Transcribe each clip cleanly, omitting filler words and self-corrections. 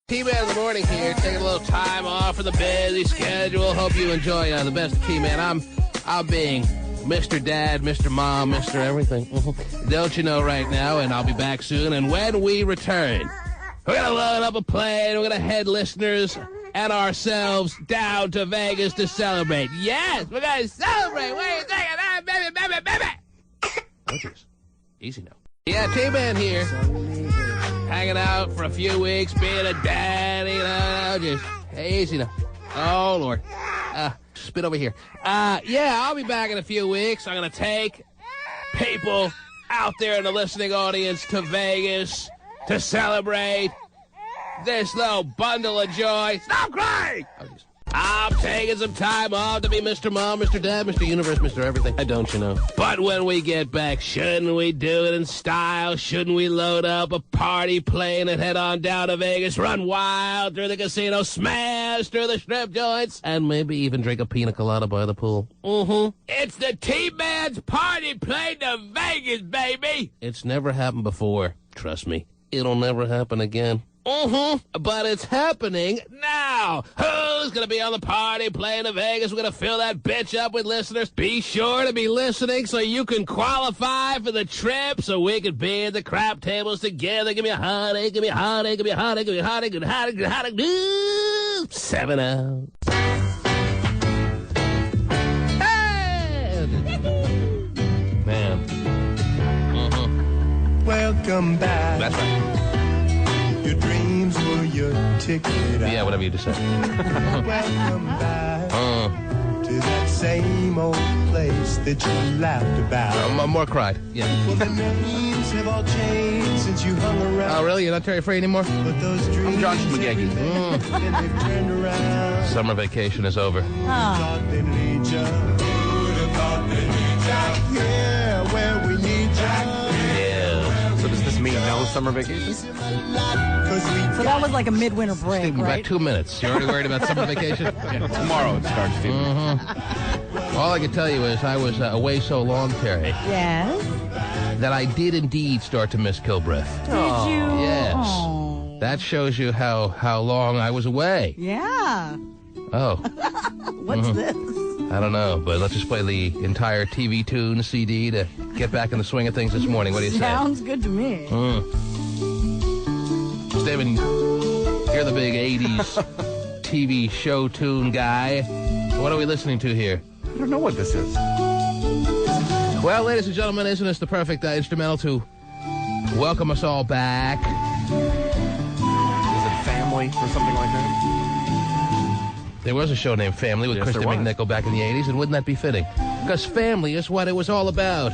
T-Man in the morning here, taking a little time off from the busy schedule. Hope you enjoy the best of T-Man. I'm being Mr. Dad, Mr. Mom, Mr. Everything. Don't you know right now, and I'll be back soon. And when we return, we're going to load up a plane. We're going to head listeners and ourselves down to Vegas to celebrate. Yes, we're going to celebrate. Wait a second. Baby. Oh, jeez. Easy now. Yeah, T-Man here. Hanging out for a few weeks, being a daddy, just easy now. Oh, Lord. Spit over here. Yeah, I'll be back in a few weeks. I'm going to take people out there in the listening audience to Vegas to celebrate this little bundle of joy. Stop crying! I'm taking some time off to be Mr. Mom, Mr. Dad, Mr. Universe, Mr. Everything. Don't you know? But when we get back, shouldn't we do it in style? Shouldn't we load up a party plane and head on down to Vegas, run wild through the casino, smash through the strip joints, and maybe even drink a pina colada by the pool? It's the T-Man's party plane to Vegas, baby! It's never happened before. Trust me, it'll never happen again. But it's happening now. Who's going to be on the party plane to Vegas? We're going to fill that bitch up with listeners. Be sure to be listening so you can qualify for the trip so we can be at the crap tables together. Give me a heartache, give me a heartache, give me a heartache, give me a heartache, give me a heartache, give me a heartache. 7 out. Hey! Man. Welcome back. That's right. Your dreams were your ticket out. Yeah, whatever you just said. Welcome back to that same old place that you laughed about. More cried. Yeah. Well, the names have all changed since you hung around. Oh, really? You're not Terry Frey anymore? But those dreams, I'm John McGaggy. And they've turned around. Summer vacation is over. Thought they'd lead you. Who'd have thought they'd lead you? Yeah, where we need you. Yeah. So does this mean no summer vacation? So that was like a midwinter break, About right? 2 minutes. You're already worried about summer vacation? Yeah, tomorrow it starts, Steve. All I can tell you is I was away so long, Terry, Yes. that I did indeed start to miss Kilbreth. Did you? Yes. Oh. That shows you how long I was away. Yeah. Oh, What's this? I don't know, but let's just play the entire TV Tune CD to get back in the swing of things this morning. What do you say? Sounds good to me. Steven, you're the big 80s TV show tune guy. What are we listening to here? I don't know what this is. Well, ladies and gentlemen, isn't this the perfect instrumental to welcome us all back? Is it Family or something like that? There was a show named Family with Yes, Kristen there was. McNichol back in the 80s, and wouldn't that be fitting? Because family is what it was all about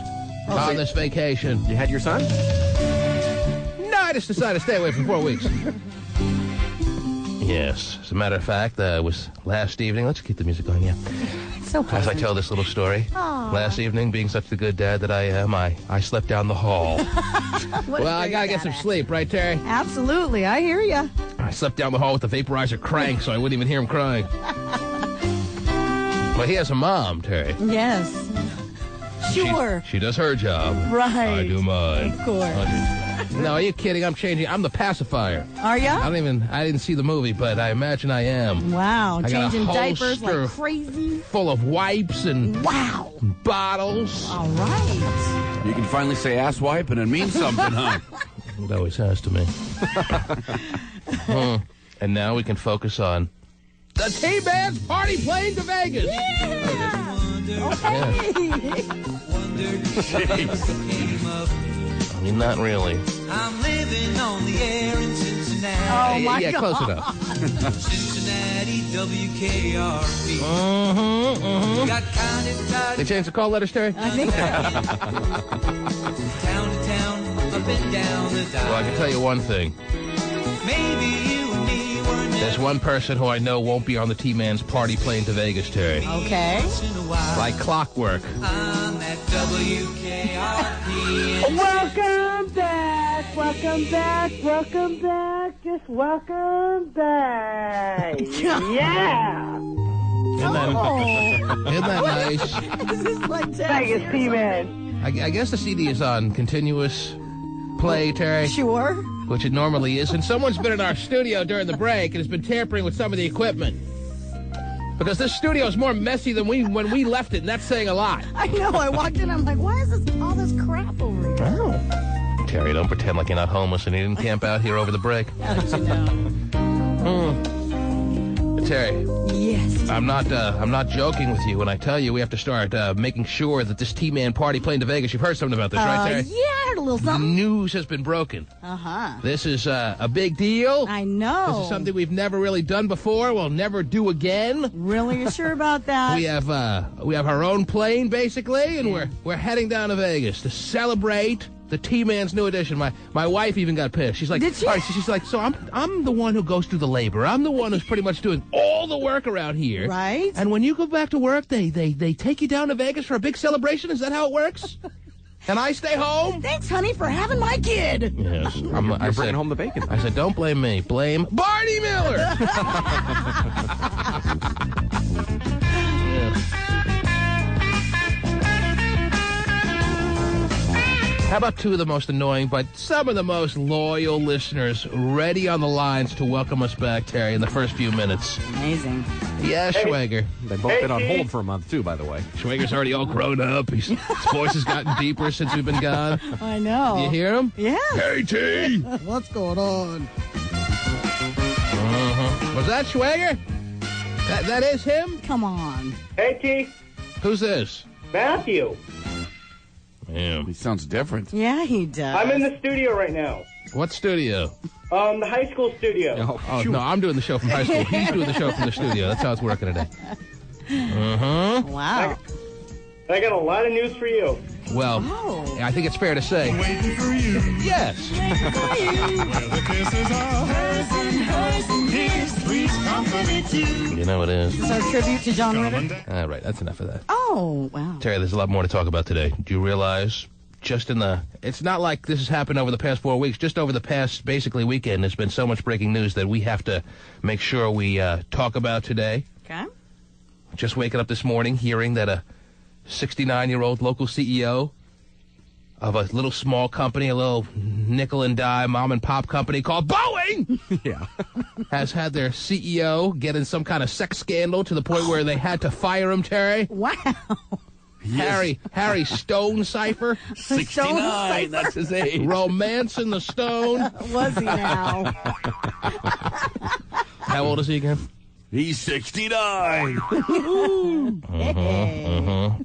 on this vacation. You had your son? No, I just decided to stay away for 4 weeks. Yes, as a matter of fact, it was last evening. Let's keep the music going, yeah. So As I tell this little story, last evening, being such the good dad that I am, I slept down the hall. Well, I gotta get some sleep, right, Terry? Absolutely, I hear you. I slept down the hall with the vaporizer cranked so I wouldn't even hear him crying. Well, he has a mom, Terry. Yes. Sure. She does her job. Right. I do mine. Of course. No, are you kidding? I'm changing. I'm the pacifier. Are ya? I didn't see the movie, but I imagine I am. Wow, I got a changing diapers holster like crazy. Full of wipes and Wow. bottles. All right. You can finally say ass wipe and it means something, huh? It always has to me. And now we can focus on the T-Man's party plane to Vegas. Yeah. I mean, not really. I'm living on the air in Cincinnati. Oh, my yeah, God. close enough. Cincinnati, WKRP. Got kind of tired They changed the call letters, Terry? I think so. town to town, up and down the dial. Well, I can tell you one thing. Maybe you and me were There's one person who I know won't be on the T-Man's party plane to Vegas, Terry. Okay. once in a while Like clockwork. on that WKRP. Welcome back, welcome back, welcome back, just welcome back. Yeah. Isn't that nice? This is like Vegas T-Man. I guess the CD is on continuous play, Terry. Sure. which it normally is, and someone's been in our studio during the break and has been tampering with some of the equipment. Because this studio is more messy than when we left it, and that's saying a lot. I know. I walked in, I'm like, why is all this crap over here? Oh. Terry, don't pretend like you're not homeless and you didn't camp out here over the break. How did you know? Terry. Yes. I'm not joking with you when I tell you we have to start making sure that this T-Man party plane to Vegas. You've heard something about this, right, Terry? Yeah, I heard a little something. News has been broken. Uh-huh. This is a big deal. I know. This is something we've never really done before. We'll never do again. Really? You sure about that? We have our own plane, basically, and we're heading down to Vegas to celebrate the T-Man's new edition. My wife even got pissed. She's like, did she? All right, she's like, so I'm the one who goes through the labor. I'm the one who's pretty much doing all the work around here. Right. And when you go back to work, they take you down to Vegas for a big celebration. Is that how it works? And I stay home? Thanks, honey, for having my kid. Yes. You're bringing home the bacon. I said, don't blame me. Blame Barney Miller. Yes. How about two of the most annoying, but some of the most loyal listeners ready on the lines to welcome us back, Terry, in the first few minutes? Amazing. Yeah, Schwager. They've both been on hold for a month, too, by the way. Schwager's already all grown up. His voice has gotten deeper since we've been gone. I know. You hear him? Yeah. Hey, T! What's going on? Was that Schwager? That is him? Come on. Hey, T. Who's this? Matthew. Yeah. He sounds different. Yeah, he does. I'm in the studio right now. What studio? The high school studio. Oh, no, I'm doing the show from high school. He's doing the show from the studio. That's how it's working today. Wow. I got a lot of news for you. Well, Oh. I think it's fair to say. Waiting for you. Yes. Where the kisses are hers and his. Please come for me too. You know it is. Is this our tribute to John Ritter? All right, that's enough of that. Oh, wow. Terry, there's a lot more to talk about today. Do you realize it's not like this has happened over the past 4 weeks. Just over the past, basically, weekend, there's been so much breaking news that we have to make sure we talk about today. Okay. Just waking up this morning, hearing that a 69-year-old local CEO of a little small company, a little nickel and dime mom and pop company called Boeing, Yeah. has had their CEO get in some kind of sex scandal to the point where they had to fire him, Terry. Wow. Harry Stone Cipher. 69, that's his age. Romancing the Stone. Was he now? How old is he again? He's 69.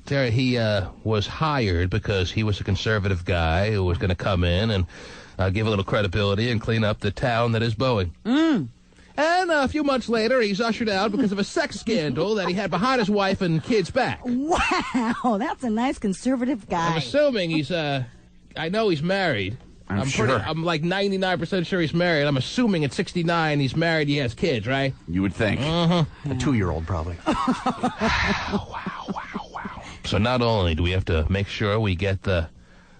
Terry, he was hired because he was a conservative guy who was going to come in and give a little credibility and clean up the town that is Boeing. And a few months later, he's ushered out because of a sex scandal that he had behind his wife and kids' back. Wow. That's a nice conservative guy. I'm assuming he's, I know he's married. I'm sure. I'm like 99% sure he's married. I'm assuming at 69 he's married, he has kids, right? You would think. A 2-year-old, probably. Wow. So not only do we have to make sure we get the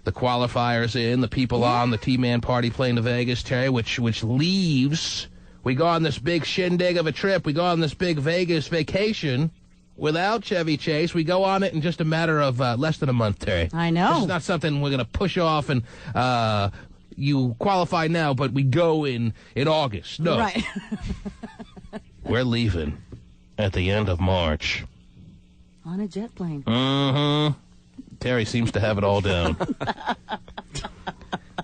qualifiers in, the people on the T-Man party plane to Vegas, Terry, which leaves, we go on this big shindig of a trip, we go on this big Vegas vacation without Chevy Chase. We go on it in just a matter of less than a month, Terry. I know. This is not something we're going to push off and you qualify now, but we go in August. No. Right. We're leaving at the end of March. On a jet plane. Terry seems to have it all down.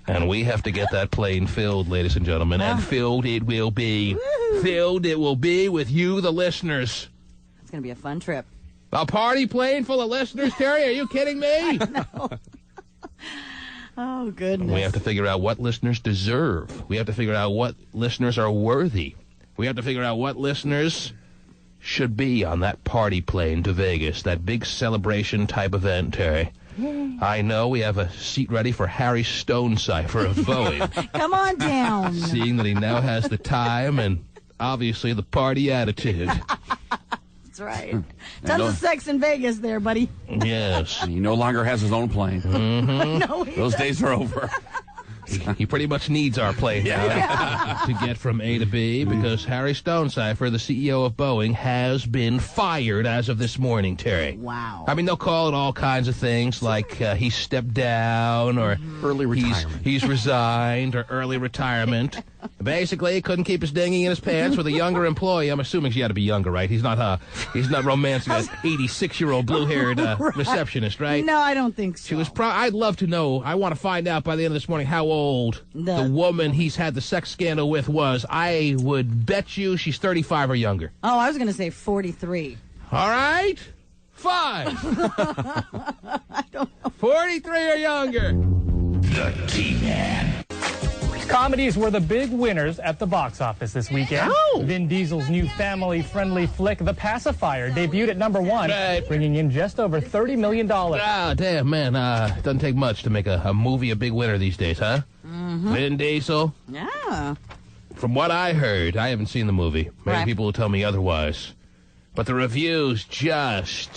And we have to get that plane filled, ladies and gentlemen. And filled it will be. Woo-hoo. Filled it will be with you, the listeners. It's going to be a fun trip. A party plane full of listeners, Terry? Are you kidding me? Oh, goodness. We have to figure out what listeners deserve. We have to figure out what listeners are worthy. We have to figure out what listeners should be on that party plane to Vegas, that big celebration type event, Terry. Yay. I know we have a seat ready for Harry Stone Cipher of Boeing, Come on down. seeing that he now has the time and obviously the party attitude. That's right. Tons of sex in Vegas there, buddy. Yes. He no longer has his own plane. No, he Those days are over. He pretty much needs our plane to get from A to B because Harry Stonecipher, the CEO of Boeing, has been fired as of this morning, Terry. Wow. I mean, they'll call it all kinds of things like he stepped down or Early retirement. he's resigned or early retirement. Basically, he couldn't keep his dinghy in his pants with a younger employee. I'm assuming she had to be younger, right? He's not romancing an 86-year-old blue-haired receptionist, right? No, I don't think so. She was I'd love to know. I want to find out by the end of this morning how old the woman he's had the sex scandal with was. I would bet you she's 35 or younger. Oh, I was going to say 43. All right? 5. I don't know. 43 or younger. The T-Man. Comedies were the big winners at the box office this weekend. Oh. Vin Diesel's new family-friendly flick, The Pacifier, debuted at number 1, Right. bringing in just over $30 million. Ah, damn, man. It doesn't take much to make a movie a big winner these days, huh? Mm-hmm. Vin Diesel. Yeah. From what I heard, I haven't seen the movie. Many Right. people will tell me otherwise. But the reviews just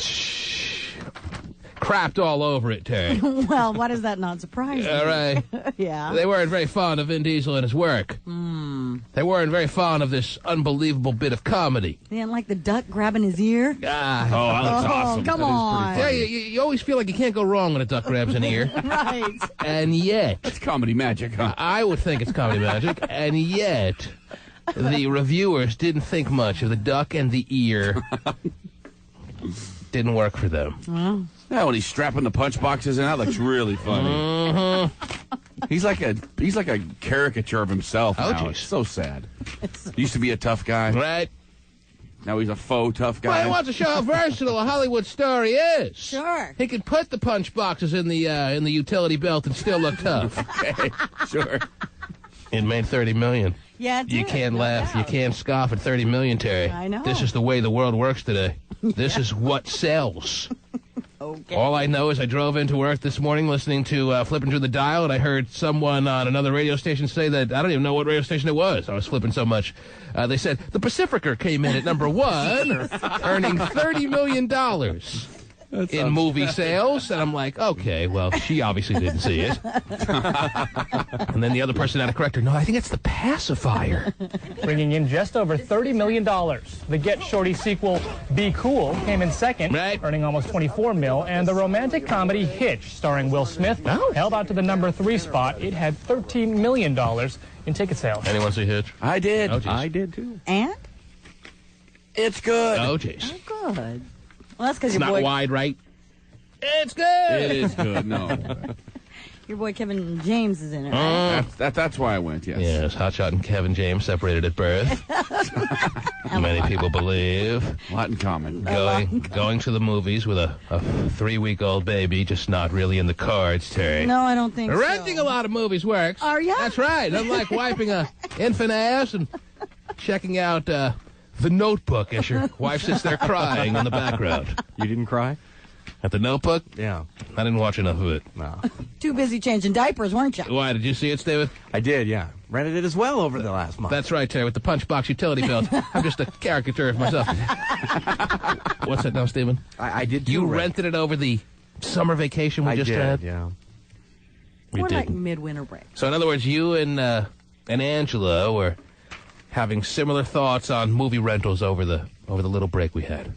crapped all over it, Terry. Well, why does that not surprise you? All right. Yeah. They weren't very fond of Vin Diesel and his work. They weren't very fond of this unbelievable bit of comedy. They didn't like the duck grabbing his ear? Ah. Oh, that looks awesome. Come That is on. pretty Yeah, funny. you always feel like you can't go wrong when a duck grabs an ear. Right. And yet, That's comedy magic, huh? I would think it's comedy magic, and yet, the reviewers didn't think much of the duck and the ear. Didn't work for them. Yeah, when he's strapping the punch boxes in, that looks really funny. Mm-hmm. He's like a caricature of himself Oh, now. geez. It's so sad. Used to be a tough guy. Right? Now he's a faux tough Well, guy. he wants to show how versatile a Hollywood star he is. Sure. He could put the punch boxes in the utility belt and still look tough. Okay, sure. It made $30 million. Yeah, it You did, can't no laugh. You doubt. can't scoff at $30 million, Terry. I know. This is the way the world works today. This is what sells. Okay. All I know is I drove into work this morning listening to flipping through the dial, and I heard someone on another radio station say that I don't even know what radio station it was. I was flipping so much. They said the Pacificer came in at number 1, earning $30 million in movie sales. And I'm like, okay, well, she obviously didn't see it. And then the other person had to correct her. No, I think it's the Pacifier. Bringing in just over $30 million. The Get Shorty sequel, Be Cool, came in second, Right. earning almost $24 million. And the romantic comedy Hitch, starring Will Smith, Oh. held out to the number 3 spot. It had $13 million in ticket sales. Anyone see Hitch? I did. Oh, geez. I did, too. And? It's good. Oh, jeez. Good. Well, that's because It's your not boy, wide, right? It's good. It is good. No, your boy Kevin James is in it, right? that's why I went. Yes. Yes, Hotshot and Kevin James separated at birth. Many people believe. A lot in common. Going to the movies with a 3-week-old baby, just not really in the cards, Terry. No, I don't think so. Renting a lot of movies works. Are ya? That's right. Unlike wiping a infant ass and checking out The Notebook as your wife sits there crying in the background. You didn't cry? At The Notebook? Yeah. I didn't watch enough of it. No. Too busy changing diapers, weren't you? Why, did you see it, David? I did, yeah. Rented it as well over the last month. That's right, Terry, with the punchbox utility belt. I'm just a caricature of myself. What's that now, Stephen? I did, too. You rented it over the summer vacation we I just did, had? yeah. You More like didn't. midwinter break. So, in other words, you and Angela were having similar thoughts on movie rentals over the little break we had.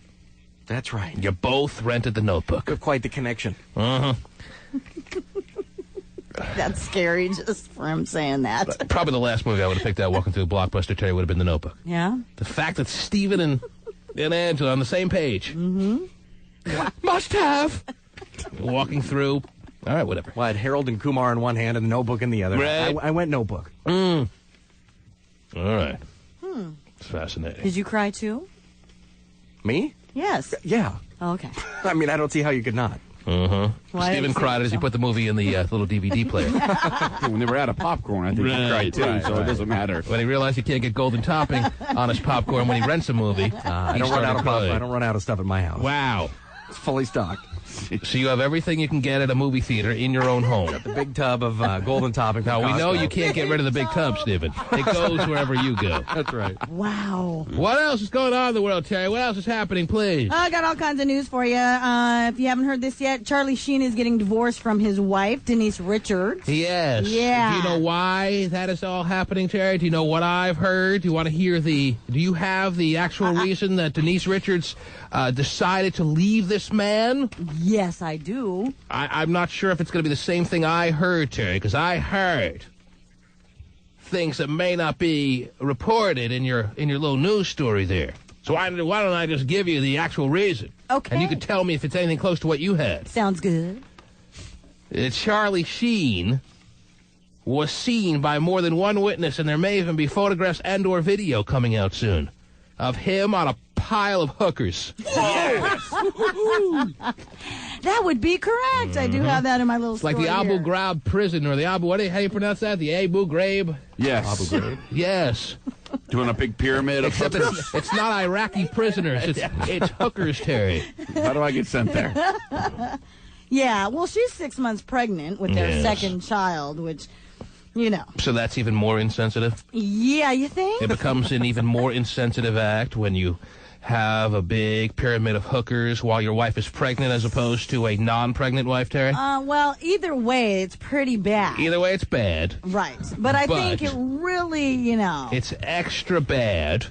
That's right. You both rented The Notebook. Quite the connection. Uh-huh. That's scary just for him saying that. Probably the last movie I would have picked out walking through a Blockbuster, Terry, would have been The Notebook. Yeah? The fact that Stephen and Angela on the same page. Mm-hmm. Must have. Walking through. All right, whatever. Well, I had Harold and Kumar in one hand and the Notebook in the other. Right. I went Notebook. All right. It's fascinating. Did you cry too? Me? Yes. Yeah. Oh, okay. I mean, I don't see how you could not. Uh-huh. Well, I Stephen didn't see cried it, as he so. put the movie in the little DVD player. When they were out of popcorn, I think he cried too, so it doesn't matter. When he realized he can't get golden topping on his popcorn when he rents a movie, I he don't run started out of crying. I don't run out of stuff at my house. Wow. It's fully stocked. So you have everything you can get at a movie theater in your own home. The big tub of golden topping. Now, we know you can't get rid of the big tub, Stephen. It goes wherever you go. That's right. Wow. What else is going on in the world, Terry? What else is happening, please? I got all kinds of news for you. If you haven't heard this yet, Charlie Sheen is getting divorced from his wife, Denise Richards. Yes. Yeah. Do you know why that is all happening, Terry? Do you know what I've heard? Do you want to hear do you have the actual reason that Denise Richards decided to leave this man? Yes, I do. I'm not sure if it's going to be the same thing I heard, Terry, because I heard things that may not be reported in your little news story there. So why don't I just give you the actual reason? Okay. And you can tell me if it's anything close to what you had. Sounds good. Charlie Sheen was seen by more than one witness, and there may even be photographs and or video coming out soon of him on a pile of hookers. Yes. That would be correct. I do have that in my little It's like the Abu Ghraib prison, or the how do you pronounce that? The Abu Ghraib? Yes. Abu Ghraib. Yes. Doing a big pyramid of Except hookers. it's not Iraqi prisoners. It's hookers, Terry. How do I get sent there? Yeah, well, she's 6 months pregnant with their Yes. second child, which, you know. So that's even more insensitive? Yeah, you think? It becomes an even more insensitive act when you have a big pyramid of hookers while your wife is pregnant as opposed to a non-pregnant wife, Terry? Well, either way, it's pretty bad. Either way, it's bad. Right. But I think it really, It's extra bad.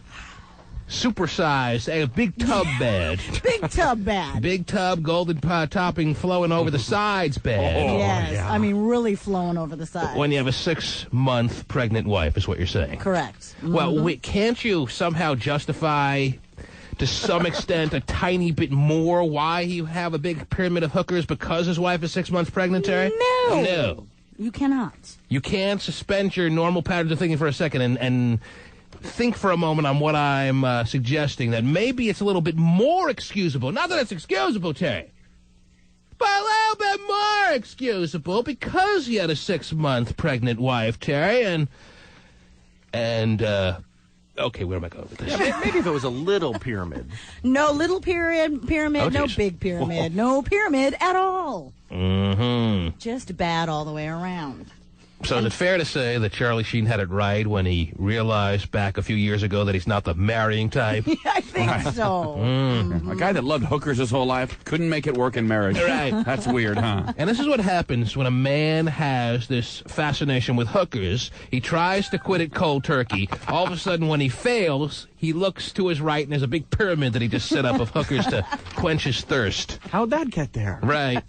Supersized, a big tub bed. Big tub bad. Big tub, golden topping flowing over the sides bed. Yes. yeah. I mean, really flowing over the side. When you have a 6-month pregnant wife, is what you're saying. Correct. Well, wait, can't you somehow justify, to some extent, a tiny bit more why you have a big pyramid of hookers because his wife is 6 months pregnant, Terry? No. You cannot. You can't suspend your normal patterns of thinking for a second and think for a moment on what I'm suggesting, that maybe it's a little bit more excusable. Not that it's excusable, Terry, but a little bit more excusable because he had a 6-month pregnant wife, Terry, and okay, where am I going with this? Yeah, maybe if it was a little pyramid. No little pyramid, Oh, no geez. big pyramid, no pyramid at all. Mm-hmm. Just bad all the way around. So is it fair to say that Charlie Sheen had it right when he realized back a few years ago that he's not the marrying type? I think so. A guy that loved hookers his whole life couldn't make it work in marriage. Right. That's weird, huh? And this is what happens when a man has this fascination with hookers. He tries to quit it cold turkey. All of a sudden, when he fails, he looks to his right, and there's a big pyramid that he just set up of hookers to quench his thirst. How'd that get there? Right.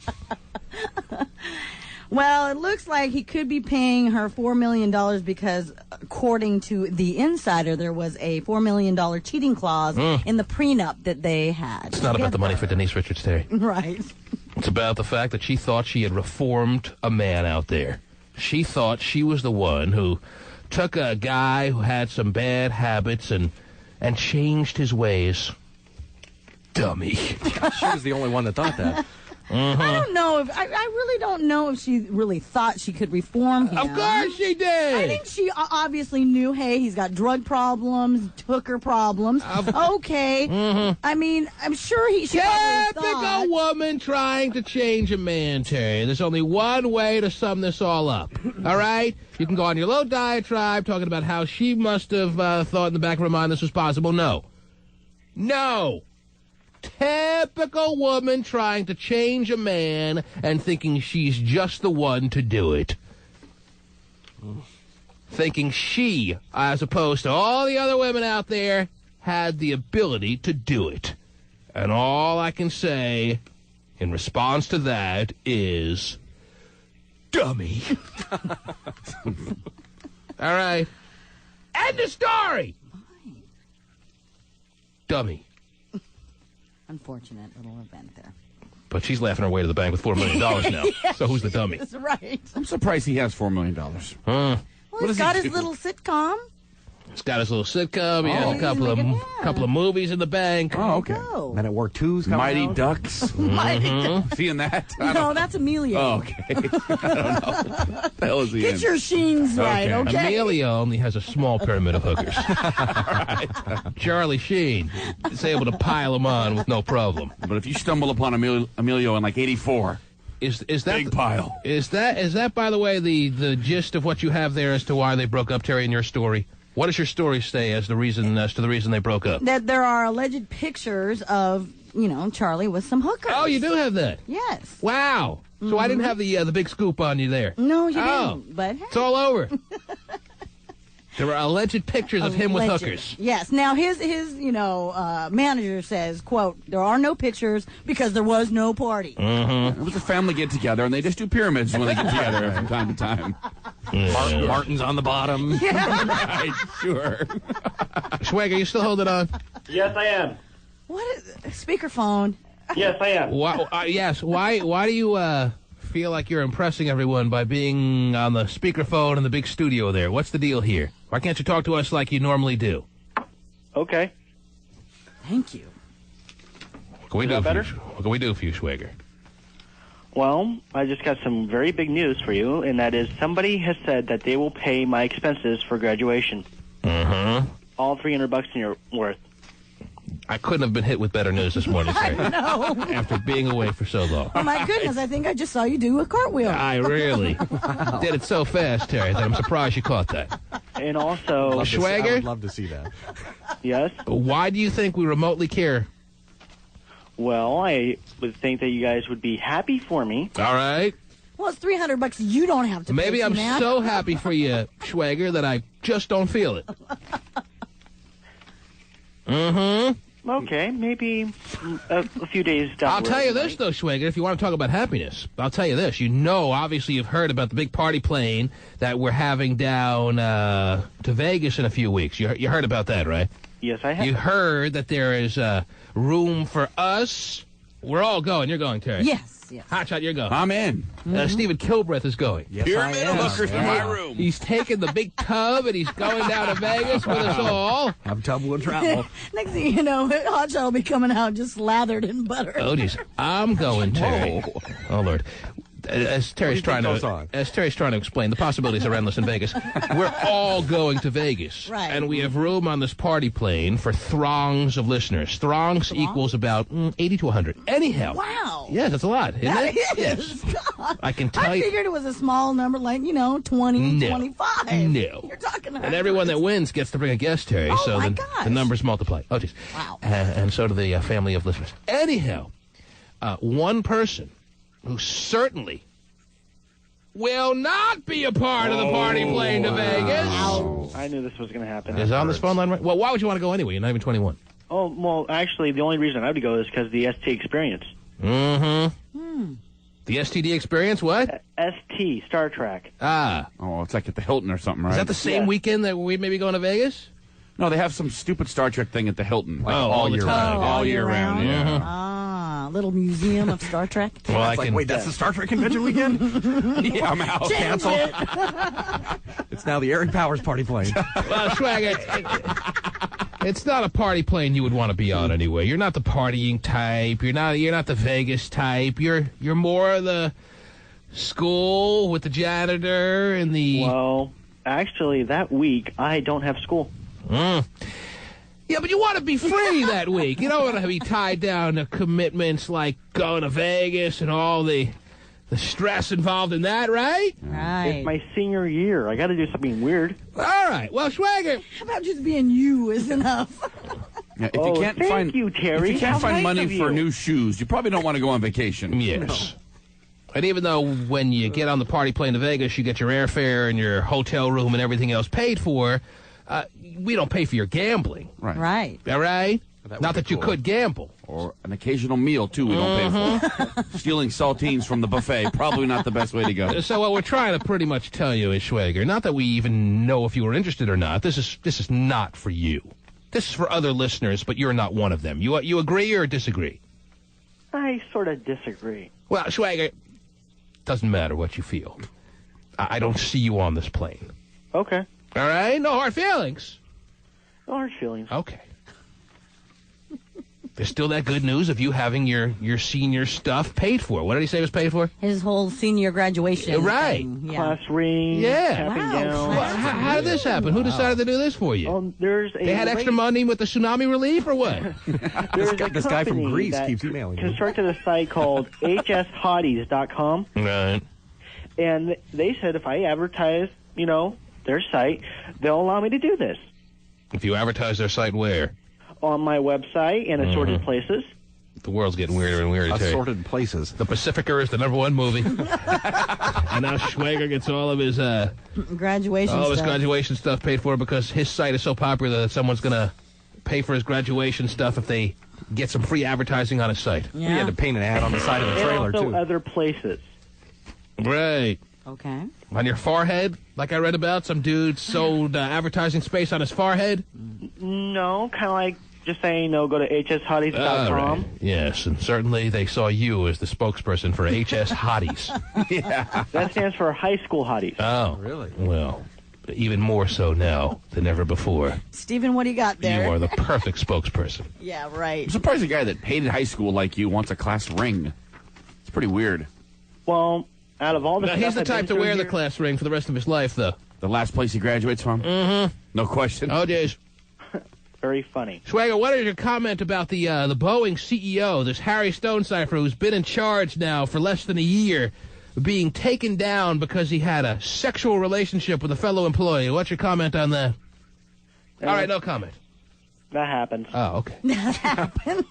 Well, it looks like he could be paying her $4 million because, according to The Insider, there was a $4 million cheating clause in the prenup that they had. It's not about the money for Denise Richards, Terry. Right. It's about the fact that she thought she had reformed a man out there. She thought she was the one who took a guy who had some bad habits and changed his ways. Dummy. She was the only one that thought that. I don't know if I really don't know if she really thought she could reform him. Of course she did. I think she obviously knew, hey, he's got drug problems, hooker problems. Okay. I mean, I'm sure she probably Typical thought. woman trying to change a man, Terry. There's only one way to sum this all up. All right? You can go on your little diatribe talking about how she must have thought in the back of her mind this was possible. No. Typical woman trying to change a man and thinking she's just the one to do it. Thinking she, as opposed to all the other women out there, had the ability to do it. And all I can say in response to that is, dummy. All right. End of story. Dummy. Unfortunate little event there. But she's laughing her way to the bank with $4 million now. So who's the dummy? That's right. I'm surprised he has $4 million. Well, he's got his little sitcom. He's got his little sitcom. He has a couple of movies in the bank. Oh, okay. go. Men at Work 2's coming Mighty out. Ducks. Seeing that? No, that's Emilio. Oh, okay. I don't know. What the hell is he Get in? your sheens right, okay? Emilio only has a small pyramid of hookers. Charlie Sheen is able to pile them on with no problem. But if you stumble upon Emilio in like 84, Is that big pile. Is that by the way the gist of what you have there as to why they broke up, Terry, in your story? What does your story say as to the reason they broke up? That there are alleged pictures of, Charlie with some hookers. Oh, you do have that? Yes. Wow. So I didn't have the big scoop on you there. No, you didn't. But hey. It's all over. There are alleged pictures of him with hookers. Yes. Now his manager says, quote, "There are no pictures because there was no party." It was a family get together, and they just do pyramids when they get together from time to time. Martin's on the bottom. Right, sure. Schwager, you still holding on? Yes, I am. What is speakerphone? Yes, I am. Yes. Why do you feel like you're impressing everyone by being on the speakerphone in the big studio there? What's the deal here? Why can't you talk to us like you normally do? Okay. Thank you. What can we do better? What can we do for you, Schwager? Well, I just got some very big news for you, and that is somebody has said that they will pay my expenses for graduation. All $300 in your worth. I couldn't have been hit with better news this morning, Terry. No. After being away for so long. Oh my goodness! I think I just saw you do a cartwheel. I really did it so fast, Terry, that I'm surprised you caught that. And also, I Schwager? would love to see that. yes, Why do you think we remotely care? well, I would think that you guys would be happy for me. All right. Well, it's $300 you don't have to. Maybe pay, I'm man. so happy for you, Schwager, that I just don't feel it. Okay, maybe a few days down I'll the tell road, you this, right? though, Schwager, if you want to talk about happiness, I'll tell you this. Obviously you've heard about the big party plane that we're having down to Vegas in a few weeks. You heard about that, right? Yes, I have. You heard that there is room for us. We're all going. You're going, Terry. Yes. Hotshot, you're going. I'm in. Stephen Kilbreth is going. Yes, Pyramid I of am. hookers in my room. He's taking the big tub and he's going down to Vegas with us all. Have tub will travel. Next thing you know, Hotshot will be coming out just lathered in butter. Oh, geez. I'm going, Terry. Oh, Lord. As Terry's trying to explain, the possibilities are endless in Vegas. We're all going to Vegas. Right. And we have room on this party plane for throngs of listeners. Throngs equals about 80 to 100. Anyhow. Wow. Yeah, that's a lot, isn't That it? is. Yes. God. I can tell I you. figured it was a small number, like, 20, No. 25. No. You're talking And everyone that wins gets to bring a guest, Terry. Oh, so my the gosh. numbers multiply. Oh, jeez. Wow. And so do the family of listeners. Anyhow, one person who certainly will not be a part of the party plane to Vegas I knew this was going to happen. is on this phone line right. Well, why would you want to go anyway? You're not even 21. Oh, well, actually, the only reason I would go is because of the ST experience. The STD experience, what? ST, Star Trek. Ah. Oh, it's like at the Hilton or something, right? Is that the same weekend that we may be going to Vegas? No, they have some stupid Star Trek thing at the Hilton. Like all the time. All year round, yeah. Ah, little museum of Star Trek. Well, I It's like, can. wait, that's the Star Trek convention weekend? Yeah, I'm out. Change Cancel. it. It's now the Eric Powers party plane. Well, Schwager, it's not a party plane you would want to be on anyway. You're not the partying type. You're not the Vegas type. You're more the school with the janitor and the. Well, actually, that week, I don't have school. Yeah, but you want to be free that week. You don't want to be tied down to commitments like going to Vegas and all the stress involved in that, right? Right. It's my senior year. I got to do something weird. All right. Well, Schwager. How about just being you is enough? Yeah, if Oh, you can't thank find, you, Terry. If you can't How find nice money of for you. new shoes, you probably don't want to go on vacation. Yes. And even though when you get on the party plane to Vegas, you get your airfare and your hotel room and everything else paid for, we don't pay for your gambling. Right. Right. All right? That Not would be that you cool. could gamble. Or an occasional meal, too, we don't pay for. Stealing saltines from the buffet, probably not the best way to go. So what we're trying to pretty much tell you is, Schwager, not that we even know if you were interested or not. This is not for you. This is for other listeners, but you're not one of them. You agree or disagree? I sort of disagree. Well, Schwager, doesn't matter what you feel. I don't see you on this plane. Okay. All right? No hard feelings. No hard feelings. Okay. There's still that good news of you having your senior stuff paid for. What did he say was paid for? His whole senior graduation. Right. thing, yeah. Class ring. Yeah. Capping Wow. gown. Well, how did this happen? Who decided to do this for you? There's a They had extra money with the tsunami relief or what? There's This a guy from company Greece that keeps emailing me. constructed a site called hshotties.com, Right. and they said if I advertise, their site, they'll allow me to do this If you advertise their site where? on my website and assorted places. The world's getting weirder and weirder, Terry. Assorted places. The Pacificer is the #1 movie. And now Schwager gets all of his Graduation stuff. graduation stuff paid for because his site is so popular that someone's going to pay for his graduation stuff if they get some free advertising on his site. He had to paint an ad on the side of the And trailer, also too. other places. Right. Okay. On your forehead, like I read about, some dude sold advertising space on his forehead. No, kind of like just saying, go to hshotties.com. All right. Yes, and certainly they saw you as the spokesperson for HS Hotties. That stands for High School Hotties. Oh, Really? Well, even more so now than ever before. Stephen, what do you got there? You are the perfect spokesperson. Yeah, right. I'm surprised a guy that hated high school like you wants a class ring. It's pretty weird. Well, out of all the Now, stuff he's the I've been type to through wear the here- class ring for the rest of his life, though. The last place he graduates from? Mm-hmm. No question. Oh, jeez. Very funny. Schwager, what is your comment about the Boeing CEO, this Harry Stonecipher, who's been in charge now for less than a year, being taken down because he had a sexual relationship with a fellow employee? What's your comment on that? All right, no comment. That happens. Oh, okay.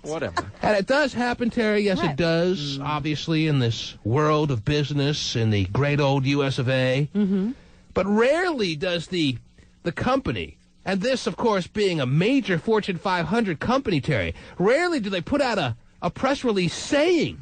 Whatever. And it does happen, Terry. Yes, Right. it does. Obviously, in this world of business, in the great old U.S. of A. Mm-hmm. But rarely does the company, and this, of course, being a major Fortune 500 company, Terry, rarely do they put out a press release saying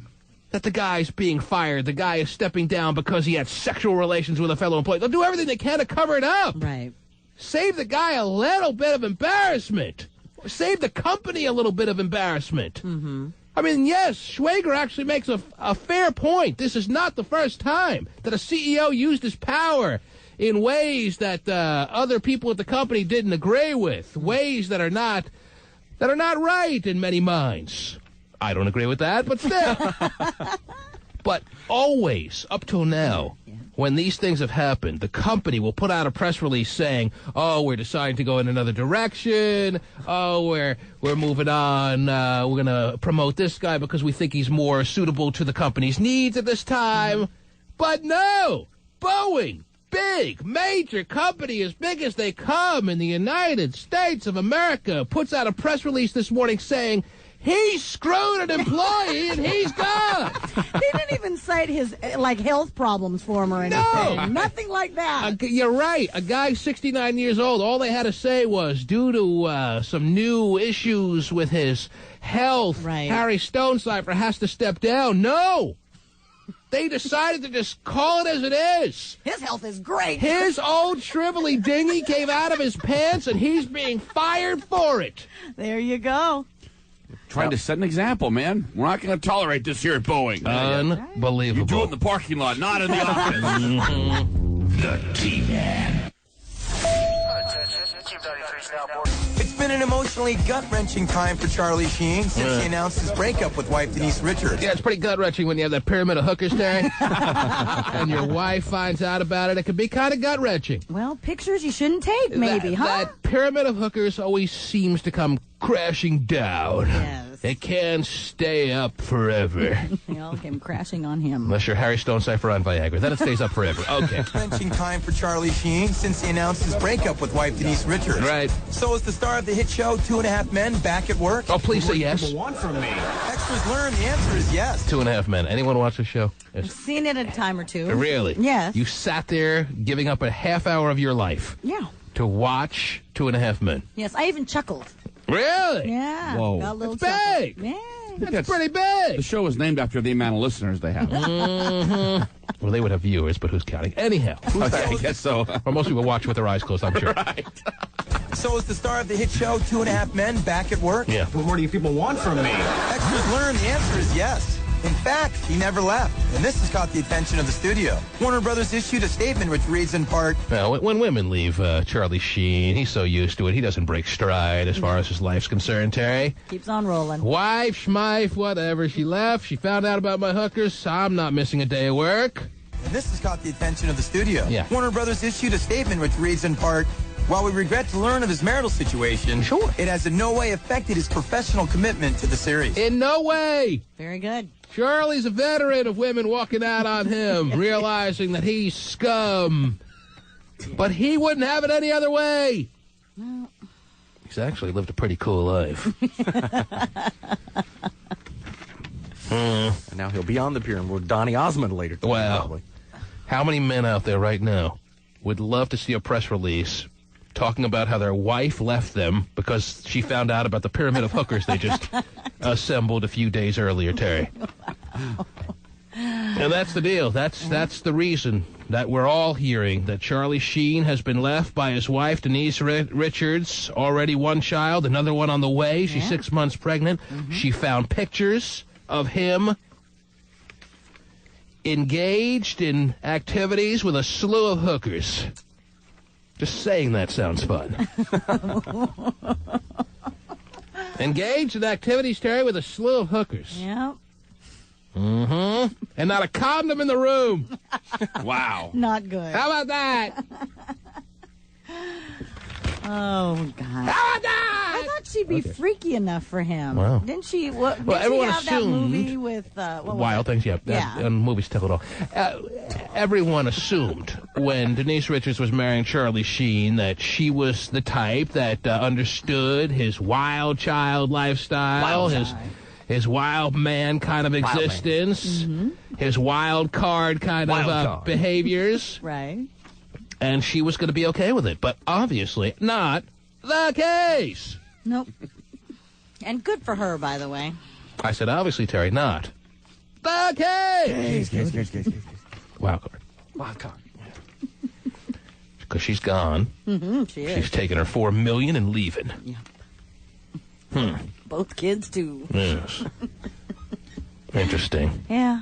that the guy's being fired, the guy is stepping down because he had sexual relations with a fellow employee. They'll do everything they can to cover it up. Right. Save the guy a little bit of embarrassment. Save the company a little bit of embarrassment. Mm-hmm. I mean, yes, Schwager actually makes a fair point. This is not the first time that a CEO used his power in ways that other people at the company didn't agree with, ways that are not right in many minds. I don't agree with that, but still. But always, up till now, when these things have happened, the company will put out a press release saying, "Oh, we're deciding to go in another direction. Oh, we're moving on. We're going to promote this guy because we think he's more suitable to the company's needs at this time." But no, Boeing, big, major company, as big as they come in the United States of America, puts out a press release this morning saying he screwed an employee and he's gone. They didn't even cite his health problems for him or anything. No. Nothing like that. You're right. A guy 69 years old, all they had to say was due to some new issues with his health, Right. Harry Stonecipher has to step down. No. They decided to just call it as it is. His health is great. His old shrivelly dinghy came out of his pants, and he's being fired for it. There you go. Trying to set an example, man. We're not going to tolerate this here at Boeing. Unbelievable. You do it in the parking lot, not in the office. The T-Man. It's been an emotionally gut-wrenching time for Charlie Sheen since he announced his breakup with wife Denise Richards. Yeah, it's pretty gut-wrenching when you have that pyramid of hookers, Terry, and your wife finds out about it. It can be kind of gut-wrenching. Well, pictures you shouldn't take, maybe, huh? That pyramid of hookers always seems to come crashing down. Yes. It can't stay up forever. It all came crashing on him. Unless you're Harry Stonecipher on Viagra. Then it stays up forever. Okay. Wrenching time for Charlie Sheen since he announced his breakup with wife Denise Richards. Right. So is the star of the hit show 2.5 Men back at work? Oh, please say yes. Extras learn the answer is yes. 2.5 Men. Anyone watch the show? I've Yes. seen it a time or two. Really? Yes. You sat there giving up a half hour of your life Yeah. to watch 2.5 Men. Yes, I even chuckled. Really? Yeah. Whoa. Got a little That's chuckle. big. Yeah. That's pretty The big. show was named after the amount of listeners they have. Well, they would have viewers, but who's counting? Anyhow. I guess so. Or most people watch with their eyes closed, I'm sure. So is the star of the hit show 2.5 Men back at work? Yeah. What more do you people want from me? Extras learn the answer is yes. In fact, he never left, and this has caught the attention of the studio. Warner Brothers issued a statement which reads in part, Well, when women leave Charlie Sheen, he's so used to it, he doesn't break stride as far as his life's concerned, Terry. Keeps on rolling. Wife, schmife, whatever. She left. She found out about my hookers. I'm not missing a day of work. and this has caught the attention of the studio. Yeah. Warner Brothers issued a statement which reads in part, while we regret to learn of his marital situation, Sure. it has in no way affected his professional commitment to the series. In no way. Very good. Charlie's a veteran of women walking out on him, realizing that he's scum. But he wouldn't have it any other way. Well, He's actually lived a pretty cool life. And now he'll be on the pyramid with Donny Osmond later. Wow. Probably. How many men out there right now would love to see a press release talking about how their wife left them because she found out about the pyramid of hookers they just assembled a few days earlier, Terry? And that's the deal. That's the reason that we're all hearing that Charlie Sheen has been left by his wife, Denise Richards. Already one child, another one on the way. She's 6 months pregnant. She found pictures of him engaged in activities with a slew of hookers. Just saying that sounds fun. Engaged in activities, Terry, with a slew of hookers. yeah. Mm-hmm. And not a condom in the room. Wow. Not good. How about that? Oh, God. How about that? I thought she'd be freaky enough for him. Wow. Didn't she? What, Well, didn't everyone she have that assumed- movie with what was Wild it? Things, yeah. Yeah. And movies tell it all. Everyone assumed when Denise Richards was marrying Charlie Sheen that she was the type that understood his wild child lifestyle, his wild man kind of existence, his wild card kind Wild of card. behaviors, Right. and she was going to be okay with it. But obviously not the case. Nope. And good for her, by the way. I said, obviously, Terry, not the case. Case. Wild card. Wild card. Because she's gone. She is. She's taking her $4 million and leaving. Both kids, too. Yes. Interesting. Yeah.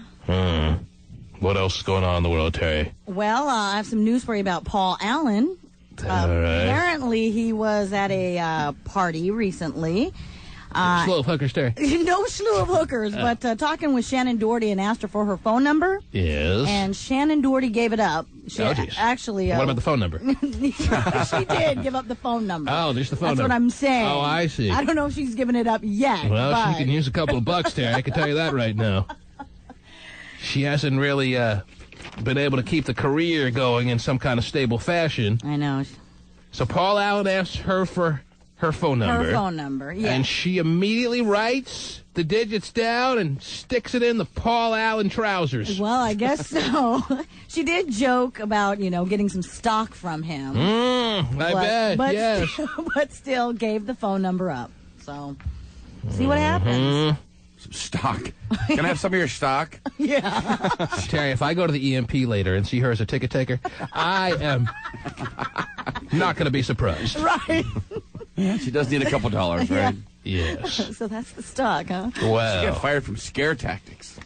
What else is going on in the world, Terry? Well, I have some news for you about Paul Allen. All right. Apparently, he was at a party recently. Slow hookers, Terry. No slew of hookers, but talking with Shannon Doherty and asked her for her phone number. Yes. And Shannon Doherty gave it up. She geez. actually. What about the phone number? She did give up the phone number. Oh, there's the phone That's number. what I'm saying. Oh, I see. I don't know if she's given it up yet. Well, but she can use a couple of bucks, Terry. I can tell you that right now. She hasn't really been able to keep the career going in some kind of stable fashion. I know. So Paul Allen asks her for her phone number. Her phone number, yeah. And she immediately writes the digits down and sticks it in the Paul Allen trousers. Well, I guess so. She did joke about, getting some stock from him. I bet, but yes. but still gave the phone number up. So, see what happens. Some stock. Can I have some of your stock? Yeah. Terry, if I go to the EMP later and see her as a ticket taker, I am not going to be surprised. Right. She does need a couple dollars, right? Yes. So that's the stock, huh? She Well, got fired from scare tactics.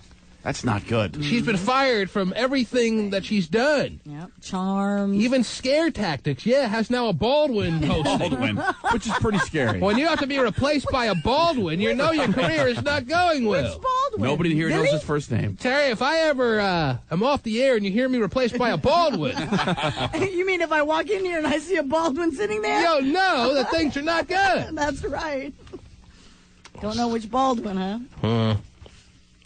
That's not good. she's been fired from everything that she's done. Yep. Charms. Even scare tactics. Yeah, has now a Baldwin hosting. Baldwin, which is pretty scary. When you have to be replaced by a Baldwin, you know your career is not going well. Baldwin. Nobody here knows his first name. Terry, if I ever am off the air and you hear me replaced by a Baldwin, You mean if I walk in here and I see a Baldwin sitting there? you'll know that things are not good. That's right. Don't know which Baldwin, huh?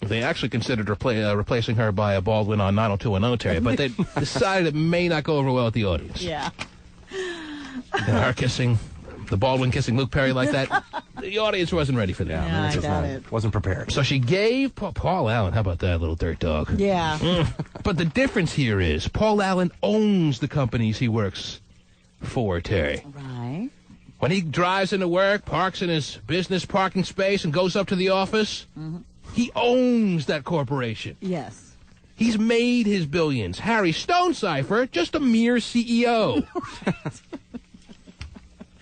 They actually considered replacing her by a Baldwin on 90210, Terry, but they decided it may not go over well with the audience. Yeah. Her kissing, the Baldwin kissing Luke Perry like that, the audience wasn't ready for that. Yeah, I doubt it. Wasn't prepared. So she gave Paul Allen, how about that little dirt dog? Yeah. But the difference here is Paul Allen owns the companies he works for, Terry. Right. When he drives into work, parks in his business parking space, and goes up to the office, he owns that corporation. Yes. He's made his billions. Harry Stonecipher, just a mere CEO.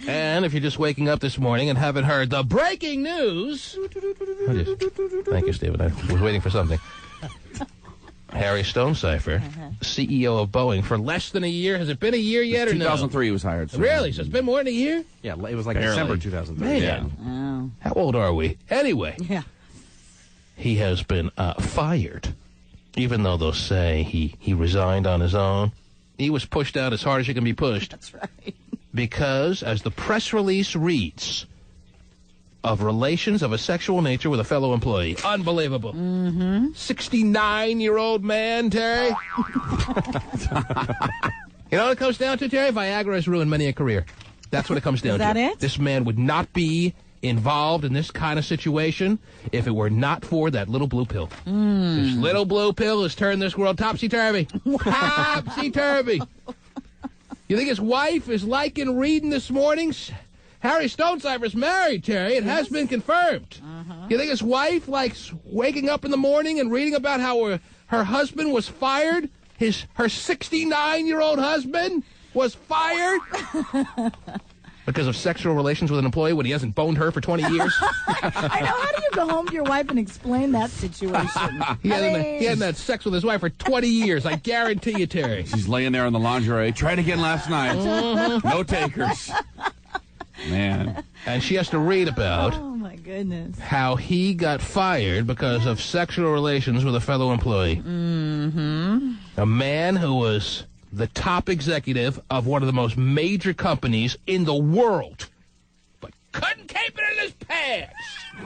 And if you're just waking up this morning and haven't heard the breaking news... Thank you, Stephen. I was waiting for something. Harry Stonecipher, CEO of Boeing, for less than a year. Has it been a year yet or no? 2003 he was hired. So Really? So it's been more than a year? Yeah, it was like Barely. December 2003. Man. Yeah. Oh. How old are we? Anyway, Yeah. he has been fired. Even though they'll say he resigned on his own. He was pushed out as hard as you can be pushed. That's right. Because, as the press release reads, of relations of a sexual nature with a fellow employee. Unbelievable. 69-year-old man, Terry. You know what it comes down to, Terry? Viagra has ruined many a career. That's what it comes down to. Is that it? This man would not be involved in this kind of situation if it were not for that little blue pill. This little blue pill has turned this world topsy-turvy. Topsy-turvy. You think his wife is liking reading this morning's? Harry Stonecipher's married, Terry. It has been confirmed. You think his wife likes waking up in the morning and reading about how her husband was fired? Her 69-year-old husband was fired? Because of sexual relations with an employee when he hasn't boned her for 20 years? I know. How do you go home to your wife and explain that situation? He hadn't had sex with his wife for 20 years. I guarantee you, Terry. She's laying there in the lingerie. Tried again last night. No takers. Man. And she has to read about Oh, my goodness. how he got fired because of sexual relations with a fellow employee. A man who was the top executive of one of the most major companies in the world, but couldn't keep it in his pants.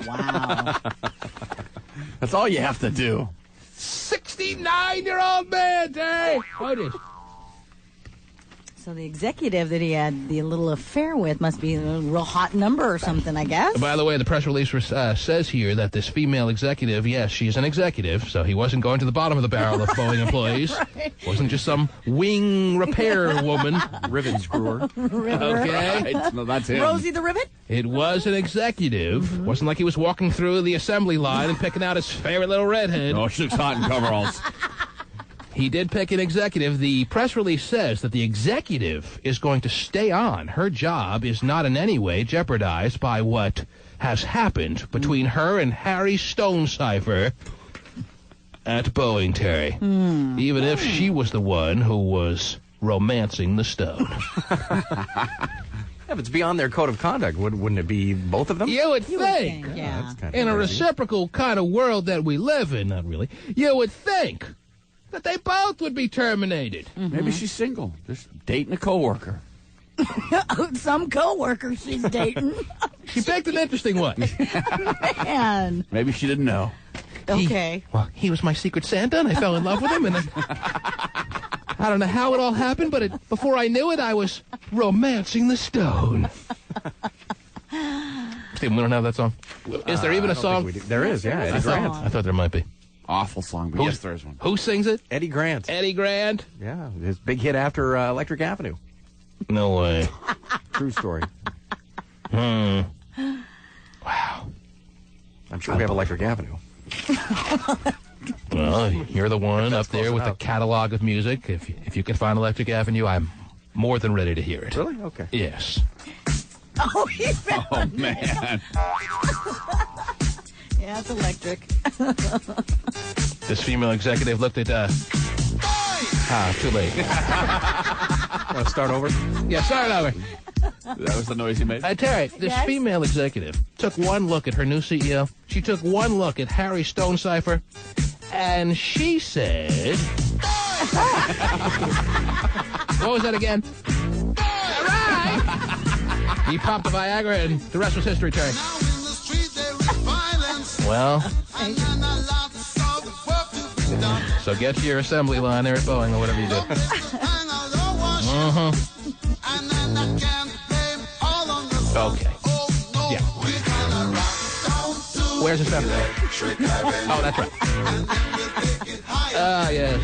Wow. That's all you have to do. 69-year-old man, Terry. What is? So the executive that he had the little affair with must be a real hot number or something, I guess. By the way, the press release says here that this female executive, yes, she's an executive, so he wasn't going to the bottom of the barrel of Boeing employees. Wasn't just some wing repair woman. Rivet screwer. Okay. Right. No, that's him. Rosie the Rivet? It was an executive. Wasn't like he was walking through the assembly line and picking out his favorite little redhead. Oh, she looks hot in coveralls. He did pick an executive. The press release says that the executive is going to stay on. Her job is not in any way jeopardized by what has happened between her and Harry Stonecipher at Boeing, Terry. Even if she was the one who was romancing the stone. If it's beyond their code of conduct, wouldn't it be both of them? You would think. Yeah. That's kind of In a crazy. reciprocal kind of world that we live in, not really, you would think that they both would be terminated. Maybe she's single. Just dating a coworker. Some co-worker she's dating. She picked an interesting one. Man. Maybe she didn't know. Okay. Well, he was my secret Santa, and I fell in love with him, and I don't know how it all happened, but before I knew it, I was romancing the stone. Stephen, we don't have that song. Is there even a song? There is, yeah. Eddie Grant. I thought there might be. Awful song, but yes, there is one. Who sings it? Eddie Grant. Eddie Grant? Yeah, his big hit after Electric Avenue. No way. True story. Wow. I'm sure we have Electric Avenue. Well, you're the one up there with the catalog of music. If you can find Electric Avenue, I'm more than ready to hear it. Really? Okay. Yes. Oh, he found Oh, man. Yeah, it's electric. This female executive looked at, too late. Want to start over? Yeah, start over. That was the noise he made. Terry, this Yes? female executive took one look at her new CEO. She took one look at Harry Stonecipher, and she said... What was that again? All right. He popped the Viagra, and the rest was history, Terry. Well, so get to your assembly line there at Boeing or whatever you do. Okay. Yeah. Where's the stuff? Oh, that's right. Ah, yes.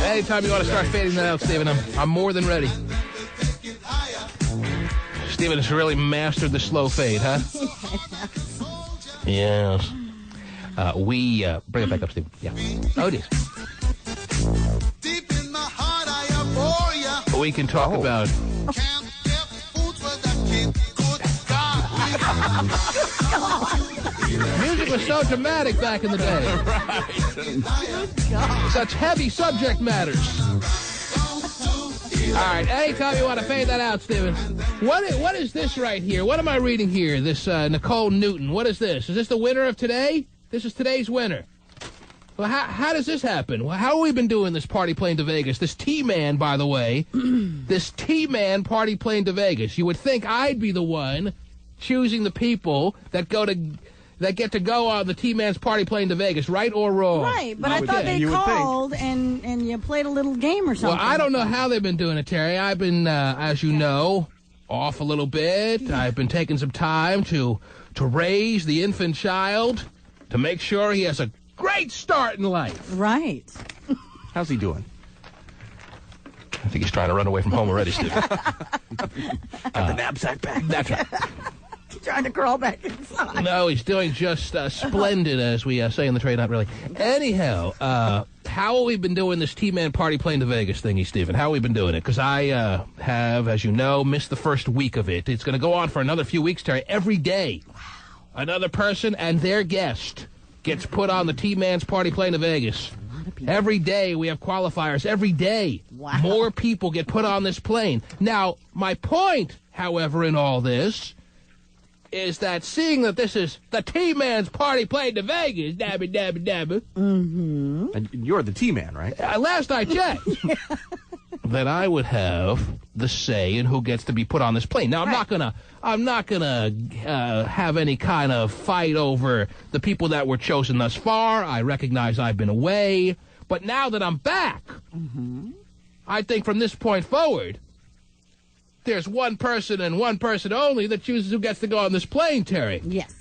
Anytime you want to start fading that out, Stephen, I'm more than ready. Stephen has really mastered the slow fade, huh? Yes. We bring it back up, Stephen. Yeah. Oh, it is. we can talk about. Music was so dramatic back in the day. Right. Such heavy subject matters. All right, anytime you want to fade that out, Steven. What is this right here? What am I reading here? This Nicole Newton. What is this? Is this the winner of today? This is today's winner. Well, how does this happen? Well, how have we been doing this party plane to Vegas? This T-Man, by the way, this T-Man party plane to Vegas. You would think I'd be the one choosing the people that get to go on the T-Man's party plane to Vegas, right or wrong? Right, but I thought they called and you played a little game or something. Well, I don't know how they've been doing it, Terry. I've been, as you know, off a little bit. I've been taking some time to raise the infant child, to make sure he has a great start in life. Right. How's he doing? I think he's trying to run away from home already, Steve. Got the knapsack back. That's right. Trying to crawl back inside. No, he's doing just splendid, as we say in the trade, not really. Anyhow, how have we been doing this T-Man party plane to Vegas thingy, Stephen? How have we been doing it? Because I have, as you know, missed the first week of it. It's going to go on for another few weeks, Terry. Every day, another person and their guest gets put on the T-Man's party plane to Vegas. Every day we have qualifiers. Every day, more people get put on this plane. Now, my point, however, in all this is that seeing that this is the T-Man's party plane to Vegas, dabby, dabby, dabby. Mm-hmm. And you're the T-Man, right? Last I checked, that I would have the say in who gets to be put on this plane. Now, I'm not gonna have any kind of fight over the people that were chosen thus far. I recognize I've been away, but now that I'm back, I think from this point forward, there's one person and one person only that chooses who gets to go on this plane, Terry. Yes.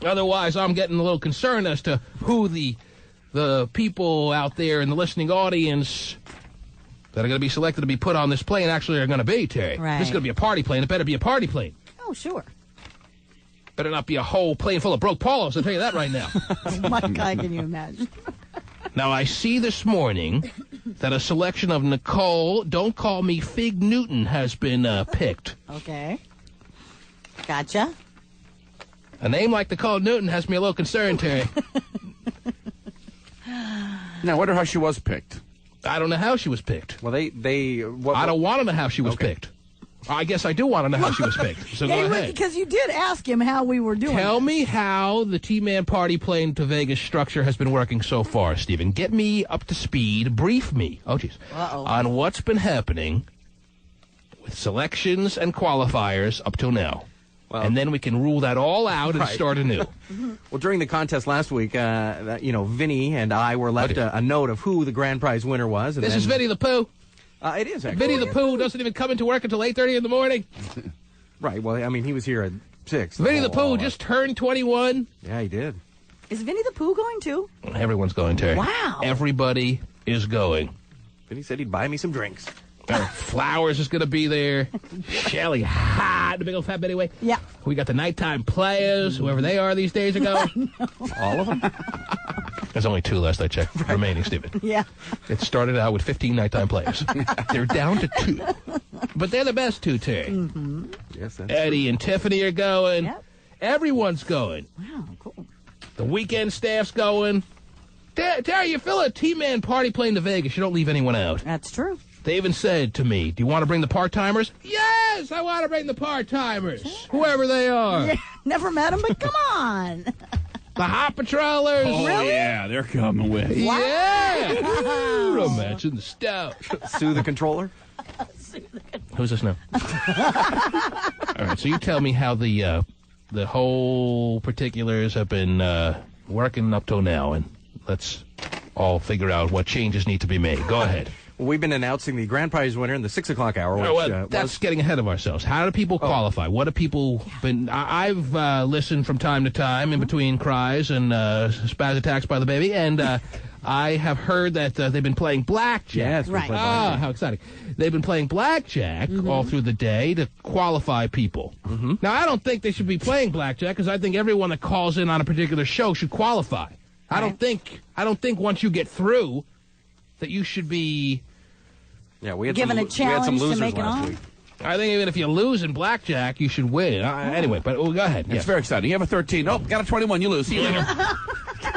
Otherwise, I'm getting a little concerned as to who the people out there in the listening audience that are going to be selected to be put on this plane actually are going to be, Terry. Right. This is going to be a party plane. It better be a party plane. Oh, sure. Better not be a whole plane full of broke Paulos, I'll tell you that right now. Oh, my God, can you imagine? Now, I see this morning that a selection of Nicole, don't call me Fig Newton, has been picked. Okay. Gotcha. A name like Nicole Newton has me a little concerned, Terry. Now, I wonder how she was picked. I don't know how she was picked. Well, I don't want to know how she was picked. I guess I do want to know how she was picked. So go ahead. Because you did ask him how we were doing. Tell me how the T-Man party plane to Vegas structure has been working so far, Stephen. Get me up to speed. Brief me. Oh, jeez. On what's been happening with selections and qualifiers up till now. Well, and then we can rule that all out and start anew. Well, during the contest last week, Vinny and I were left a note of who the grand prize winner was. And this is Vinny the Pooh. It is, actually. Vinny the Pooh doesn't even come into work until 8:30 in the morning. Right. Well, I mean, he was here at 6. Vinny the Pooh just turned 21. Yeah, he did. Is Vinny the Pooh going too? Everyone's going, Terry. Wow. Everybody is going. Vinny said he'd buy me some drinks. Flowers is going to be there. Shelly Hot, the big old fat Betty Way. Yeah. We got the nighttime players, whoever they are these days ago. All of them? There's only 2 last I checked remaining, Stephen. Yeah. It started out with 15 nighttime players. They're down to 2. But they're the best 2, Terry. Mm-hmm. Yes, that's Eddie and Tiffany are going. Yep. Everyone's going. Wow, cool. The weekend staff's going. Terry, you fill a T-Man party plane to Vegas, you don't leave anyone out. That's true. They even said to me, do you want to bring the part-timers? Yes, I want to bring the part-timers, whoever they are. Yeah, never met them, but come on. The Hot Patrollers. Oh, Really? yeah, they're coming with. Wow. Yeah. Romance in the stout. Sue the controller? Who's this now? All right, so you tell me how the whole particulars have been working up till now, and let's all figure out what changes need to be made. Go ahead. Well, we've been announcing the grand prize winner in the 6 o'clock hour. Which, that's getting ahead of ourselves. How do people qualify? What do people been? I've listened from time to time in between cries and spaz attacks by the baby, and I have heard that they've been playing blackjack. Yes, right. How exciting! They've been playing blackjack all through the day to qualify people. Now, I don't think they should be playing blackjack because I think everyone that calls in on a particular show should qualify. I don't think once you get through that you should be Yeah, we had Given some, a challenge we had some to losers make it last on. week. I think even if you lose in blackjack, you should win. Anyway, but go ahead. It's very exciting. You have a 13. Oh, got a 21. You lose. See you later.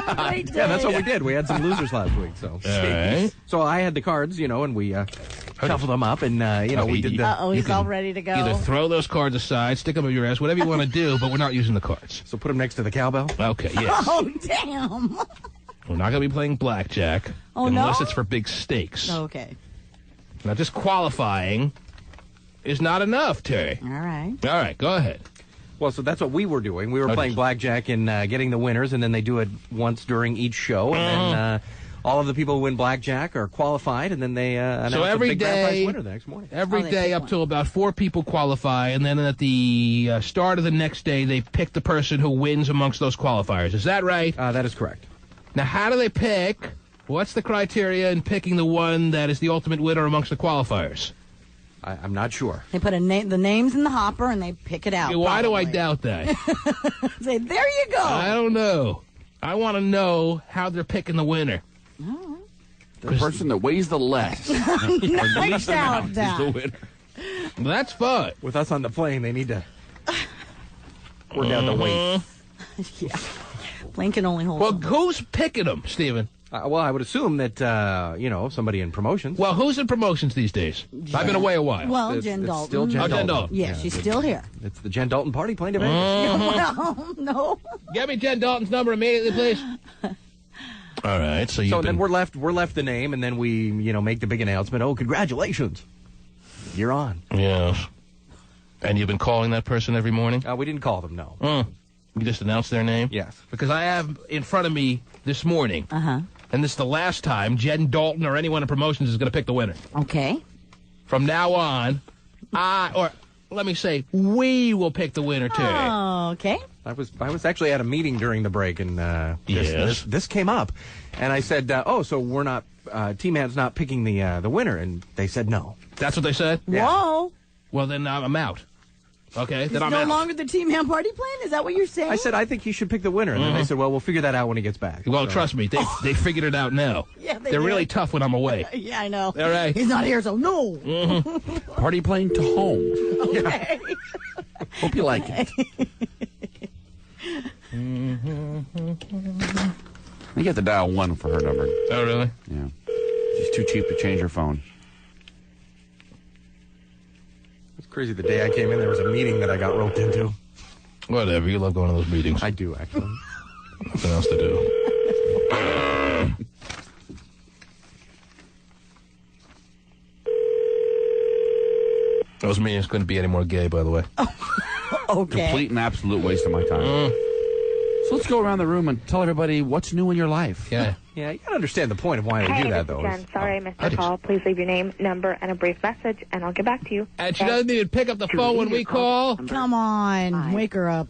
Yeah, that's what we did. We had some losers last week. So, All right. so I had the cards, and we shuffled them up, and we did the. Uh-oh, he's all ready to go. Either throw those cards aside, stick them in your ass, whatever you want to do, but we're not using the cards. So put them next to the cowbell. Okay, yes. Oh, damn. We're not going to be playing blackjack unless it's for big stakes. Okay. Now, just qualifying is not enough, Terry. All right. All right, go ahead. Well, so that's what we were doing. We were playing blackjack and getting the winners, and then they do it once during each show, and then all of the people who win blackjack are qualified, and then they announce the big grand prize winner the next morning. Every day up till about 4 people qualify, and then at the start of the next day, they pick the person who wins amongst those qualifiers. Is that right? That is correct. Now, how do they pick? What's the criteria in picking the one that is the ultimate winner amongst the qualifiers? I'm not sure. They put the names in the hopper and they pick it out. Why do I doubt that? Say, there you go. I don't know. I want to know how they're picking the winner. The person that weighs the less. I doubt that. Is the winner. Well, that's fun. With us on the plane, they need to work out the weight. Yeah. Plane can only hold. Well, who's picking them, Stephen? Well, I would assume that, somebody in promotions. Well, who's in promotions these days? I've been away a while. Well, Jen Dalton. Still Jen Jen Dalton. Dalton. Yeah, she's still here. It's the Jen Dalton party plane to Vegas. Well, no. Get me Jen Dalton's number immediately, please. All right, so then we're left the name, and then we, make the big announcement. Oh, congratulations. You're on. Yes. And you've been calling that person every morning? We didn't call them, no. You just announced their name? Yes. Because I have in front of me this morning, and this is the last time Jen Dalton or anyone in promotions is going to pick the winner. Okay. From now on, let me say, we will pick the winner, Terry. Oh, okay. I was actually at a meeting during the break, and Yes. this came up, and I said, so we're not T-Man's not picking the winner, and they said no. That's what they said? Yeah. Whoa. Well, then I'm out. Okay, It's then I'm no out. longer the T-Man party plan? Is that what you're saying? I said, I think he should pick the winner, and then they said, well, we'll figure that out when he gets back. Well, trust me, they figured it out now. Yeah, They're really tough when I'm away. Yeah, I know. All right. He's not here, so no. Party plane to home. Okay. Hope you like it. You have to dial 1 for her number. Oh, really? Yeah. She's too cheap to change her phone. It's crazy. The day I came in, there was a meeting that I got roped into. Whatever. You love going to those meetings. I do, actually. Nothing else to do. Those meetings couldn't be any more gay, by the way. Okay. Complete and absolute waste of my time. So let's go around the room and tell everybody what's new in your life. Yeah. Yeah, you gotta understand the point of why we do that, though. Jen. Sorry I missed your call. Please leave your name, number, and a brief message, and I'll get back to you. And she doesn't even pick up the phone when we call? Come on. Wake her up.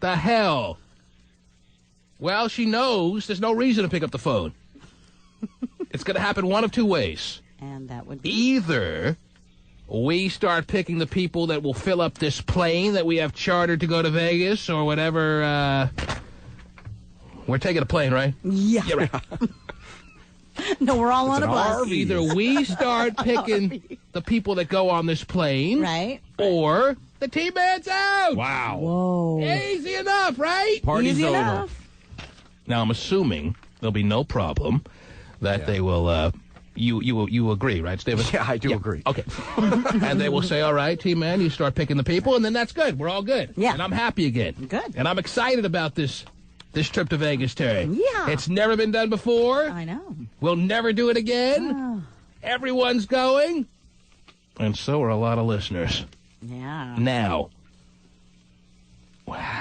The hell? Well, she knows there's no reason to pick up the phone. It's going to happen one of two ways. And that would be... Either we start picking the people that will fill up this plane that we have chartered to go to Vegas or whatever. We're taking a plane, right? Yeah. Yeah, right. No, we're all on a bus. Either we start picking the people that go on this plane, Right. or the T-Man's out. Wow. Whoa. Easy enough, right? Party's Easy over. enough. Now, I'm assuming there'll be no problem that they will, you agree, right, Stephen? Yeah, I do agree. Okay. And they will say, all right, T-Man, you start picking the people, and then that's good. We're all good. Yeah. And I'm happy again. Good. And I'm excited about this trip to Vegas, Terry. Yeah. It's never been done before. I know. We'll never do it again. Oh. Everyone's going. And so are a lot of listeners. Yeah. Now,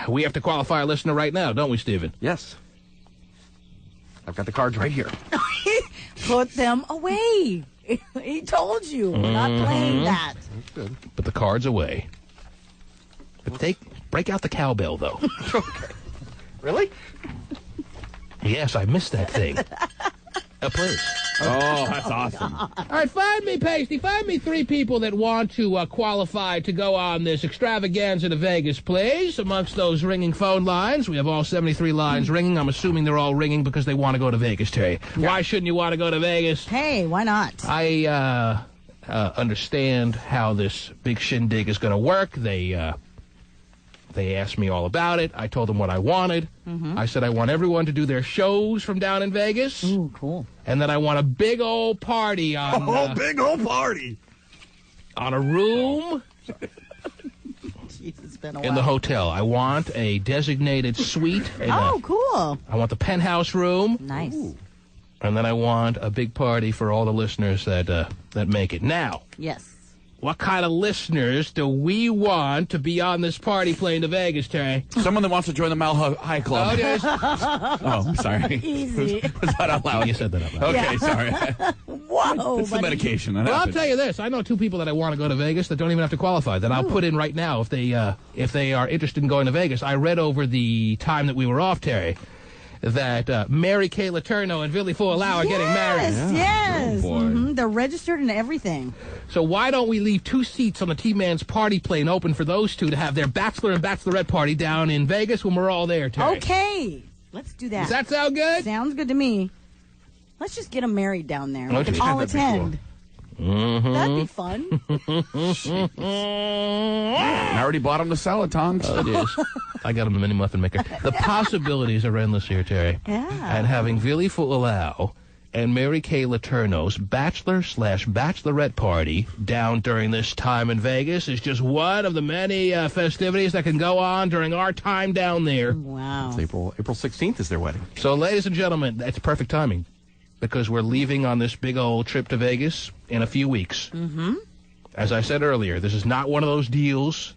we have to qualify a listener right now, don't we, Stephen? Yes. I've got the cards right here. Put them away. He told you. We're not playing that. That's good. Put the cards away. But break out the cowbell, though. Okay. Really? Yes, I missed that thing. Please. Oh, that's awesome. All right, find me, Pasty. Find me 3 people that want to qualify to go on this extravaganza to Vegas, please. Amongst those ringing phone lines, we have all 73 lines ringing. I'm assuming they're all ringing because they want to go to Vegas, Terry. Yeah. Why shouldn't you want to go to Vegas? Hey, why not? I understand how this big shindig is going to work. They asked me all about it. I told them what I wanted. I said I want everyone to do their shows from down in Vegas. Ooh, cool. And then I want a big old party on... big old party! On a room... Jeez, it's been a in while. the hotel. I want a designated suite. Cool. I want the penthouse room. Nice. Ooh. And then I want a big party for all the listeners that make it. Now... Yes. What kind of listeners do we want to be on this party plane to Vegas, Terry? Someone that wants to join the Mile High Club. Oh, yes. Oh, I'm sorry. Easy. Was that out loud? You said that out loud. Okay, sorry. Whoa. It's the medication. That Well, happens. I'll tell you this. I know 2 people that I want to go to Vegas that don't even have to qualify, that I'll put in right now if they are interested in going to Vegas. I read over the time that we were off, Terry, that Mary Kay Letourneau and Billy Fualau are getting married. Yes. Oh, boy. They're registered and everything. So why don't we leave 2 seats on the T-Man's party plane open for those 2 to have their bachelor and bachelorette party down in Vegas when we're all there, Terry? Okay. Let's do that. Does that sound good? Sounds good to me. Let's just get them married down there. We Okay. can all That'd be attend. That'd be fun. I already bought them the salad tongs. Oh, it is. I got him a mini muffin maker. The possibilities are endless here, Terry. Yeah. And having Billy Fualau and Mary Kay Letourneau's bachelor/bachelorette party down during this time in Vegas is just one of the many festivities that can go on during our time down there. Wow. It's April 16th is their wedding. So, ladies and gentlemen, that's perfect timing because we're leaving on this big old trip to Vegas in a few weeks. Mm-hmm. As I said earlier, this is not one of those deals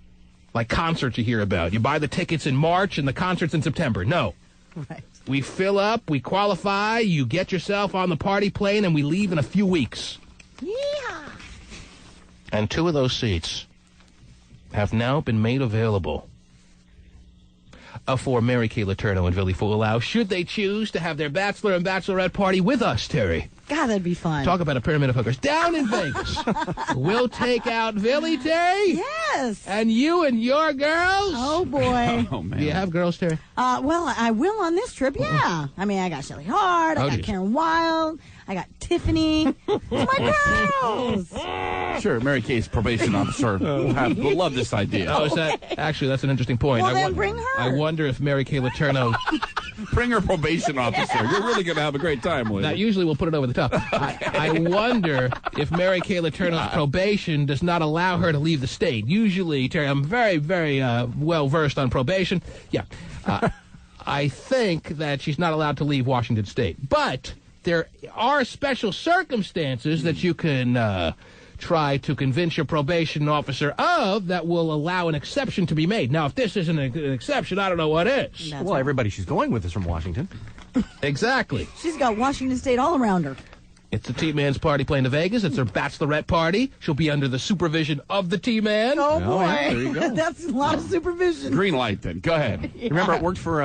like concerts you hear about. You buy the tickets in March and the concert's in September. No. Right. We fill up, we qualify, you get yourself on the party plane, and we leave in a few weeks. Yeah. And 2 of those seats have now been made available for Mary Kay Letourneau and Billy Fualau, should they choose to have their bachelor and bachelorette party with us, Terry. God, that'd be fun. Talk about a pyramid of hookers. Down in Vegas. We'll take out Billy, Terry. Yes. And you and your girls. Oh, boy. Oh, man. Do you have girls, Terry? Well, I will on this trip, yeah. I mean, I got Shelley Hart, I got geez. Karen Wilde, I got Tiffany. It's my girls. Sure, Mary Kay's probation officer will love this idea. Oh, is that? Actually, that's an interesting point. Well, then bring her. I wonder if Mary Kay Letourneau... Bring her probation officer. You're really going to have a great time with Now, it. usually we'll put it over the top. I wonder if Mary Kay Letourneau's probation does not allow her to leave the state. Usually, Terry, I'm very, very well-versed on probation. Yeah. I think that she's not allowed to leave Washington State. But there are special circumstances that you can try to convince your probation officer of that will allow an exception to be made. Now, if this isn't an exception, I don't know what is. That's Well, right. everybody she's going with is from Washington. Exactly. She's got Washington State all around her. It's the T-Man's party plane to Vegas. It's her bachelorette party. She'll be under the supervision of the T-Man. Oh, boy. yeah, there you go. That's a lot of supervision. Green light, then. Go ahead. Remember, it worked for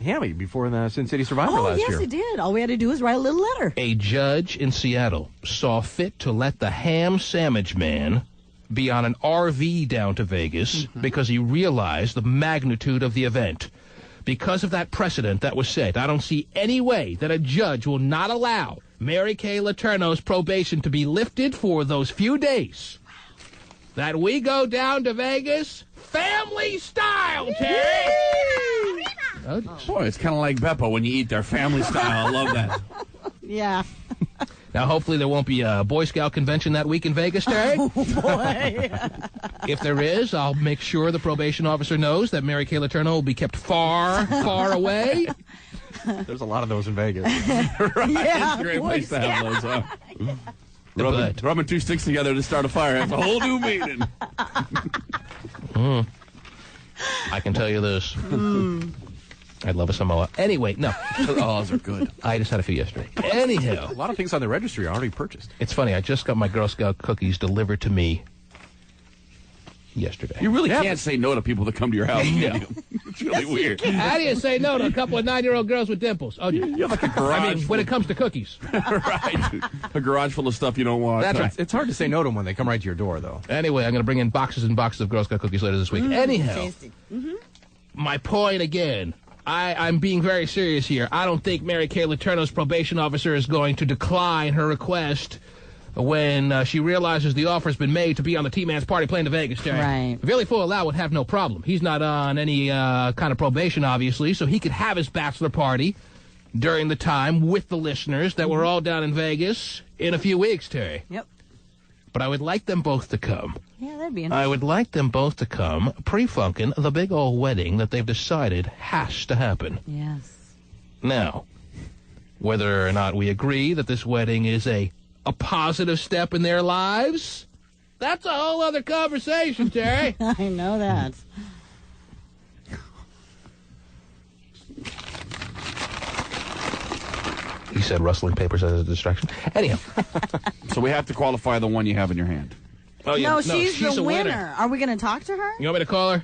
Hammy before the Sin City Survivor last yes, year. it did. All we had to do was write a little letter. A judge in Seattle saw fit to let the ham sandwich man be on an RV down to Vegas because he realized the magnitude of the event. Because of that precedent that was set, I don't see any way that a judge will not allow Mary Kay Letourneau's probation to be lifted for those few days that we go down to Vegas family style, Terry. Oh, Boy, it's kind of like Beppo when you eat their family style. I love that. Yeah. now, hopefully there won't be a Boy Scout convention that week in Vegas, Terry. Oh, boy. If there is, I'll make sure the probation officer knows that Mary Kay Letourneau will be kept far, far away. There's a lot of those in Vegas. Right? Yeah, It's a great Boy place to have those. Huh? But- Rubbing 2 sticks together to start a fire. That's a whole new meaning. I can tell you this. I'd love a Samoa. Anyway, no. Oh, those are good. I just had a few yesterday. Anyhow, A lot of things on the registry are already purchased. it's funny. I just got my Girl Scout cookies delivered to me yesterday. You really can't say no to people that come to your house, can you? It's really weird. How do you say no to a couple of 9-year-old girls with dimples? Oh, You have like a garage. I mean, when it comes to cookies. Right. A garage full of stuff you don't want. That's right. It's hard to say no to them when they come right to your door, though. Anyway, I'm going to bring in boxes and boxes of Girl Scout cookies later this week. Anyhow, Tasty. my point again. I'm being very serious here. I don't think Mary Kay Letourneau's probation officer is going to decline her request when she realizes the offer has been made to be on the T-Man's party plane to Vegas, Jerry. Right. Billy Full would have no problem. He's not on any kind of probation, obviously, so he could have his bachelor party during the time with the listeners that we're all down in Vegas in a few weeks, Terry. Yep. But I would like them both to come. Yeah, that'd be I interesting. would like them both to come pre-funkin' the big old wedding that they've decided has to happen. Yes. Now, whether or not we agree that this wedding is a positive step in their lives, that's a whole other conversation, Terry. I know that. He said rustling papers as a distraction. Anyhow. So we have to qualify the one you have in your hand. Oh, yeah. No, she's the a winner. Are we going to talk to her? You want me to call her?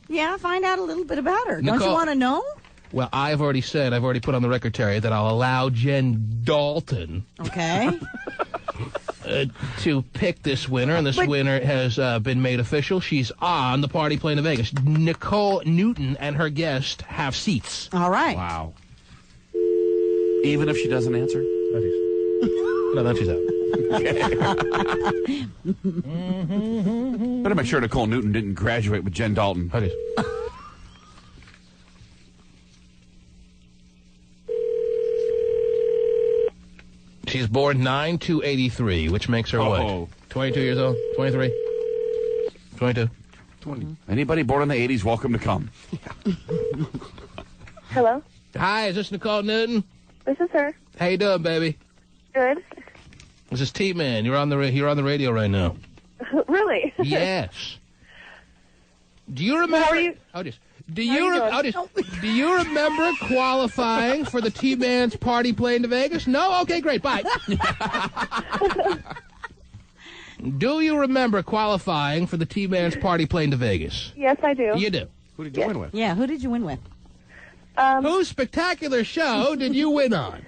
Yeah, find out a little bit about her. Don't you Nicole- want to know? Well, I've already put on the record, Terry, that I'll allow Jen Dalton Okay. to pick this winner, and this winner has been made official. She's on the party plane to Vegas. Nicole Newton and her guest have seats. All right. Wow. Even if she doesn't answer? No, then she's out. Better make sure Nicole Newton didn't graduate with Jen Dalton. How do She's born 9/2/83, which makes her what? 22 years old? 23? 22? 20. Anybody born in the 80s, welcome to come. Hello? Hi, is this Nicole Newton? This is her. How you doing, baby? Good. This is T-Man. You're on the radio right now. Really? Yes. Do you remember? How are you? Do you remember qualifying for the T-Man's party plane to Vegas? No? Okay, great. Bye. Do you remember qualifying for the T-Man's party plane to Vegas? Yes, I do. You do. Who did you win with? Yeah, who did you win with? Whose spectacular show did you win on?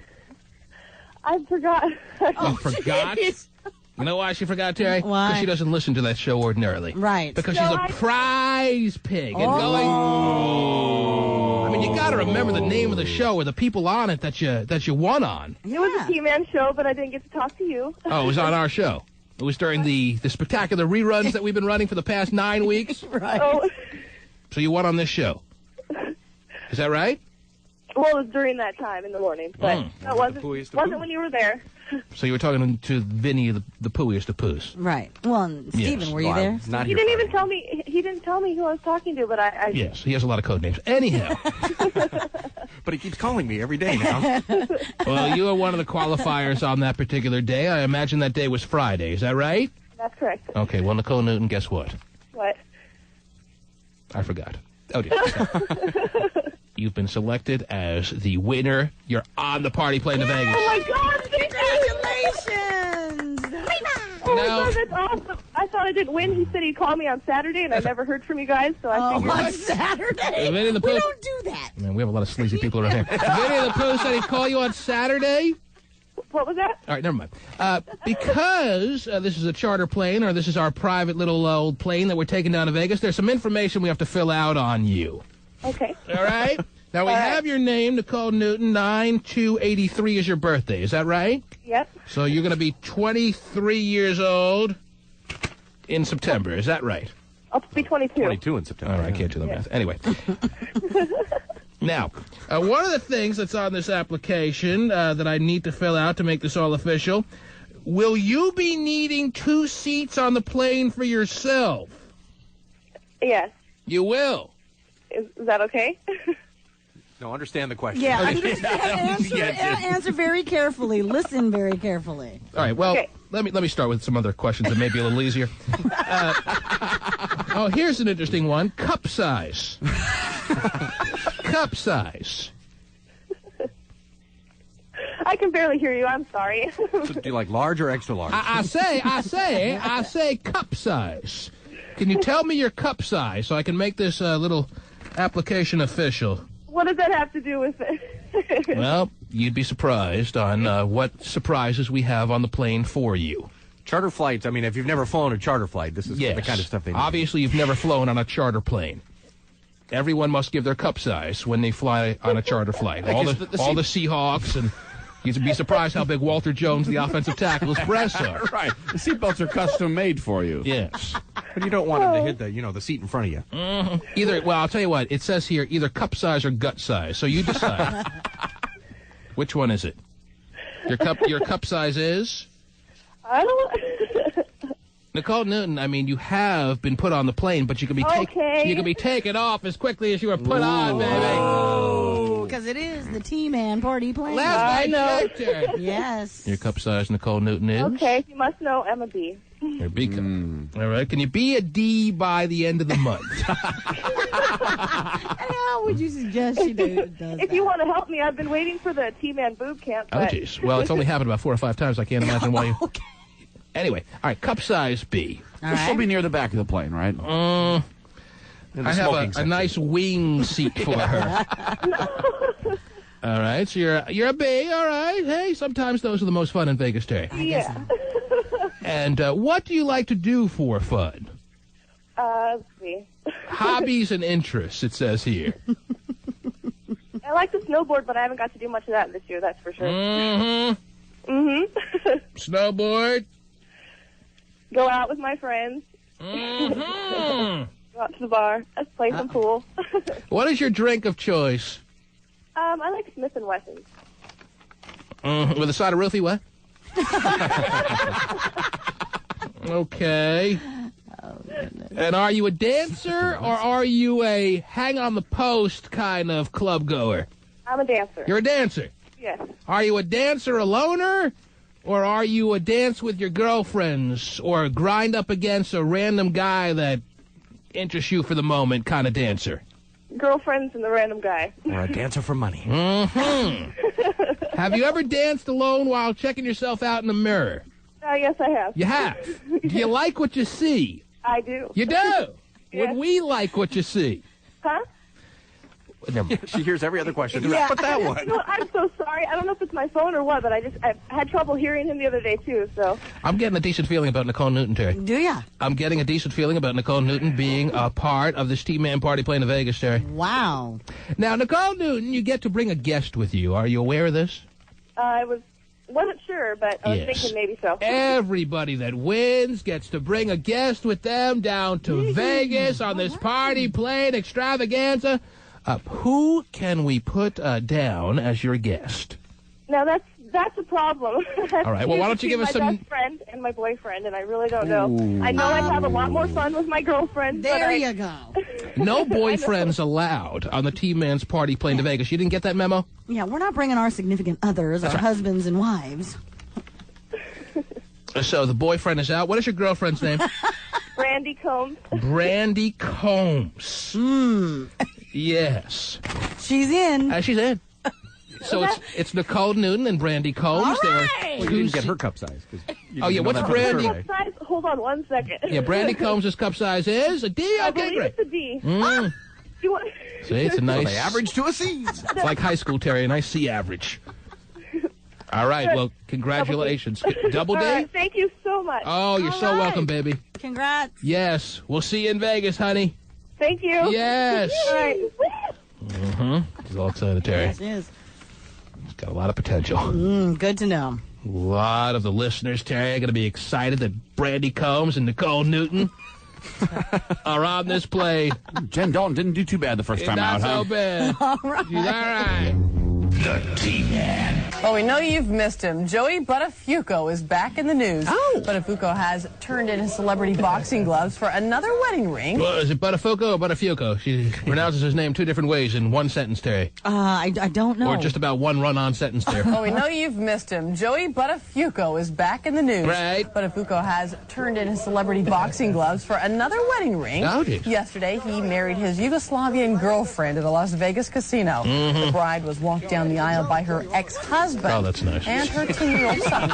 I forgot. Oh, forgot? You know why she forgot, Terry? Why? Because she doesn't listen to that show ordinarily. Right. Because she's a prize pig. And going... I mean, you got to remember the name of the show or the people on it that you won on. It was a T-Man show, but I didn't get to talk to you. Oh, it was on our show. It was during the spectacular reruns that we've been running for the past 9 weeks. Right. Oh, So you won on this show. Is that right? well, it was during that time in the morning, but that wasn't when you were there. So you were talking to Vinny, the pooiest of poos. Right. Well, and Stephen, Yes. were you there? Not He here didn't Friday. even tell me. He didn't tell me who I was talking to, but I Yes, he has a lot of code names. Anyhow, But he keeps calling me every day now. well, you were one of the qualifiers on that particular day. I imagine that day was Friday. Is that right? That's correct. Okay, well, Nicole Newton, guess what? What? I forgot. Oh, dear. You've been selected as the winner. You're on the party plane to Vegas. Oh my God! Congratulations! Oh my No. God, that's awesome! I thought I didn't win. He said he'd call me on Saturday, and I never heard from you guys, so I figured. On Saturday? Vinny the We Pooh. don't do that. Man, we have a lot of sleazy people around here. Vinny the Pooh said he'd call you on Saturday. What was that? All right, never mind. Because this is a charter plane, or this is our private little old plane that we're taking down to Vegas, there's some information we have to fill out on you. Okay. All right? Now, we have your name, Nicole Newton. 9/2/83 is your birthday. Is that right? Yep. So you're going to be 23 years old in September. Is that right? I'll be 22. 22 in September. All right, I can't do the math. Anyway. Now, one of the things that's on this application that I need to fill out to make this all official, will you be needing 2 seats on the plane for yourself? Yes. You will. Is that okay? No, understand the question. Yeah, answer very carefully. Listen very carefully. All right, well, Okay. let me start with some other questions that may be a little easier. Oh, here's an interesting one. Cup size. Cup size. I can barely hear you. I'm sorry. So do you like large or extra large? I say cup size. Can you tell me your cup size so I can make this little Application official. What does that have to do with it? Well, you'd be surprised on what surprises we have on the plane for you. Charter flights, I mean, if you've never flown a charter flight, this is the kind of stuff they do. Obviously, you've never flown on a charter plane. Everyone must give their cup size when they fly on a charter flight. All the Seahawks, and you'd be surprised how big Walter Jones, the offensive tackle's breasts are. Right. The seatbelts are custom made for you. Yes. But you don't want him to hit the seat in front of you. Mm-hmm. Well, I'll tell you what. It says here either cup size or gut size. So you decide. Which one is it? Your cup size is? I don't. Nicole Newton, I mean, you have been put on the plane, but you can be taken off as quickly as you were put on, baby. Because it is the T-Man party plane. I know. Yes. Your cup size, Nicole Newton, is? Okay, you must know I'm a B. You're a B cup. All right. Can you be a D by the end of the month? How would you suggest she does If you want to help me, I've been waiting for the T-Man boob camp. Oh, jeez. Well, it's only happened about 4 or 5 times. I can't imagine why you... Okay. Anyway, all right, cup size B. She'll be near the back of the plane, right? I have a nice wing seat for her. All right, so you're a B, all right. Hey, sometimes those are the most fun in Vegas, Terry. Yeah. And what do you like to do for fun? Let's see. Hobbies and interests, it says here. I like to snowboard, but I haven't got to do much of that this year, that's for sure. Mm-hmm. Mm-hmm. Snowboard. Go out with my friends. Mm-hmm. Go out to the bar. Let's play some pool. What is your drink of choice? I like Smith & Wessons. With a side of roofie, what? Okay. Oh, goodness. And are you a dancer or are you a hang-on-the-post kind of club goer? I'm a dancer. You're a dancer? Yes. Are you a dancer a loner? Or are you a dance with your girlfriends or grind up against a random guy that interests you for the moment kind of dancer? Girlfriends and the random guy. Or a dancer for money. Mm-hmm. Have you ever danced alone while checking yourself out in the mirror? Yes, I have. You have? Do you like what you see? I do. You do? Yes. Would we like what you see? Huh? She hears every other question. Yeah. But that one. You know what? I'm so sorry. I don't know if it's my phone or what, but I had trouble hearing him the other day, too, so. I'm getting a decent feeling about Nicole Newton, Terry. Do ya? I'm getting a decent feeling about Nicole Newton being a part of this T-Man party plane to Vegas, Terry. Wow. Now, Nicole Newton, you get to bring a guest with you. Are you aware of this? I wasn't sure, but I was thinking maybe so. Everybody that wins gets to bring a guest with them down to Vegas on this party plane extravaganza. Who can we put down as your guest? Now, that's a problem. All right, well, why don't you give us some... My best friend and my boyfriend, and I really don't know. I know I'd have a lot more fun with my girlfriend. There you go. No boyfriends allowed on the T-Man's party plane to Vegas. You didn't get that memo? Yeah, we're not bringing our significant others, our husbands and wives. So the boyfriend is out. What is your girlfriend's name? Brandy Combs. Brandy Combs. Yes. She's in. She's in. So it's Nicole Newton and Brandy Combs. All right. Well, you didn't get her cup size. Oh, yeah, what's Brandy? Cup size? Hold on 1 second. Yeah, Brandy Combs' cup size is a D? I Okay, believe great. it's a D. See, it's a nice... So they average to a C. It's like high school, Terry, a nice C average. All right, well, congratulations. Double D? All right, thank you so much. Oh, you're so welcome, baby. Congrats. Yes, we'll see you in Vegas, honey. Thank you. Yes. All right. She's all excited, Terry. Yes, she is. She's got a lot of potential. Good to know. A lot of the listeners, Terry, are going to be excited that Brandy Combs and Nicole Newton are on this plane. Jen Dalton didn't do too bad the first time Not out, so huh? bad. All right. She's all right. The T-Man. Well, we know you've missed him. Joey Buttafuoco is back in the news. Oh. Buttafuoco has turned in his celebrity boxing gloves for another wedding ring. Well, is it Buttafuoco or Buttafuoco? She pronounces his name 2 different ways in one sentence, Terry. I don't know. Or just about one run-on sentence there. Well, we know you've missed him. Joey Buttafuoco is back in the news. Right. Buttafuoco has turned in his celebrity boxing gloves for another wedding ring. Oh, geez. Yesterday, he married his Yugoslavian girlfriend at a Las Vegas casino. Mm-hmm. The bride was walked down the aisle by her ex-husband. Oh, that's nice. And her 10-year-old son.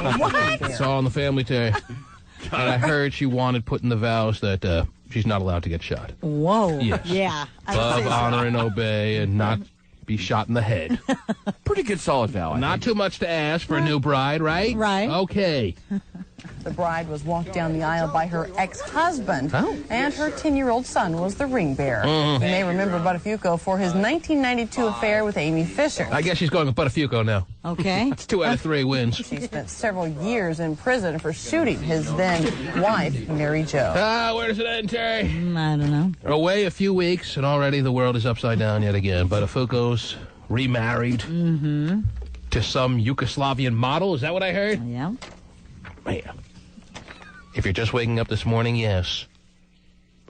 It's all in the family, Terry. And I heard she wanted put in the vows that she's not allowed to get shot. Whoa. Yes. Yeah. Love, honor, and obey, and not be shot in the head. Pretty good solid vow. Not too much to ask for a new bride, right? Right. Okay. The bride was walked down the aisle by her ex-husband, and her 10-year-old son was the ring bearer. You may remember Buttafuoco for his 1992 affair with Amy Fisher. I guess she's going with Buttafuoco now. Okay. It's 2 out of 3 wins. She spent several years in prison for shooting his then-wife, Mary Jo. Where does it end, Terry? I don't know. Away a few weeks, and already the world is upside down yet again. Buttafuoco's remarried to some Yugoslavian model. Is that what I heard? Yeah. Man. If you're just waking up this morning, yes.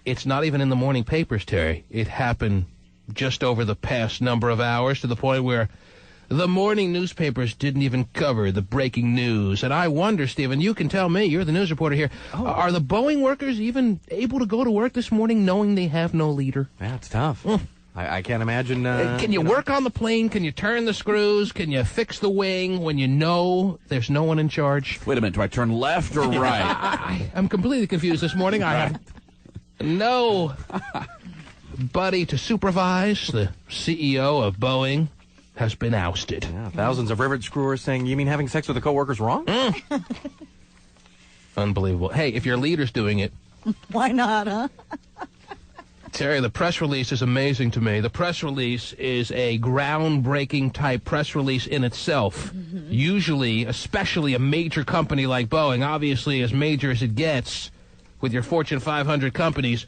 It's not even in the morning papers, Terry. It happened just over the past number of hours to the point where the morning newspapers didn't even cover the breaking news. And I wonder, Stephen, you can tell me, you're the news reporter here, are the Boeing workers even able to go to work this morning knowing they have no leader? Yeah, it's tough. I can't imagine. Can you work on the plane? Can you turn the screws? Can you fix the wing when you know there's no one in charge? Wait a minute. Do I turn left or right? I'm completely confused this morning. I have no buddy to supervise. The CEO of Boeing has been ousted. Yeah, thousands of rivet screwers saying, you mean having sex with a coworker's wrong? Unbelievable. Hey, if your leader's doing it. Why not, huh? Terry, the press release is amazing to me. The press release is a groundbreaking type press release in itself. Usually, especially a major company like Boeing, obviously as major as it gets with your Fortune 500 companies,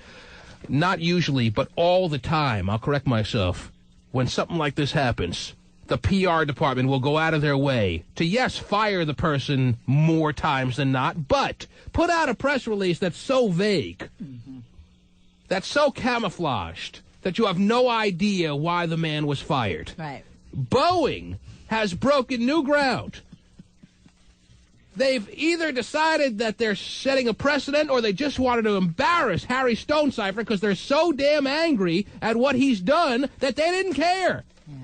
not usually, but all the time, I'll correct myself, when something like this happens, the PR department will go out of their way to, yes, fire the person more times than not, but put out a press release that's so vague, that's so camouflaged, that you have no idea why the man was fired. Right. Boeing has broken new ground. They've either decided that they're setting a precedent or they just wanted to embarrass Harry Stonecipher because they're so damn angry at what he's done that they didn't care. Yeah.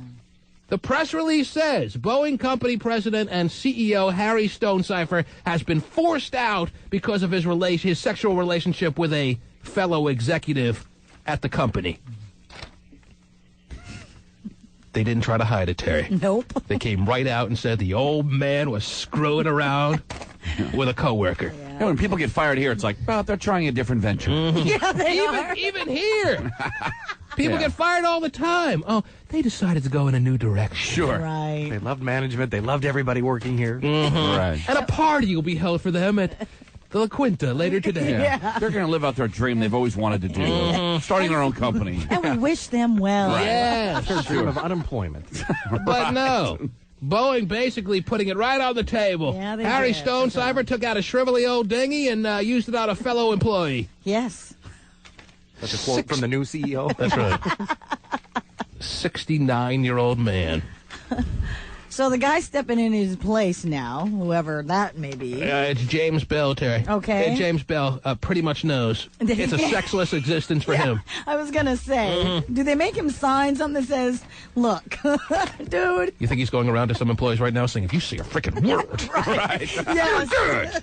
The press release says Boeing Company President and CEO Harry Stonecipher has been forced out because of his sexual relationship with a fellow executive at the company. They didn't try to hide it, Terry. Nope. They came right out and said the old man was screwing around with a coworker. Yeah, when people get fired here, it's like, well, they're trying a different venture. Yeah, they are. Even here. People get fired all the time. Oh, they decided to go in a new direction. Sure. Right. They loved management. They loved everybody working here. Right. And a party will be held for them at the La Quinta later today. Yeah. They're going to live out their dream they've always wanted to do. Starting their own company. And we wish them well. Right. Yeah. Their dream of unemployment. But no. Boeing basically putting it right on the table. Yeah, Harry Stonecipher took out a shrivelly old dinghy and used it on a fellow employee. Yes. That's a quote from the new CEO. That's right. 69-year-old man. So the guy stepping in his place now, whoever that may be. It's James Bell, Terry. Okay. James Bell pretty much knows. It's a sexless existence for him. I was going to say, do they make him sign something that says, look, dude. You think he's going around to some employees right now saying, if you see a freaking word. Right. Yes.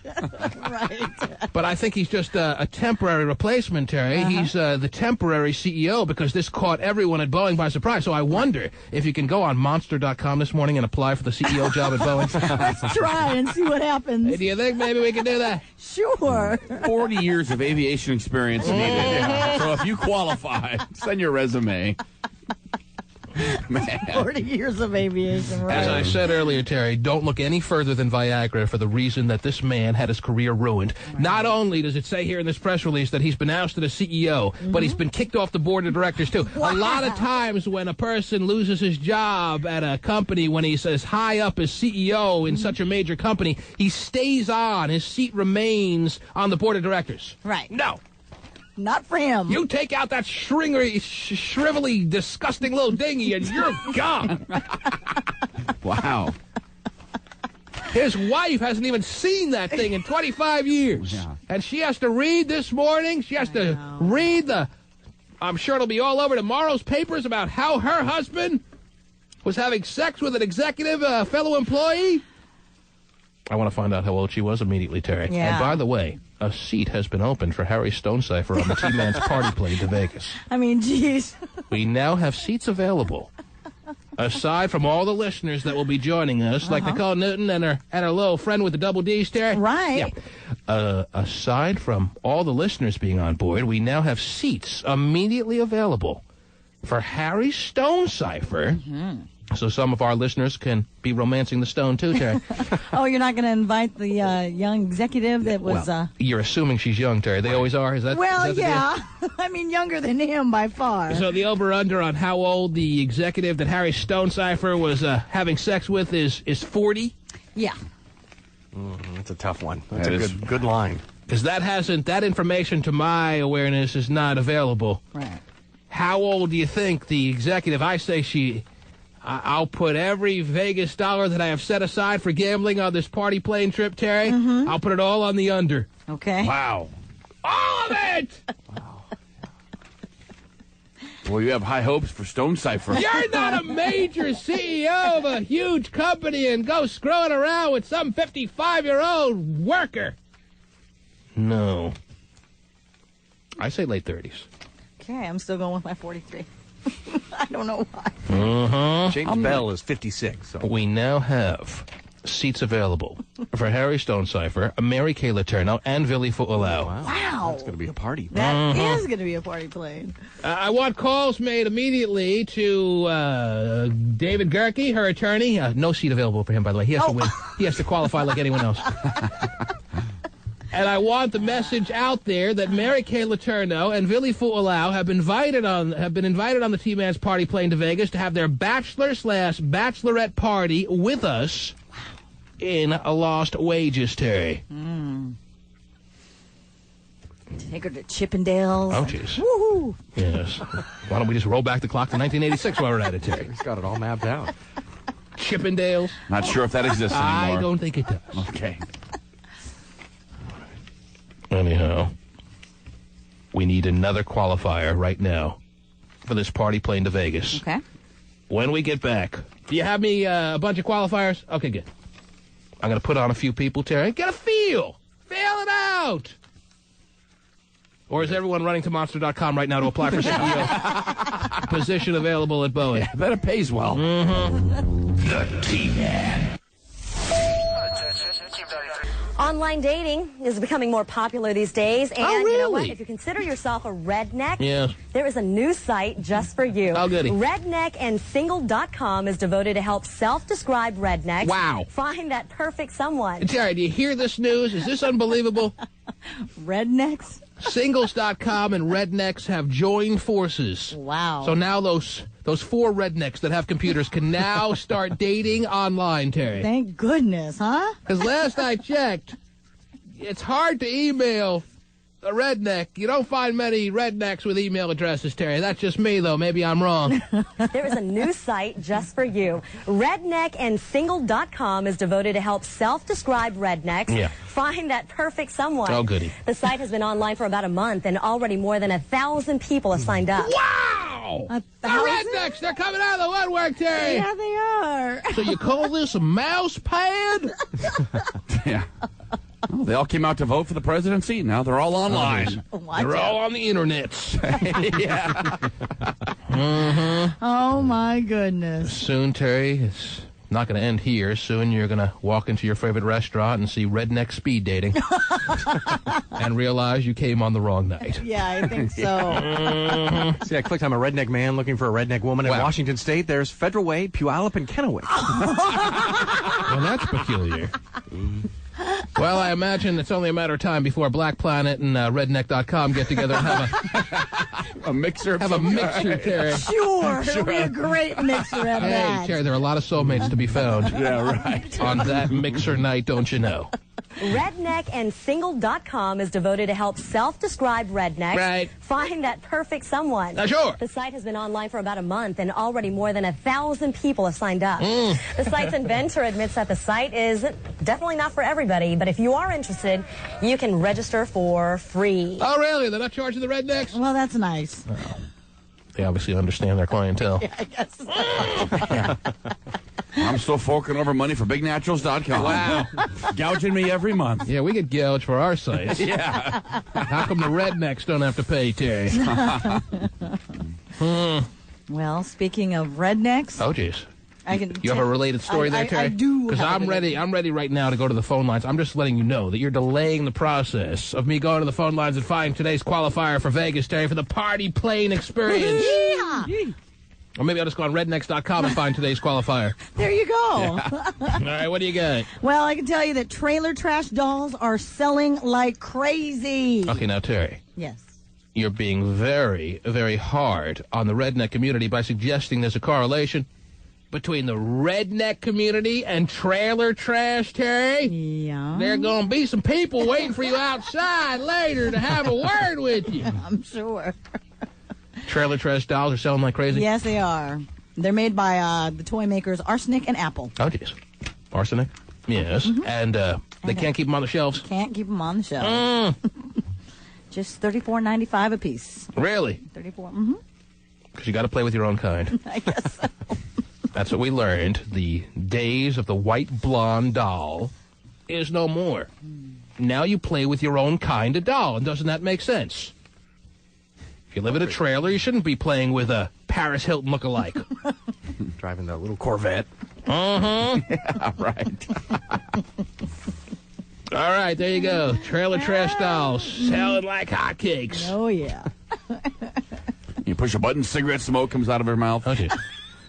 Right. But I think he's just a temporary replacement, Terry. He's the temporary CEO because this caught everyone at Boeing by surprise. So I wonder if you can go on Monster.com this morning and apply for the CEO job at Boeing. Let's try and see what happens. Hey, do you think maybe we can do that? Sure. 40 years of aviation experience needed. So if you qualify, send your resume. Man. 40 years of aviation, right? As I said earlier, Terry, don't look any further than Viagra for the reason that this man had his career ruined. Right. Not only does it say here in this press release that he's been ousted as CEO, but he's been kicked off the board of directors, too. Wow. A lot of times when a person loses his job at a company, when he's as high up as CEO in such a major company, he stays on. His seat remains on the board of directors. Right. No. Not for him. You take out that shrivelly, disgusting little dinghy and you're gone. Wow. His wife hasn't even seen that thing in 25 years. Yeah. And she has to read this morning. She has to read I'm sure it'll be all over tomorrow's papers about how her husband was having sex with an executive fellow employee. I want to find out how old she was immediately, Terry. Yeah. And by the way, a seat has been opened for Harry Stonecipher on the T-Man's party plane to Vegas. I mean, geez. We now have seats available. Aside from all the listeners that will be joining us, like Nicole Newton and her little friend with the double D's, Terry. Right. Yeah. Aside from all the listeners being on board, we now have seats immediately available for Harry Stonecipher. So some of our listeners can be romancing the stone, too, Terry. Oh, you're not going to invite the young executive that was... You're assuming she's young, Terry. They always are. Is that Well, is that yeah. I mean, younger than him by far. So the over-under on how old the executive that Harry Stonecipher was having sex with is 40? Yeah. That's a tough one. That's a good line. Because that information to my awareness is not available. Right. How old do you think the executive... I say I'll put every Vegas dollar that I have set aside for gambling on this party plane trip, Terry. I'll put it all on the under. Okay. Wow. All of it! Well, you have high hopes for Stonecipher. You're not a major CEO of a huge company and go screwing around with some 55-year-old worker. No. I say late 30s. Okay, I'm still going with my 43. I don't know why. James Bell is 56. So. We now have seats available for Harry Stonecipher, Mary Kay Letourneau, and Billy Fualau. Wow. That's going to be a party. That is going to be a party plane. I want calls made immediately to David Gerke, her attorney. No seat available for him, by the way. He has to win. He has to qualify like anyone else. And I want the message out there that Mary Kay Letourneau and Billy Fualau have been invited on the T-Man's party plane to Vegas to have their bachelor/bachelorette party with us in Lost Wages, Terry. Take her to Chippendales. Oh, jeez. Woohoo! Yes. Why don't we just roll back the clock to 1986 while we're at it, Terry? He's got it all mapped out. Chippendales. Not sure if that exists anymore. I don't think it does. Okay. Anyhow, we need another qualifier right now for this party plane to Vegas. Okay. When we get back, do you have me a bunch of qualifiers? Okay, good. I'm going to put on a few people, Terry. Get a feel. Feel it out. Or is everyone running to Monster.com right now to apply for CEO? Position available at Boeing. Yeah, bet it pays well. The T-Man. Online dating is becoming more popular these days, and you know what? If you consider yourself a redneck, there is a new site just for you. Oh, goody. Redneckandsingle.com is devoted to help self-described rednecks find that perfect someone. Terry, do you hear this news? Is this unbelievable? Rednecks? Singles.com and Rednecks have joined forces. Wow. So now those four rednecks that have computers can now start dating online, Terry. Thank goodness, huh? Because last I checked, it's hard to email a redneck. You don't find many rednecks with email addresses, Terry. That's just me, though. Maybe I'm wrong. There is a new site just for you. Redneckandsingle.com is devoted to help self-described rednecks find that perfect someone. Oh, goody. The site has been online for about a month, and already more than 1,000 people have signed up. Wow! The rednecks, they're coming out of the woodwork, Terry. Yeah, they are. So you call this a mouse pad? Yeah. Well, they all came out to vote for the presidency. Now they're all online. They're all on the internet. Oh, my goodness. Soon, Terry, it's not going to end here. Soon you're going to walk into your favorite restaurant and see redneck speed dating and realize you came on the wrong night. Yeah, I think so. See, I clicked on a redneck man looking for a redneck woman in Washington State. There's Federal Way, Puyallup, and Kennewick. Well, that's peculiar. Well, I imagine it's only a matter of time before Black Planet and Redneck.com get together and have a mixer. Have a mixer, Terry. Sure. It'll be a great mixer at that. Hey, Terry, there are a lot of soulmates to be found. Yeah, right. On that mixer night, don't you know? Redneckandsingle.com is devoted to help self-described rednecks find that perfect someone. Sure. The site has been online for about a month, and already more than 1,000 people have signed up. The site's inventor admits that the site is definitely not for everybody, but if you are interested, you can register for free. Oh, really? They're not charging the rednecks? Well, that's nice. They obviously understand their clientele. Yeah, I guess so. I'm I'm still forking over money for BigNaturals.com. Wow. Gouging me every month. Yeah, we get gouged for our sites. Yeah. How come the rednecks don't have to pay, Terry? Well, speaking of rednecks. Oh, jeez. You have a related story there, Terry? I do. Because I'm ready. I'm ready right now to go to the phone lines. I'm just letting you know that you're delaying the process of me going to the phone lines and finding today's qualifier for Vegas, Terry, for the party plane experience. Yeah. Or maybe I'll just go on rednecks.com and find today's qualifier. There you go. Yeah. All right, what do you got? Well, I can tell you that trailer trash dolls are selling like crazy. Okay, now, Terry. Yes. You're being very, very hard on the redneck community by suggesting there's a correlation between the redneck community and trailer trash, Terry. Yeah. There are going to be some people waiting for you outside later to have a word with you. I'm sure. Trailer trash dolls are selling like crazy? Yes, they are. They're made by the toy makers Arsenic and Apple. Oh, jeez. Arsenic? Yes. Mm-hmm. And they can't keep them on the shelves? Can't keep them on the shelves. Just $34.95 a piece. Really? 34. Mm-hmm. Because you got to play with your own kind. I guess so. That's what we learned. The days of the white blonde doll is no more. Now you play with your own kind of doll, and doesn't that make sense? If you live in a trailer, you shouldn't be playing with a Paris Hilton look-alike. Driving that little Corvette. Uh-huh. Yeah, right. All right, there you go. Trailer trash dolls selling like hotcakes. Oh, yeah. You push a button, cigarette smoke comes out of her mouth. Oh, geez.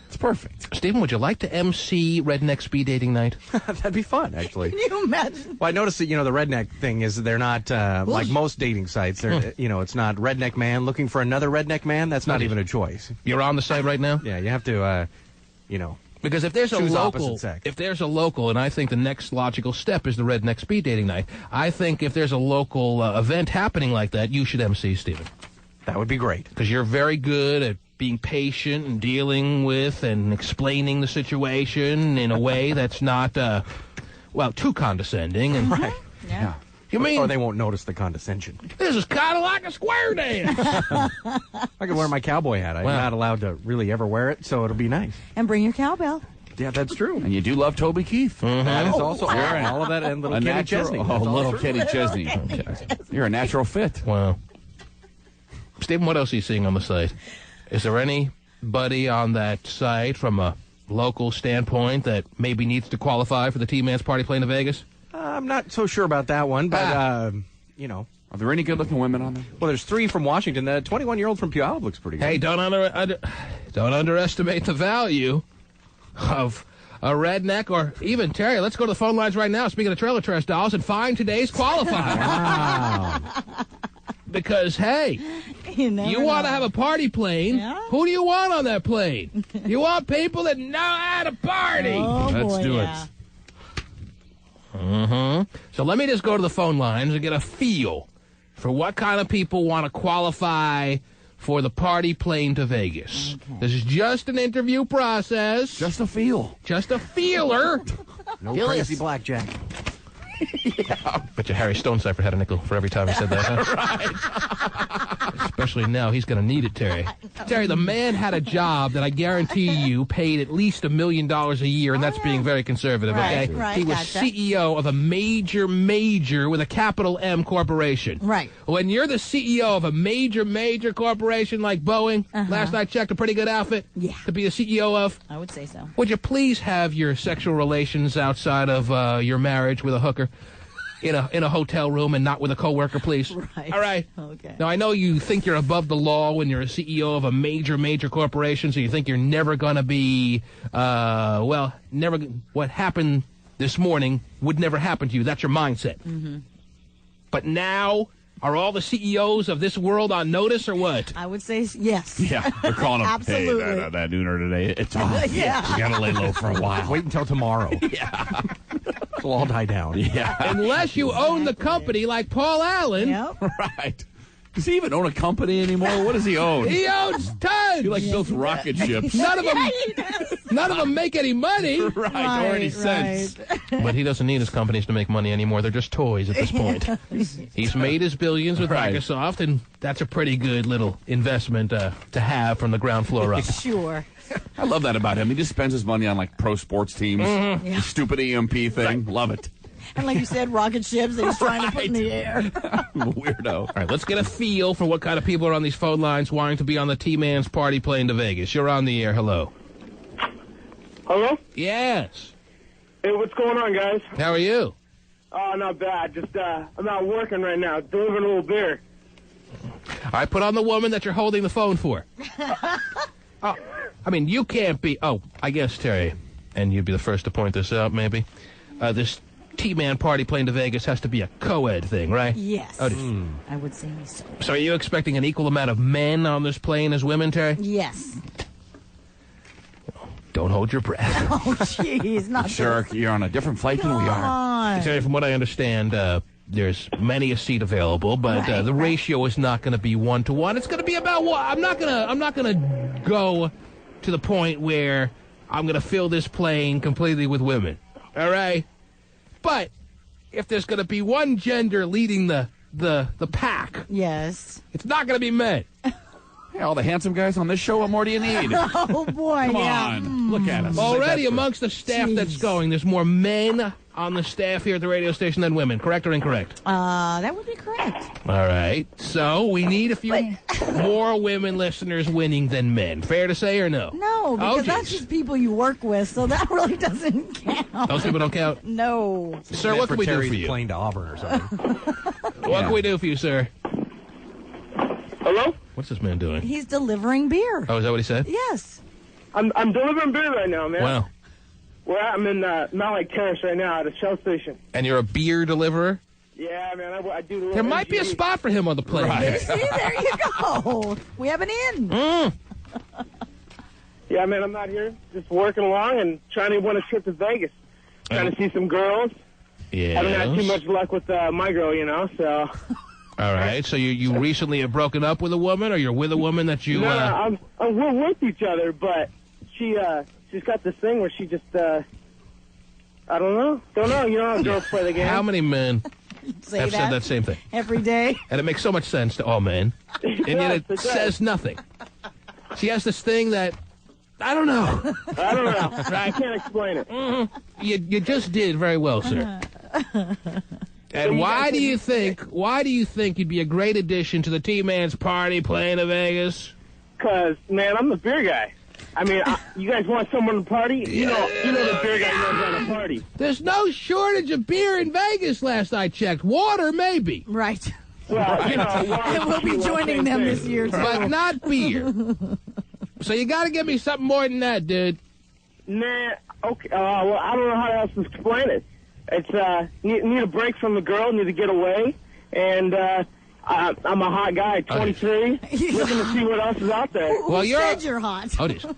It's perfect. Stephen, would you like to MC Redneck Speed Dating Night? That'd be fun, actually. Can you imagine? Well, I noticed that, the redneck thing is they're not, like most dating sites, they're, it's not redneck man looking for another redneck man. That's not even a choice. You're on the site right now? Yeah, you have to, Because if there's a choose local, opposite sex. if there's a local, and I think the next logical step is the Redneck Speed Dating Night, I think if there's a local event happening like that, you should MC, Stephen. That would be great. Because you're very good at being patient and dealing with and explaining the situation in a way that's not, too condescending. And Right. Yeah. You mean? Or they won't notice the condescension. This is kind of like a square dance. I could wear my cowboy hat. I'm not allowed to really ever wear it, so it'll be nice. And bring your cowbell. Yeah, that's true. And you do love Toby Keith. Mm-hmm. That is also all of that and little Kenny Chesney. Oh, little Kenny Chesney. You're a natural fit. Wow. Stephen, what else are you seeing on the site? Is there anybody on that site from a local standpoint that maybe needs to qualify for the T-Man's Party Plane to Vegas? I'm not so sure about that one, but, Are there any good-looking women on there? Well, there's 3 from Washington. The 21-year-old from Puyallup looks pretty good. Hey, don't underestimate the value of a redneck or even, Terry, let's go to the phone lines right now, speaking of trailer trash dolls, and find today's qualifier. Wow. Because, hey, you want to have a party plane. Yeah? Who do you want on that plane? You want people that know how to party. Oh, Let's boy, do yeah. it. So let me just go to the phone lines and get a feel for what kind of people want to qualify for the party plane to Vegas. Okay. This is just an interview process. Just a feel. Just a feeler. No crazy blackjack. Yeah. Bet you Harry Stonecipher had a nickel for every time he said that, huh? Right. Especially now, he's going to need it, Terry. Terry, the man had a job that I guarantee you paid at least $1 million a year, and that's being very conservative, okay? Right, he was CEO of a major with a capital M corporation. Right. When you're the CEO of a major corporation like Boeing, last I checked, a pretty good outfit to be the CEO of. I would say so. Would you please have your sexual relations outside of your marriage with a hooker? In a hotel room and not with a coworker, please. Right. All right. Okay. Now, I know you think you're above the law when you're a CEO of a major corporation, so you think you're never going to be, never. What happened this morning would never happen to you. That's your mindset. Mm-hmm. But now, are all the CEOs of this world on notice or what? I would say yes. Yeah, they're calling them. Absolutely. Hey, that nooner today, it's off. Yeah. You got to lay low for a while. Wait until tomorrow. Yeah. It'll all die down. Yeah. Unless you own the company like Paul Allen. Yep. Right. Does he even own a company anymore? What does he own? He owns tons. He builds rocket ships. None of them make any money. Right, or any sense. But he doesn't need his companies to make money anymore. They're just toys at this point. He's made his billions with Microsoft, and that's a pretty good little investment to have from the ground floor up. Sure. I love that about him. He just spends his money on like pro sports teams. The stupid EMP thing. Love it. And like you said, rocket ships that he's trying to put in the air. Weirdo. All right, let's get a feel for what kind of people are on these phone lines wanting to be on the T-Man's party plane to Vegas. You're on the air. Hello. Hello? Yes. Hey, what's going on, guys? How are you? Oh, not bad. Just, I'm out working right now, delivering a little beer. All right, put on the woman that you're holding the phone for. Oh, I mean, you can't be... Oh, I guess, Terry, and you'd be the first to point this out, maybe. This T-Man party plane to Vegas has to be a co-ed thing, right? Yes. Oh, I would say so. So are you expecting an equal amount of men on this plane as women, Terry? Yes. Don't hold your breath. Oh, jeez. Not Sure, you're on a different flight than we are. Terry, from what I understand, there's many a seat available, but the ratio is not going to be 1-to-1. It's going to be about what? I'm not gonna go to the point where I'm going to fill this plane completely with women. All right? But if there's going to be one gender leading the pack, yes, it's not going to be men. Hey, all the handsome guys on this show, what more do you need? Oh, boy, Come on. Look at us. Already amongst the staff that's going, there's more men on the staff here at the radio station than women. Correct or incorrect? That would be correct. All right. So we need a few more women listeners winning than men. Fair to say or no? No, because that's just people you work with, so that really doesn't count. Those people don't count? No. Sir, what can we do for you? Plane to Auburn or something. What can we do for you, sir? Hello? What's this man doing? He's delivering beer. Oh, is that what he said? Yes. I'm delivering beer right now, man. Wow. I'm in Mount Lake Terrace right now at a Shell station. And you're a beer deliverer? Yeah, man, I do. There might be a spot for him on the plane. Right. See, there you go. We have an in. Yeah, man, I'm out here just working along and trying to win a trip to Vegas. Trying to see some girls. Yeah. Haven't had too much luck with my girl, you know, so... All right, so you recently have broken up with a woman, or you're with a woman that you... No, we're with each other, but she's got this thing where she just, I don't know, you know how girls play the game. How many men have said that same thing? Every day. And it makes so much sense to all men, and yet it says nothing. She has this thing that, I don't know. I can't explain it. You just did very well, sir. And why do you think you'd be a great addition to the T-Man's party plane to Vegas? Because, man, I'm the beer guy. I mean, you guys want someone to party? You know the beer guy knows how to party. There's no shortage of beer in Vegas last I checked. Water, maybe. Right. Well, you know, and we'll be joining them this year, too. But not beer. So you got to give me something more than that, dude. Nah, okay. Well, I don't know how else to explain it. It's need a break from the girl, need to get away, and I'm a hot guy, 23, looking to see what else is out there. Who said you're hot?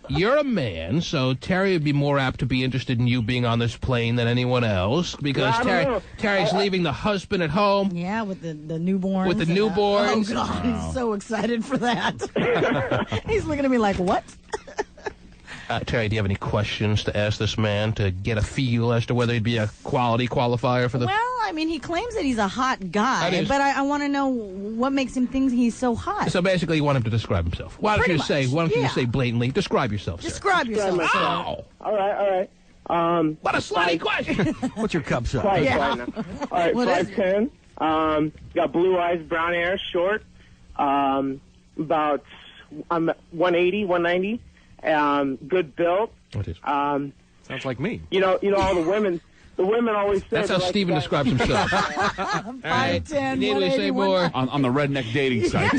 You're a man, so Terry would be more apt to be interested in you being on this plane than anyone else, because Terry's leaving the husband at home. Yeah, with the newborns. With the newborns. Oh, God, he's so excited for that. He's looking at me like, what? Terry, do you have any questions to ask this man to get a feel as to whether he'd be a quality qualifier for the... Well, I mean, he claims that he's a hot guy, but I want to know what makes him think he's so hot. So basically, you want him to describe himself. Why don't you say blatantly, describe yourself, sir. Describe yourself, sir. Oh. All right. What a slutty question. What's your cup size? All right, 5'10". Got blue eyes, brown hair, short. I'm 180, 190. Good built. Sounds like me. You know all the women always say... That's how Steven describes himself. 5'10", Need we say more? On the Redneck dating site.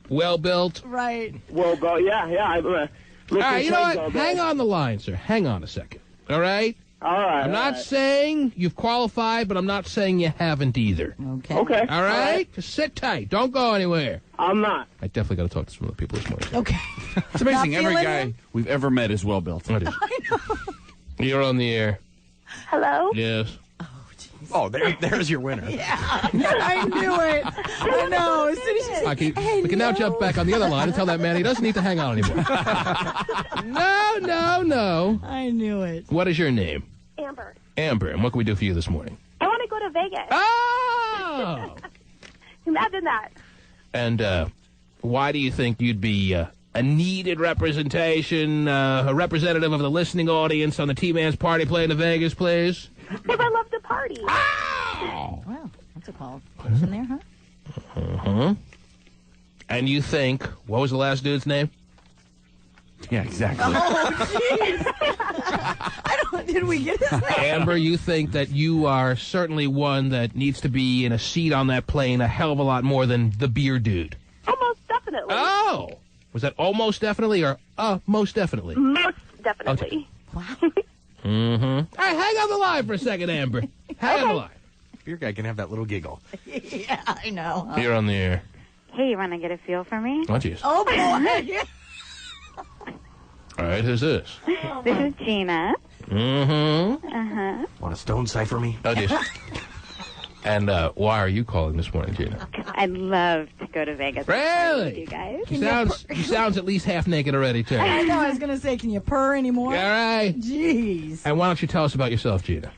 Well built. Right. Well built, yeah. All right, you know what? Hang on the line, sir. Hang on a second. All right? All right. I'm not saying you've qualified, but I'm not saying you haven't either. Okay. All right? Just sit tight. Don't go anywhere. I'm not. I definitely got to talk to some of the people this morning. Okay. It's amazing. Every guy we've ever met is well built. I know. You're on the air. Hello? Yes. Oh, jeez. Oh, there's your winner. Yeah, I knew it. I know. As soon as she said, we can now jump back on the other line and tell that man he doesn't need to hang on anymore. No. I knew it. What is your name? Amber. Amber. And what can we do for you this morning? I want to go to Vegas. Oh! Imagine that. And why do you think you'd be a needed representation, a representative of the listening audience on the T-Man's Party Play in the Vegas, please? Because I love to party. Oh! Wow, that's a qualification there, huh? Uh-huh. And you think, what was the last dude's name? Yeah, exactly. Oh, jeez. Did we get his name? Amber, you think that you are certainly one that needs to be in a seat on that plane a hell of a lot more than the beer dude. Almost definitely. Oh! Was that almost definitely or most definitely? Most definitely. Wow. Mm-hmm. All right, hang on the line for a second, Amber. Hang on the line. Beer guy can have that little giggle. Yeah, I know. You're on the air. Hey, you want to get a feel for me? Oh, jeez. Oh, boy. All right, who's this? This is Gina. Mm-hmm. Uh-huh. Want to stone cipher me? Oh, jeez. And why are you calling this morning, Gina? I'd love to go to Vegas. Really? With you guys. She sounds at least half naked already, too. I know, I was going to say, can you purr anymore? All right. Jeez. And why don't you tell us about yourself, Gina?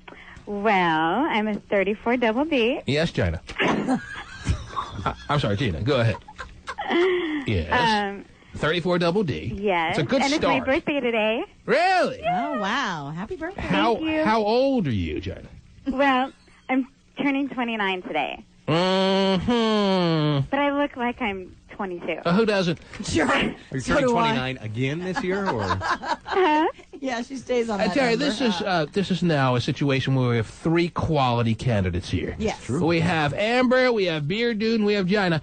Well, I'm a 34 double D. Yes, Gina. I'm sorry, Gina. Go ahead. Yes. 34 double D. Yes. It's a good and start. it's my birthday today. Really? Oh, wow. Happy birthday. Thank you. How old are you, Gina? Well, I'm turning 29 today. Mm-hmm. But I look like I'm 22. Who doesn't? Sure. Are you turning 29 again this year, or? Yeah, she stays on that Terry, number. this is now a situation where we have three quality candidates here. Yes. True. We have Amber, we have Beer Dude, and we have Gina.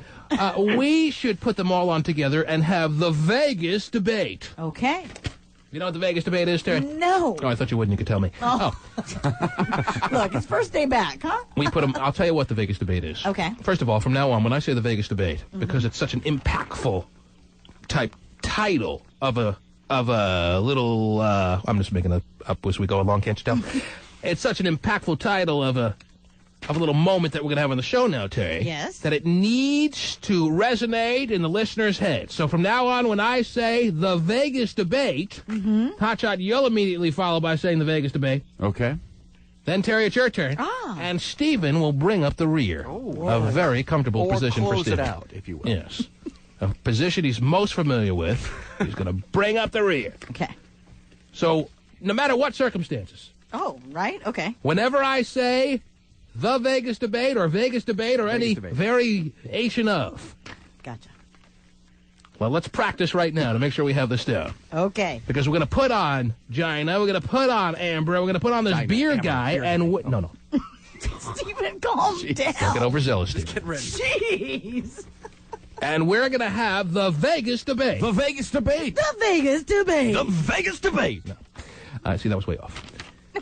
We should put them all on together and have the Vegas debate. Okay. You know what the Vegas debate is, Terry? No. Oh, I thought you wouldn't. You could tell me. Oh. Look, it's first day back, huh? We put them. I'll tell you what the Vegas debate is. Okay. First of all, from now on, when I say the Vegas debate, because it's such an impactful type title of a little. I'm just making it up as we go along. Can't you tell? It's such an impactful title of a little moment that we're going to have on the show now, Terry. Yes. That it needs to resonate in the listener's head. So from now on, when I say the Vegas debate, Hotshot, you'll immediately follow by saying the Vegas debate. Okay. Then, Terry, it's your turn. And Stephen will bring up the rear. A very comfortable position for close Stephen. it out, if you will. Yes. A position he's most familiar with. He's going to bring up the rear. Okay. So, no matter what circumstances, Oh, right? Okay. whenever I say the Vegas debate or any variation of. Gotcha. Well, let's practice right now to make sure we have this down. Okay. Because we're going to put on Gina, we're going to put on Amber, we're going to put on this beer guy, and... No. Stephen, calm down. Don't get overzealous, Stephen. Get ready. Jeez. And we're going to have the Vegas debate. The Vegas debate. The Vegas debate. The Vegas debate. No. See, that was way off.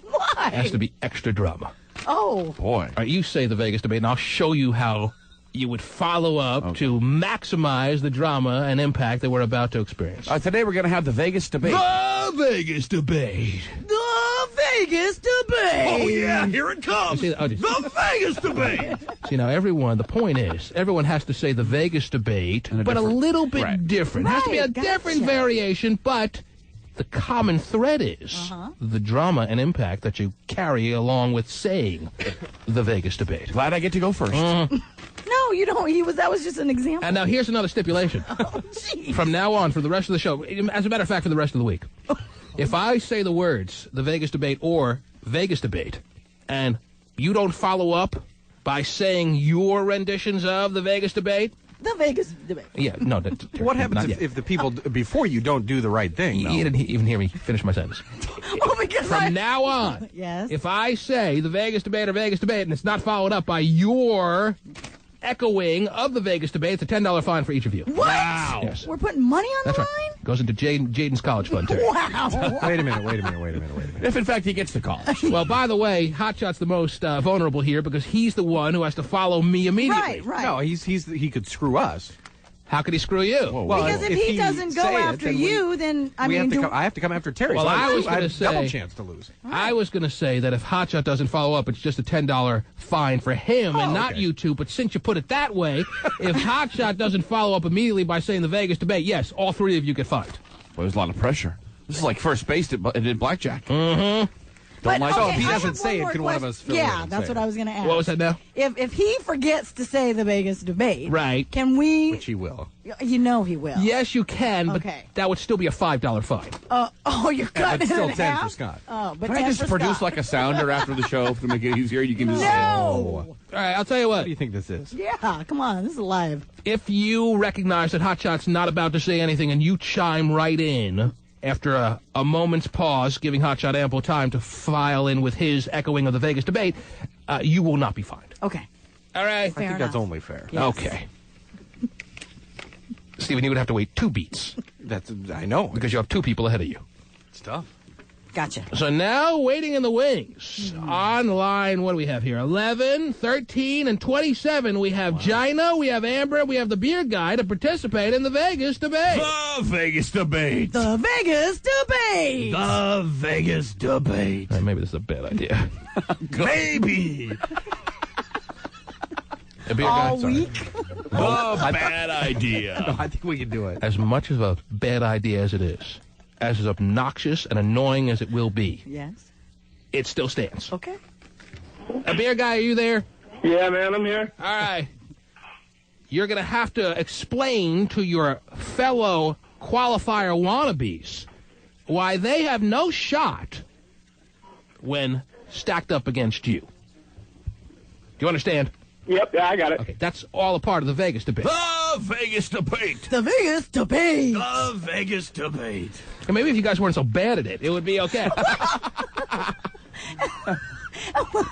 Why? It has to be extra drama. Oh. Boy. All right, you say the Vegas debate, and I'll show you how you would follow up to maximize the drama and impact that we're about to experience. Today we're going to have the Vegas debate. The Vegas debate. The Vegas debate. Oh, yeah, here it comes. See, The Vegas debate. See, now, the point is, everyone has to say the Vegas debate, but a little bit different. It has to be a different variation, but the common thread is the drama and impact that you carry along with saying the Vegas debate. Glad I get to go first. No, you don't. That was just an example. And now here's another stipulation. From now on, for the rest of the show, as a matter of fact, for the rest of the week, if I say the words the Vegas debate or Vegas debate, and you don't follow up by saying your renditions of the Vegas debate, The Vegas debate. yeah, no. What happens if the people before you don't do the right thing, though? You didn't even hear me finish my sentence. From now on, Yes. if I say the Vegas debate or Vegas debate, and it's not followed up by your echoing of the Vegas debate, it's a $10 fine for each of you. What? Wow. Yes. We're putting money on That's the right. Goes into Jaden's college fund, Terry. Wow. Wait a minute. If, in fact, he gets to college. Well, by the way, Hotshot's the most vulnerable here because he's the one who has to follow me immediately. Right. No, he could screw us. How could he screw you? Well, because if he doesn't go after you, then I mean, I have to come after Terry. Well, so I was I going to have say double chance to lose. I was going to say that if Hotshot doesn't follow up, it's just a $10 fine for him and not you two. But since you put it that way, if Hotshot doesn't follow up immediately by saying the Vegas debate, yes, all three of you get fined. Well, there's a lot of pressure. This is like first base at blackjack. Mm-hmm. But, so if he I doesn't have say one it, can more one of us fill Yeah, in? that's what I was going to ask. What was that now? If he forgets to say the Vegas debate, right? Can we? Which he will. You know he will. Yes, you can, but that would still be a $5 fine. You're cutting it's still it in 10 half? for Scott. Oh, but Can I 10 just for produce Scott. like a sounder after the show to make it easier? You can just No. All right, I'll tell you what. What do you think this is? Yeah, come on, this is live. If you recognize that Hotshot's not about to say anything and you chime right in after a moment's pause, giving Hotshot ample time to file in with his echoing of the Vegas debate, you will not be fined. Okay. All right. I think that's only fair. Yes. Okay. Stephen, you would have to wait 2 beats. I know. Because you have 2 people ahead of you. It's tough. Gotcha. So now, waiting in the wings. On line, what do we have here? 11, 13, and 27. We have Gina, we have Amber, we have the beer guy to participate in the Vegas debate. The Vegas debate. The Vegas debate. The Vegas debate. Maybe this is a bad idea. Maybe. A beer All guy, sorry. week. Bad idea. No, I think we can do it. As much of a bad idea as it is, as obnoxious and annoying as it will be, Yes. it still stands. Okay. A beer guy, are you there? Yeah, man, I'm here. All right. You're going to have to explain to your fellow qualifier wannabes why they have no shot when stacked up against you. Do you understand? Yep, yeah, I got it. Okay, that's all a part of the Vegas debate. The Vegas debate. The Vegas debate. The Vegas debate. And maybe if you guys weren't so bad at it, it would be okay.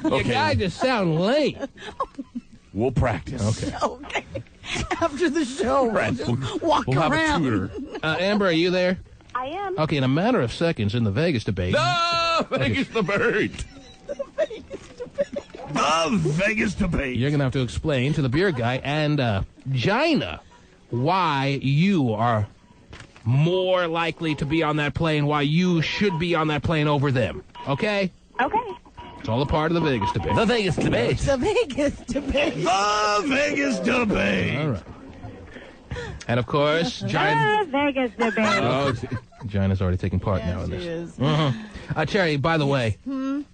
You guys just sound lame. We'll practice. Okay. Okay. After the show, we'll just walk We'll have a around. tutor. Amber, are you there? I am. Okay, in a matter of seconds in the Vegas debate. The Vegas debate. The Vegas debate. You're going to have to explain to the beer guy and Gina why you are more likely to be on that plane, why you should be on that plane over them. Okay? Okay. It's all a part of the Vegas debate. The Vegas debate. The Vegas debate. The Vegas debate. All right. And, of course, Gina... The Vegas debate. Oh, Gina's already taking part now in this. She is. Terry, by the way,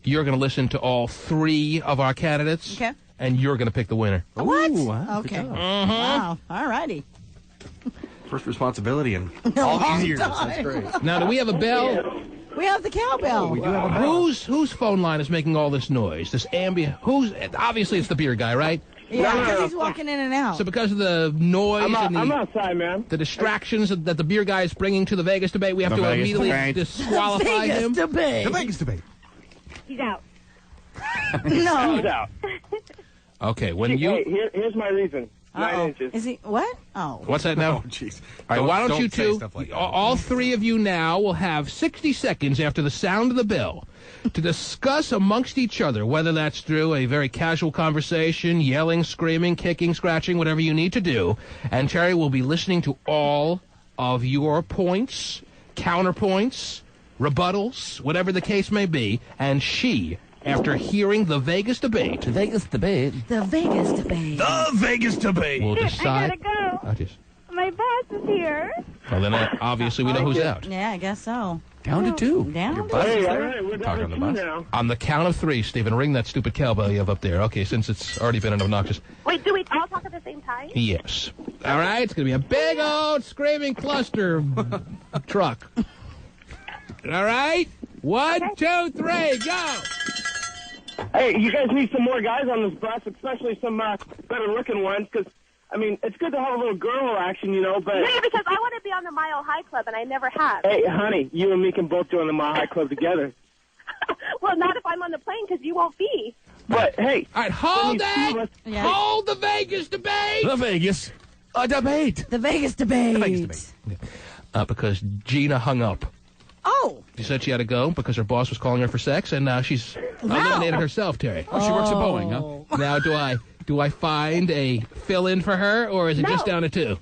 you're going to listen to all 3 of our candidates. Okay. And you're going to pick the winner. What? Ooh, wow, Okay. good job. Wow. All righty. First responsibility in all these years. That's great. Now, do we have a bell? We have the cowbell. We do have a bell. Whose phone line is making all this noise? This ambient... Obviously, it's the beer guy, right? Yeah, No. because he's walking in and out. So because of the noise and I'm the, outside, man. the distractions that the beer guy is bringing to the Vegas debate, we have The to Vegas immediately debate. disqualify Vegas him. debate. The Vegas debate. He's out. No. He's out. Okay, when you... Hey, here's my reason. 9 Uh-oh. inches. Is he what? Oh. What's that now? Oh, jeez. All right, why don't you say two, stuff like that. all 3 of you now will have 60 seconds after the sound of the bell to discuss amongst each other, whether that's through a very casual conversation, yelling, screaming, kicking, scratching, whatever you need to do. And Terry will be listening to all of your points, counterpoints, rebuttals, whatever the case may be, and she, after hearing the Vegas debate, The Vegas debate. The Vegas debate. will decide... I gotta go. Oh, just, My boss is here. well, then obviously we know who's out. Yeah, I guess so. Down to 2. Down Your to bus Hey, is all there? right, we're Talk down on to the 2 bus. now. On the count of 3, Stephen, ring that stupid cowbell you have up there. Okay, since it's already been obnoxious. Wait, do we all talk at the same time? Yes. All right, it's going to be a big old screaming cluster truck. All right? 1, 2, 3, go! Hey, you guys need some more guys on this bus, especially some better-looking ones, because, I mean, it's good to have a little girl action, you know, but... Yeah, because I want to be on the Mile High Club, and I never have. Hey, honey, you and me can both join the Mile High Club together. Well, not if I'm on the plane, because you won't be. But, hey... All right, hold that! it! Hold the Vegas debate! The Vegas debate. The Vegas debate. The Vegas debate. Because Gina hung up. Oh. She said she had to go because her boss was calling her for sex, and now she's eliminated herself, Terry. Oh, she works at Boeing, huh? Now, do I find a fill-in for her, or is it just down to 2?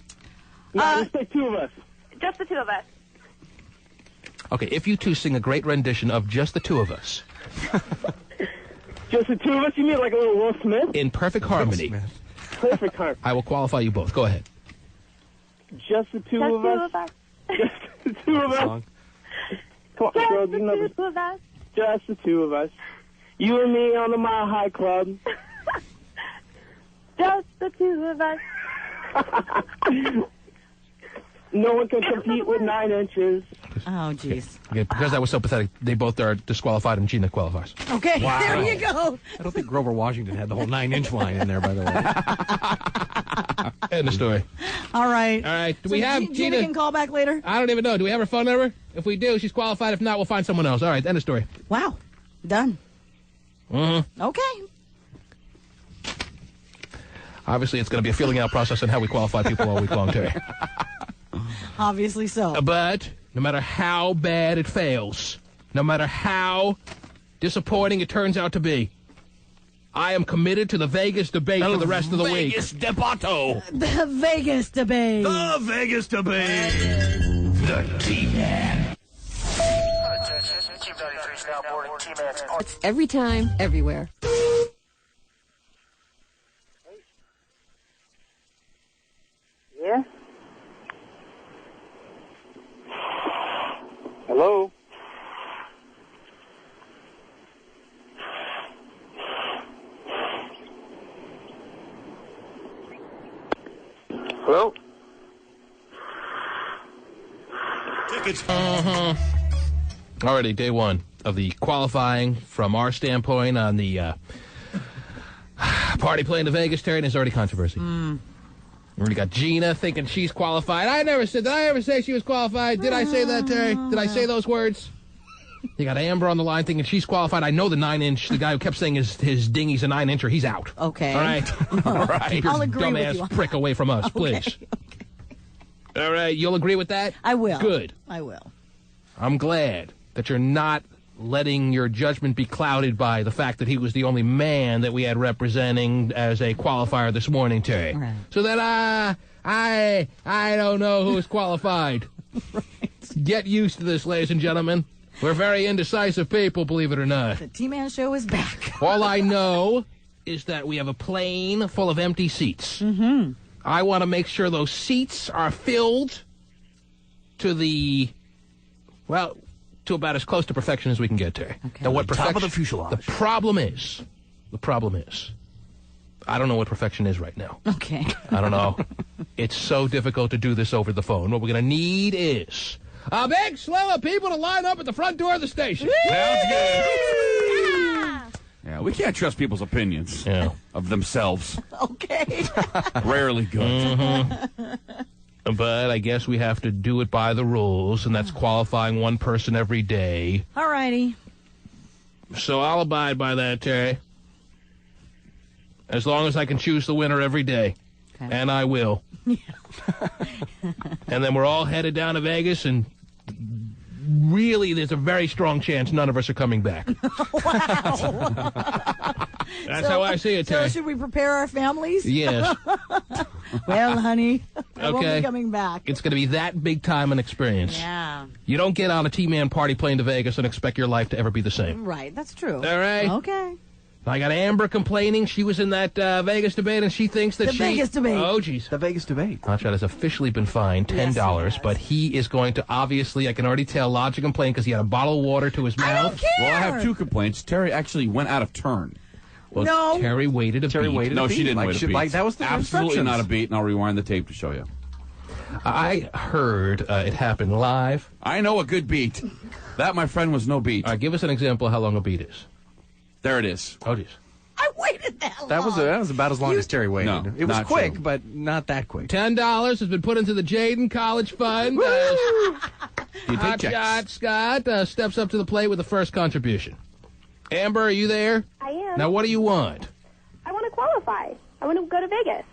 No, just the two of us. Just the two of us. Okay, if you two sing a great rendition of Just the Two of Us. Just the two of us? You mean like a little Will Smith? In perfect harmony. Perfect harmony. I will qualify you both. Go ahead. Just the two of us? Just the two of us? Come on, girls, you know this. Two of us. Just the two of us. You and me on the Mile High Club. Just the two of us. No one can compete with 9 inches. Oh, jeez. Okay, because that was so pathetic, they both are disqualified and Gina qualifies. Okay, Wow. there you go. I don't think Grover Washington had the whole 9-inch line in there, by the way. End of story. All right. All right. Do So we have Gina Gina? can call back later? I don't even know. Do we have her phone number? If we do, she's qualified. If not, we'll find someone else. All right. End of story. Wow. Done. Mm-hmm. Okay. Obviously, it's going to be a filling out process on how we qualify people all week long, Terry. Obviously so. But no matter how bad it fails, no matter how disappointing it turns out to be, I am committed to the Vegas debate for the rest of the week. Vegas debato. The Vegas debate. The Vegas debate. The T-Man. It's every time, everywhere. Yeah? Hello? Hello? Tickets. Already, day one of the qualifying from our standpoint on the party playing to Vegas, Terry, and there's already controversy. We already got Gina thinking she's qualified. Did I ever say she was qualified? Did I say that, Terry? Did I say those words? You got Amber on the line thinking she's qualified. I know the 9-inch, the guy who kept saying his dinghy's a 9-incher, he's out. Okay. All right? All right. Keep your I'll agree with dumbass you. prick away from us, please. Okay. All right, you'll agree with that? I will. Good. I will. I'm glad that you're not letting your judgment be clouded by the fact that he was the only man that we had representing as a qualifier this morning, Terry. Right. So that I don't know who's qualified. Right. Get used to this, ladies and gentlemen. We're very indecisive people, believe it or not. The T-Man Show is back. All I know is that we have a plane full of empty seats. Mm-hmm. I want to make sure those seats are filled to to about as close to perfection as we can get, Terry. Okay. Now, what Top perfection? of the fuselage. The problem is, I don't know what perfection is right now. Okay. I don't know. It's so difficult to do this over the phone. What we're going to need is a big slew of people to line up at the front door of the station. Sounds good. Yeah, we can't trust people's opinions of themselves. Okay. Rarely good. But I guess we have to do it by the rules, and that's qualifying one person every day. All righty. So I'll abide by that, Terry. As long as I can choose the winner every day. Okay. And I will. Yeah. And then we're all headed down to Vegas, and really there's a very strong chance none of us are coming back. Wow. That's how I see it, Terry. So should we prepare our families? Yes. Well, honey, I won't be coming back. It's going to be that big time an experience. Yeah. You don't get on a T-Man party plane to Vegas and expect your life to ever be the same. Right, that's true. All right. Okay. I got Amber complaining. She was in that Vegas debate, and she thinks that The Vegas debate. Oh, jeez. The Vegas debate. Hotshot has officially been fined $10, Yes, but he is going to obviously, I can already tell, lodge a complaint because he had a bottle of water to his mouth. I don't care. Well, I have 2 complaints. Terry actually went out of turn. Well, No. Terry waited a beat. No, she didn't wait a beat. Like, that was the Absolutely instructions. not a beat, and I'll rewind the tape to show you. I heard it happen live. I know a good beat. That, my friend, was no beat. All right, give us an example of how long a beat is. There it is. Oh, jeez. I waited that long. That was about as long as Terry waited. No, it was not quick, true. but not that quick. $10 has been put into the Jaden College Fund. You take checks. Hotshot Scott steps up to the plate with the first contribution. Amber, are you there? I am. Now, what do you want? I want to qualify. I want to go to Vegas.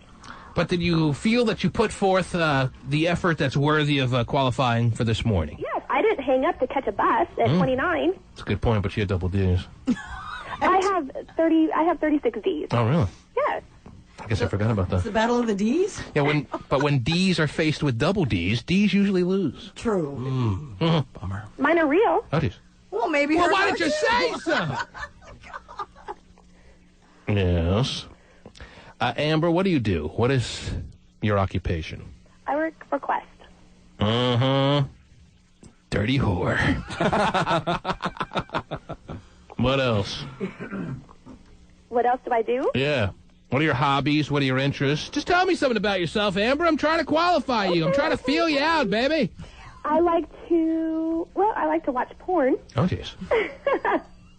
But did you feel that you put forth the effort that's worthy of qualifying for this morning? Yes, I didn't hang up to catch a bus at 29. That's a good point, but she had double D's. I have 36 Ds. Oh, really? Yes. I guess I forgot about It's that. the battle of the D's? Yeah, but when D's are faced with double D's, D's usually lose. True. Bummer. Mine are real. Oh, geez. Well, maybe Well, hers why are did you too. say so? Yes. Amber, what do you do? What is your occupation? I work for Quest. Dirty whore. What else? What else do I do? Yeah. What are your hobbies? What are your interests? Just tell me something about yourself, Amber. I'm trying to qualify you. I'm trying to feel you out, baby. I like to watch porn. Oh, jeez.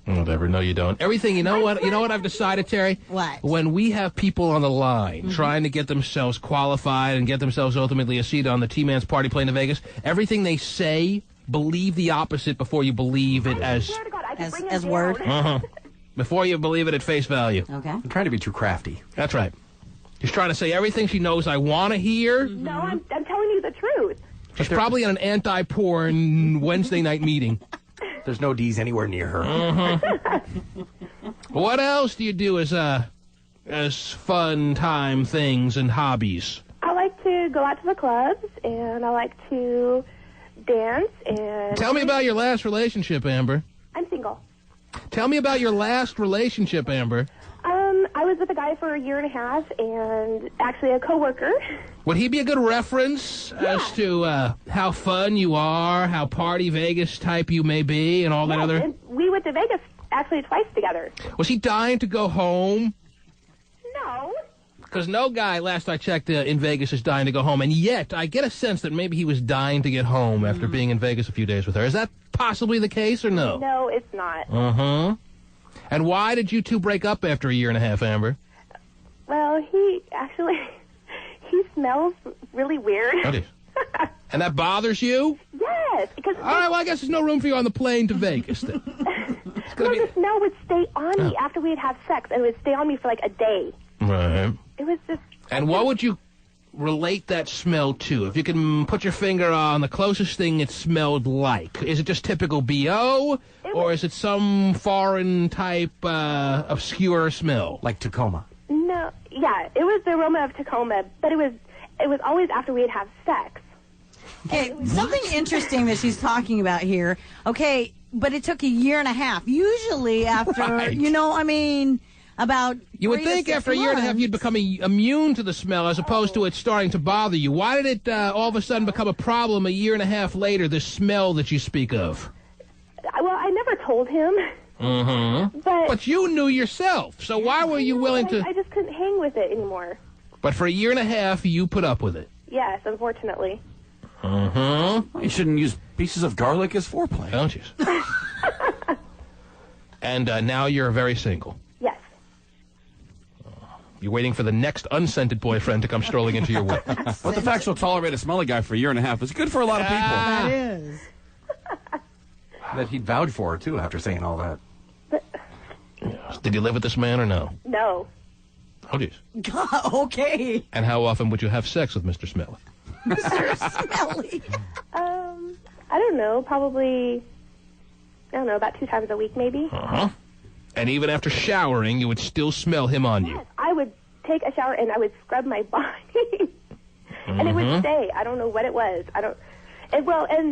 Whatever. No, you don't. Everything. You know what? You know what I've decided, Terry? What? When we have people on the line trying to get themselves qualified and get themselves ultimately a seat on the T-Man's party plane to Vegas, everything they say, believe the opposite before you believe it as word. Before you believe it at face value. Okay. I'm trying to be too crafty. That's right. She's trying to say everything she knows I want to hear. No, I'm telling you the truth. She's probably in an anti-porn Wednesday night meeting. There's no D's anywhere near her. What else do you do as fun time things and hobbies? I like to go out to the clubs, and I like to dance. And Tell me about your last relationship, Amber. I'm single. Tell me about your last relationship, Amber. I was with a guy for a year and a half, and actually a coworker. Would he be a good reference as to how fun you are, how party Vegas type you may be, and all that other? And we went to Vegas actually twice together. Was he dying to go home? No. Because no guy, last I checked, in Vegas is dying to go home, and yet I get a sense that maybe he was dying to get home after being in Vegas a few days with her. Is that possibly the case or no? No, it's not. And why did you two break up after a year and a half, Amber? Well, he smells really weird. Oh, dear. And that bothers you? Yes, because All right, well, I guess there's no room for you on the plane to Vegas then. the smell would stay on me after we'd have sex, and it would stay on me for like a day. Right. It was just... And what would you relate that smell to? If you can put your finger on the closest thing it smelled like. Is it just typical B.O., or is it some foreign type obscure smell? Like Tacoma. No, yeah, it was the aroma of Tacoma, but it was always after we'd have sex. Okay, something interesting that she's talking about here. Okay, but it took a year and a half. Usually after, Right. about You would 3 to think 6 after a year and a half months. you'd become immune to the smell as opposed to it starting to bother you. Why did it all of a sudden become a problem a year and a half later, this smell that you speak of? Well, I never told him. But you knew yourself, so why were you willing to... I just couldn't hang with it anymore. But for a year and a half, you put up with it. Yes, unfortunately. You shouldn't use pieces of garlic as foreplay. Don't you? And now you're very single. Yes. You're waiting for the next unscented boyfriend to come strolling into your way. But the fact she'll tolerate a smelly guy for a year and a half is good for a lot of people. That is. That he'd vouch for her, too, after saying all that. Did you live with this man or no? No. Oh, jeez. God, okay. And how often would you have sex with Mr. Smelly? Mr. Smelly. I don't know. Probably, about 2 times a week, maybe. And even after showering, you would still smell him on you. I would take a shower and I would scrub my body, and it would stay. I don't know what it was.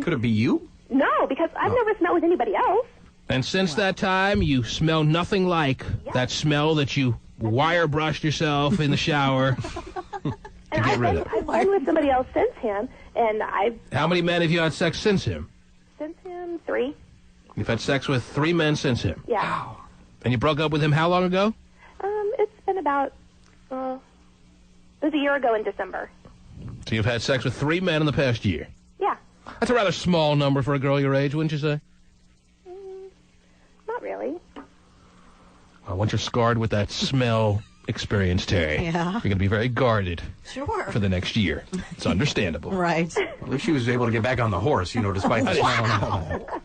Could it be you? No, because I've never smelled with anybody else. And since that time, you smell nothing like that smell that you wire brushed yourself in the shower to get rid of. I've been with somebody else since him, and How many men have you had sex since him? since him 3. You've had sex with 3 men since him. Yeah. And you broke up with him how long ago? It's been about, it was a year ago in December. So you've had sex with 3 men in the past year. Yeah. That's a rather small number for a girl your age, wouldn't you say? Not really. Well, once you're scarred with that smell experience, Terry, Yeah. you're going to be very guarded Sure. for the next year. It's understandable. Right. At least she was able to get back on the horse, despite the smell and all that.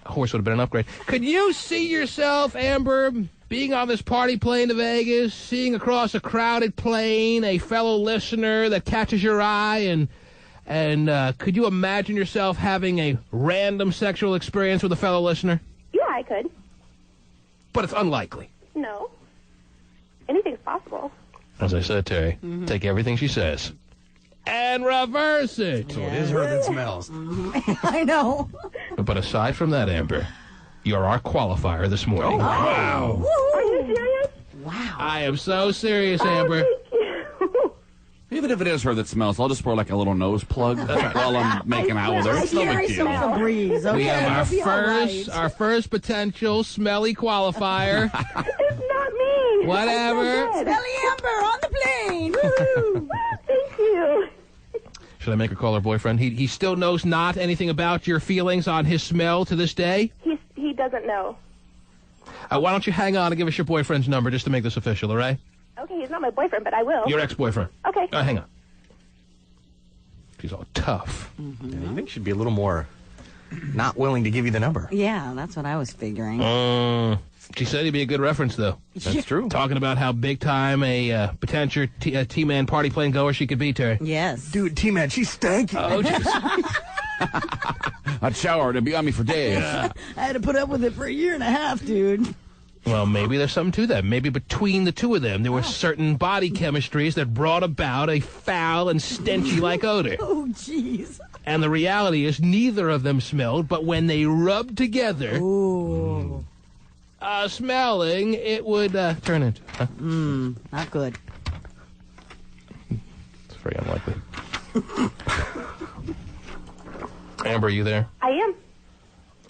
A horse would have been an upgrade. Could you see yourself, Amber, being on this party plane to Vegas, seeing across a crowded plane a fellow listener that catches your eye, and could you imagine yourself having a random sexual experience with a fellow listener? Yeah, I could. But it's unlikely. No. Anything's possible. As I said, Terry, take everything she says and reverse it. So it is her that smells. I know. But aside from that, Amber, you're our qualifier this morning. Oh, wow. Are you serious? Wow. I am so serious, Amber. Even if it is her that smells, I'll just pour like a little nose plug while I'm making out with her. It's no big deal. Febreze, okay? We have our first potential smelly qualifier. It's not me. Whatever. Smelly Amber on the plane. Woo! Thank you. Should I make her call her boyfriend? He still knows not anything about your feelings on his smell to this day? He doesn't know. Why don't you hang on and give us your boyfriend's number just to make this official, all right? Okay, he's not my boyfriend, but I will. Your ex-boyfriend. Okay. Hang on. She's all tough. I think she'd be a little more not willing to give you the number. Yeah, that's what I was figuring. She said he'd be a good reference, though. That's true. Talking about how big time a potential T-Man party plane goer she could be, Terry. Yes. Dude, T-Man, she's stanky. Oh, jeez. I'd shower to be on me for days. I had to put up with it for 1.5 years, dude. Well, maybe there's something to that. Maybe between the two of them, there were certain body chemistries that brought about a foul and stenchy-like odor. Oh, jeez. And the reality is neither of them smelled, but when they rubbed together, smelling, it would turn into... Not good. It's very unlikely. Amber, are you there? I am.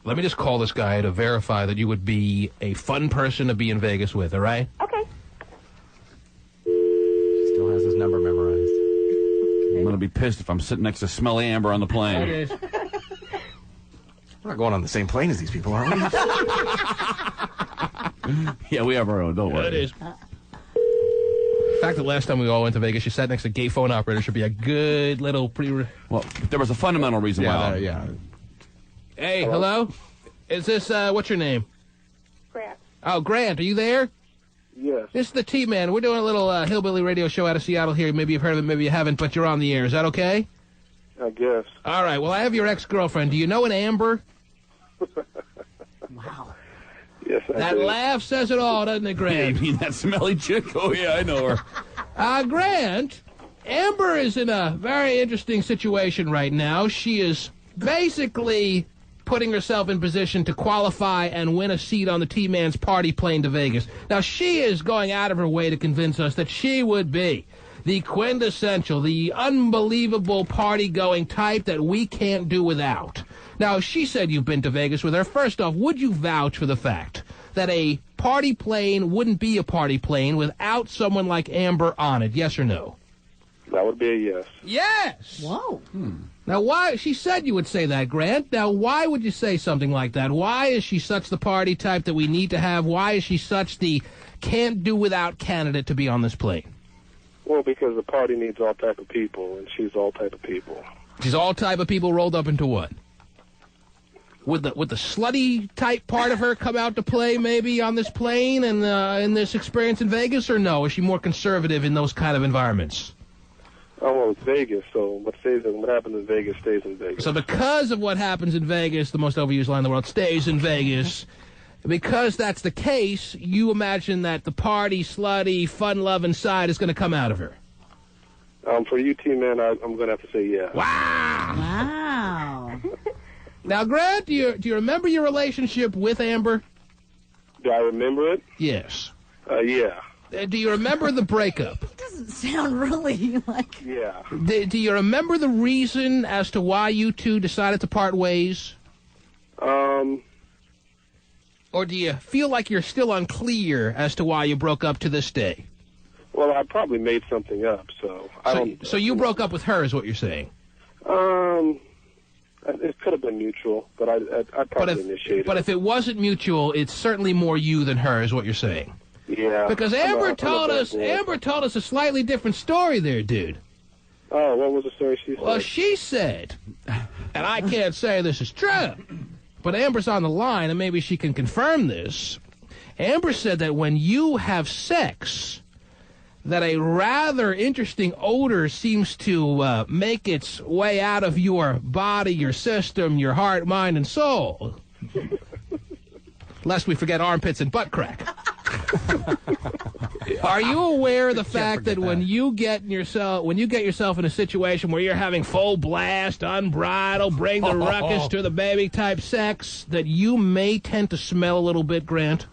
Let me just call this guy to verify that you would be a fun person to be in Vegas with, all right? Okay. Still has his number memorized. I'm going to be pissed if I'm sitting next to smelly Amber on the plane. It is. We're not going on the same plane as these people, are we? Yeah, we have our own. Don't worry. It is. The fact that last time we all went to Vegas, you sat next to a gay phone operator should be a good little Well, there was a fundamental reason why. Yeah. Hey, hello? Is this, what's your name? Grant. Oh, Grant, are you there? Yes. This is the T-Man. We're doing a little hillbilly radio show out of Seattle here. Maybe you've heard of it, maybe you haven't, but you're on the air. Is that okay? I guess. All right, well, I have your ex-girlfriend. Do you know an Amber? Wow. Yes, I That do. laugh says it all, doesn't it, Grant? You mean that smelly chick? Oh, yeah, I know her. Grant, Amber is in a very interesting situation right now. She is basically putting herself in position to qualify and win a seat on the T-Man's party plane to Vegas. Now, she is going out of her way to convince us that she would be the quintessential, the unbelievable party-going type that we can't do without. Now, she said you've been to Vegas with her. First off, would you vouch for the fact that a party plane wouldn't be a party plane without someone like Amber on it? Yes or no? That would be a yes. Yes! Whoa. Now, why? She said you would say that, Grant. Now, why would you say something like that? Why is she such the party type that we need to have? Why is she such the can't-do-without candidate to be on this plane? Well, because the party needs all type of people, and she's all type of people. She's all type of people rolled up into what? Would the slutty type part of her come out to play maybe on this plane and in this experience in Vegas, or no? Is she more conservative in those kind of environments? Oh, well, it's Vegas, so what happens in Vegas stays in Vegas. So because of what happens in Vegas, the most overused line in the world, stays in Vegas, because that's the case, you imagine that the party, slutty, fun-loving side is going to come out of her. For you, T-Man, I'm going to have to say yeah. Wow. Wow. Now, Grant, do you remember your relationship with Amber? Do I remember it? Yes. Yeah. Do you remember the breakup? It doesn't sound really like... Yeah. Do you remember the reason as to why you two decided to part ways? Or do you feel like you're still unclear as to why you broke up to this day? Well, I probably made something up, so I don't... So you broke up with her is what you're saying? It could have been mutual, but I probably initiated. But if it wasn't mutual, it's certainly more you than her is what you're saying. Yeah. Because Amber told us a slightly different story there, dude. Oh, what was the story she said? Well, she said, and I can't say this is true, but Amber's on the line, and maybe she can confirm this. Amber said that when you have sex, that a rather interesting odor seems to make its way out of your body, your system, your heart, mind, and soul. Lest we forget armpits and butt crack. Are you aware of the fact that when you get yourself in a situation where you're having full blast, unbridled, bring the ruckus to the baby type sex, that you may tend to smell a little bit, Grant?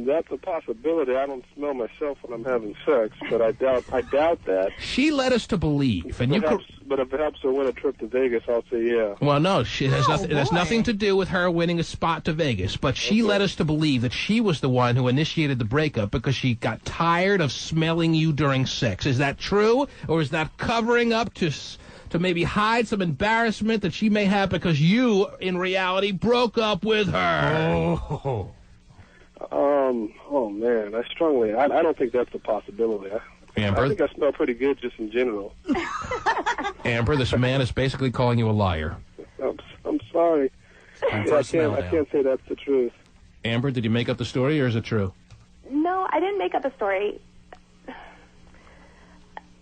That's a possibility. I don't smell myself when I'm having sex, but I doubt that. She led us to believe, and but if it helps her win a trip to Vegas, I'll say yeah. Well, no, it has nothing to do with her winning a spot to Vegas, but she led us to believe that she was the one who initiated the breakup because she got tired of smelling you during sex. Is that true, or is that covering up to maybe hide some embarrassment that she may have because you, in reality, broke up with her? Oh man, I don't think that's a possibility. Amber? I think I smell pretty good just in general. Amber, this man is basically calling you a liar. I'm sorry. I can't say that's the truth. Amber, did you make up the story, or is it true? No, I didn't make up the story.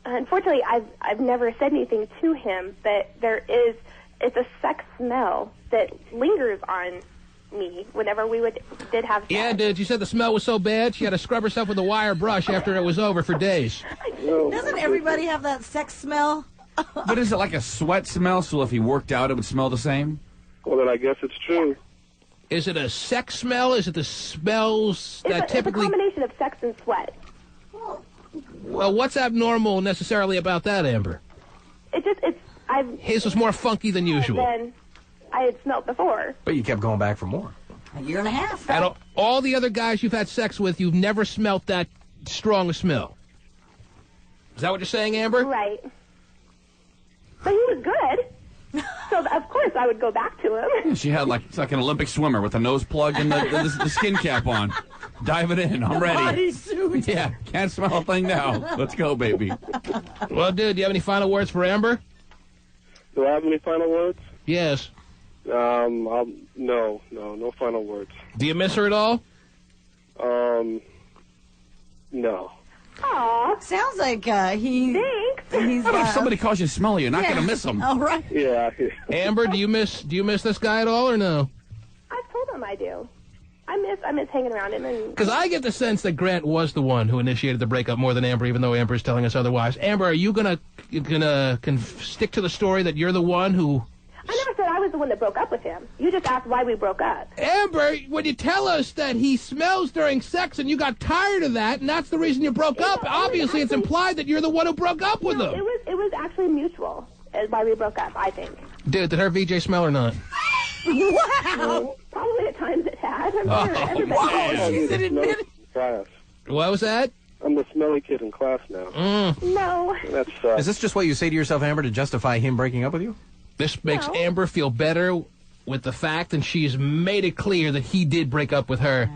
Unfortunately, I've never said anything to him, but it's a sex smell that lingers on me whenever we did have sex. Yeah, dude, you said the smell was so bad she had to scrub herself with a wire brush after it was over for days. Doesn't everybody have that sex smell? But is it like a sweat smell, so if he worked out it would smell the same? Well, then I guess it's true. Is it a sex smell? Is it the smells that typically... It's a combination of sex and sweat. Well, what's abnormal necessarily about that, Amber? His was more funky than usual. Than I had smelled before. But you kept going back for more. A year and a half. And all the other guys you've had sex with, you've never smelt that strong a smell. Is that what you're saying, Amber? Right. But he was good. So, of course, I would go back to him. She had it's like an Olympic swimmer with a nose plug and the skin cap on. Dive it in. I'm ready. Bodysuit. Yeah, can't smell a thing now. Let's go, baby. Well, dude, do you have any final words for Amber? Do I have any final words? Yes. No final words. Do you miss her at all? No. Aw. Sounds like he... Thanks. He's, How about if somebody calls you smelly? You're not going to miss them. Oh, right. Yeah. Amber, do you miss this guy at all or no? I've told him I do. I miss hanging around him. Because I get the sense that Grant was the one who initiated the breakup more than Amber, even though Amber is telling us otherwise. Amber, are you gonna stick to the story that you're the one who... I never said I was the one that broke up with him. You just asked why we broke up. Amber, when you tell us that he smells during sex and you got tired of that, and that's the reason you broke up, obviously it's implied that you're the one who broke up with him. It was actually mutual as why we broke up, I think. Dude, did her VJ smell or not? Wow. Probably at times it had. I'm sure everybody She's an admitted. Class. What was that? I'm the smelly kid in class now. No. That's, Is this just what you say to yourself, Amber, to justify him breaking up with you? This makes Amber feel better with the fact that she's made it clear that he did break up with her.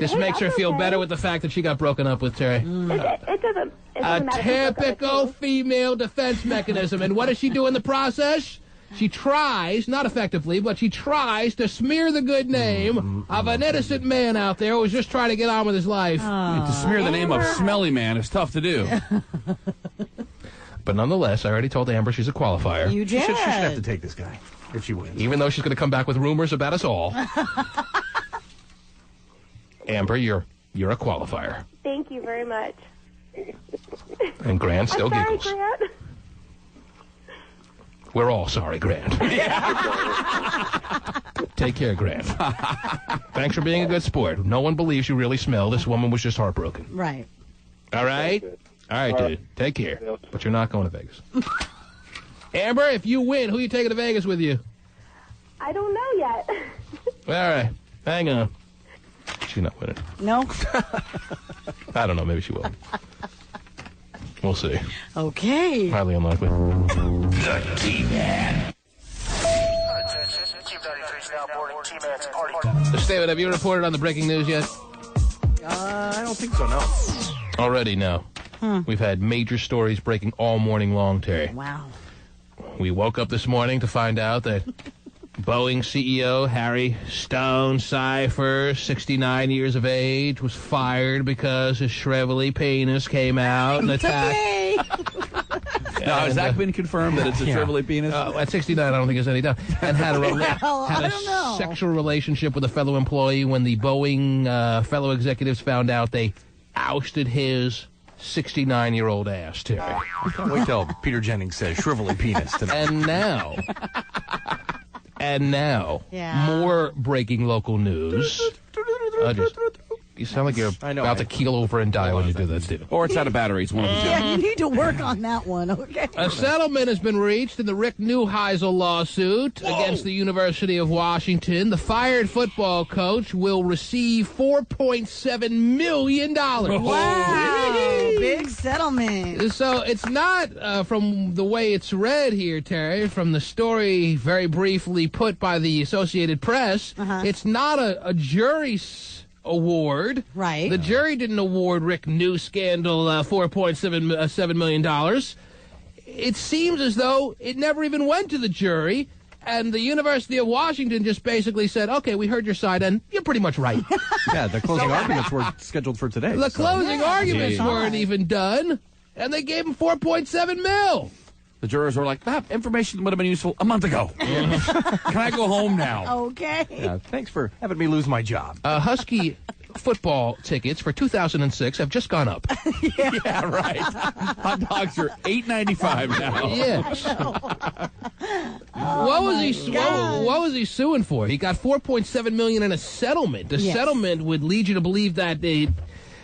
This makes her feel better with the fact that she got broken up with Terry. It doesn't A matter typical female defense mechanism. And what does she do in the process? She tries, not effectively, but she tries to smear the good name of an innocent man out there who's just trying to get on with his life. To smear the name of Smelly Man is tough to do. But nonetheless, I already told Amber she's a qualifier. You did. She should have to take this guy if she wins. Even though she's going to come back with rumors about us all. Amber, you're a qualifier. Thank you very much. And Grant still I'm sorry, giggles. Grant. We're all sorry, Grant. Take care, Grant. Thanks for being a good sport. No one believes you really smell. This woman was just heartbroken. Right. All right? All right, dude. Take care. But you're not going to Vegas. Amber, if you win, who are you taking to Vegas with you? I don't know yet. All right. Hang on. She's not winning. No. I don't know. Maybe she will. We'll see. Okay. Highly unlikely. The T-Man. David, have you reported on the breaking news yet? I don't think so, no. Already, no. We've had major stories breaking all morning long, Terry. Wow. We woke up this morning to find out that Boeing CEO Harry Stone Cypher, 69 years of age, was fired because his shrivelly penis came out and attacked. Now, has that been confirmed that it's a shrivelly penis? At 69, I don't think there's any doubt. And had a sexual relationship with a fellow employee when the Boeing fellow executives found out they ousted his 69-year-old ass, Terry. I can't wait till Peter Jennings says shrivelly penis tonight. And now, more breaking local news. You sound like you're about to keel over and die when you do that, too. Or it's out of batteries. One of the two. Yeah, you need to work on that one, okay? A settlement has been reached in the Rick Neuheisel lawsuit against the University of Washington. The fired football coach will receive $4.7 million. Wow, big settlement. So it's not, from the way it's read here, Terry, from the story very briefly put by the Associated Press, it's not a jury award. Right. The jury didn't award Rick Neuheisel $4.7 million. It seems as though it never even went to the jury, and the University of Washington just basically said, okay, we heard your side, and you're pretty much right. Yeah, the closing arguments were scheduled for today. The closing arguments weren't even done, and they gave him $4.7 million. The jurors were like, that information would have been useful a month ago. Can I go home now? Okay. Yeah, thanks for having me lose my job. Husky football tickets for 2006 have just gone up. Yeah, right. Hot dogs are $8.95 now. Yes. What was he suing for? He got $4.7 million in a settlement. The settlement would lead you to believe that it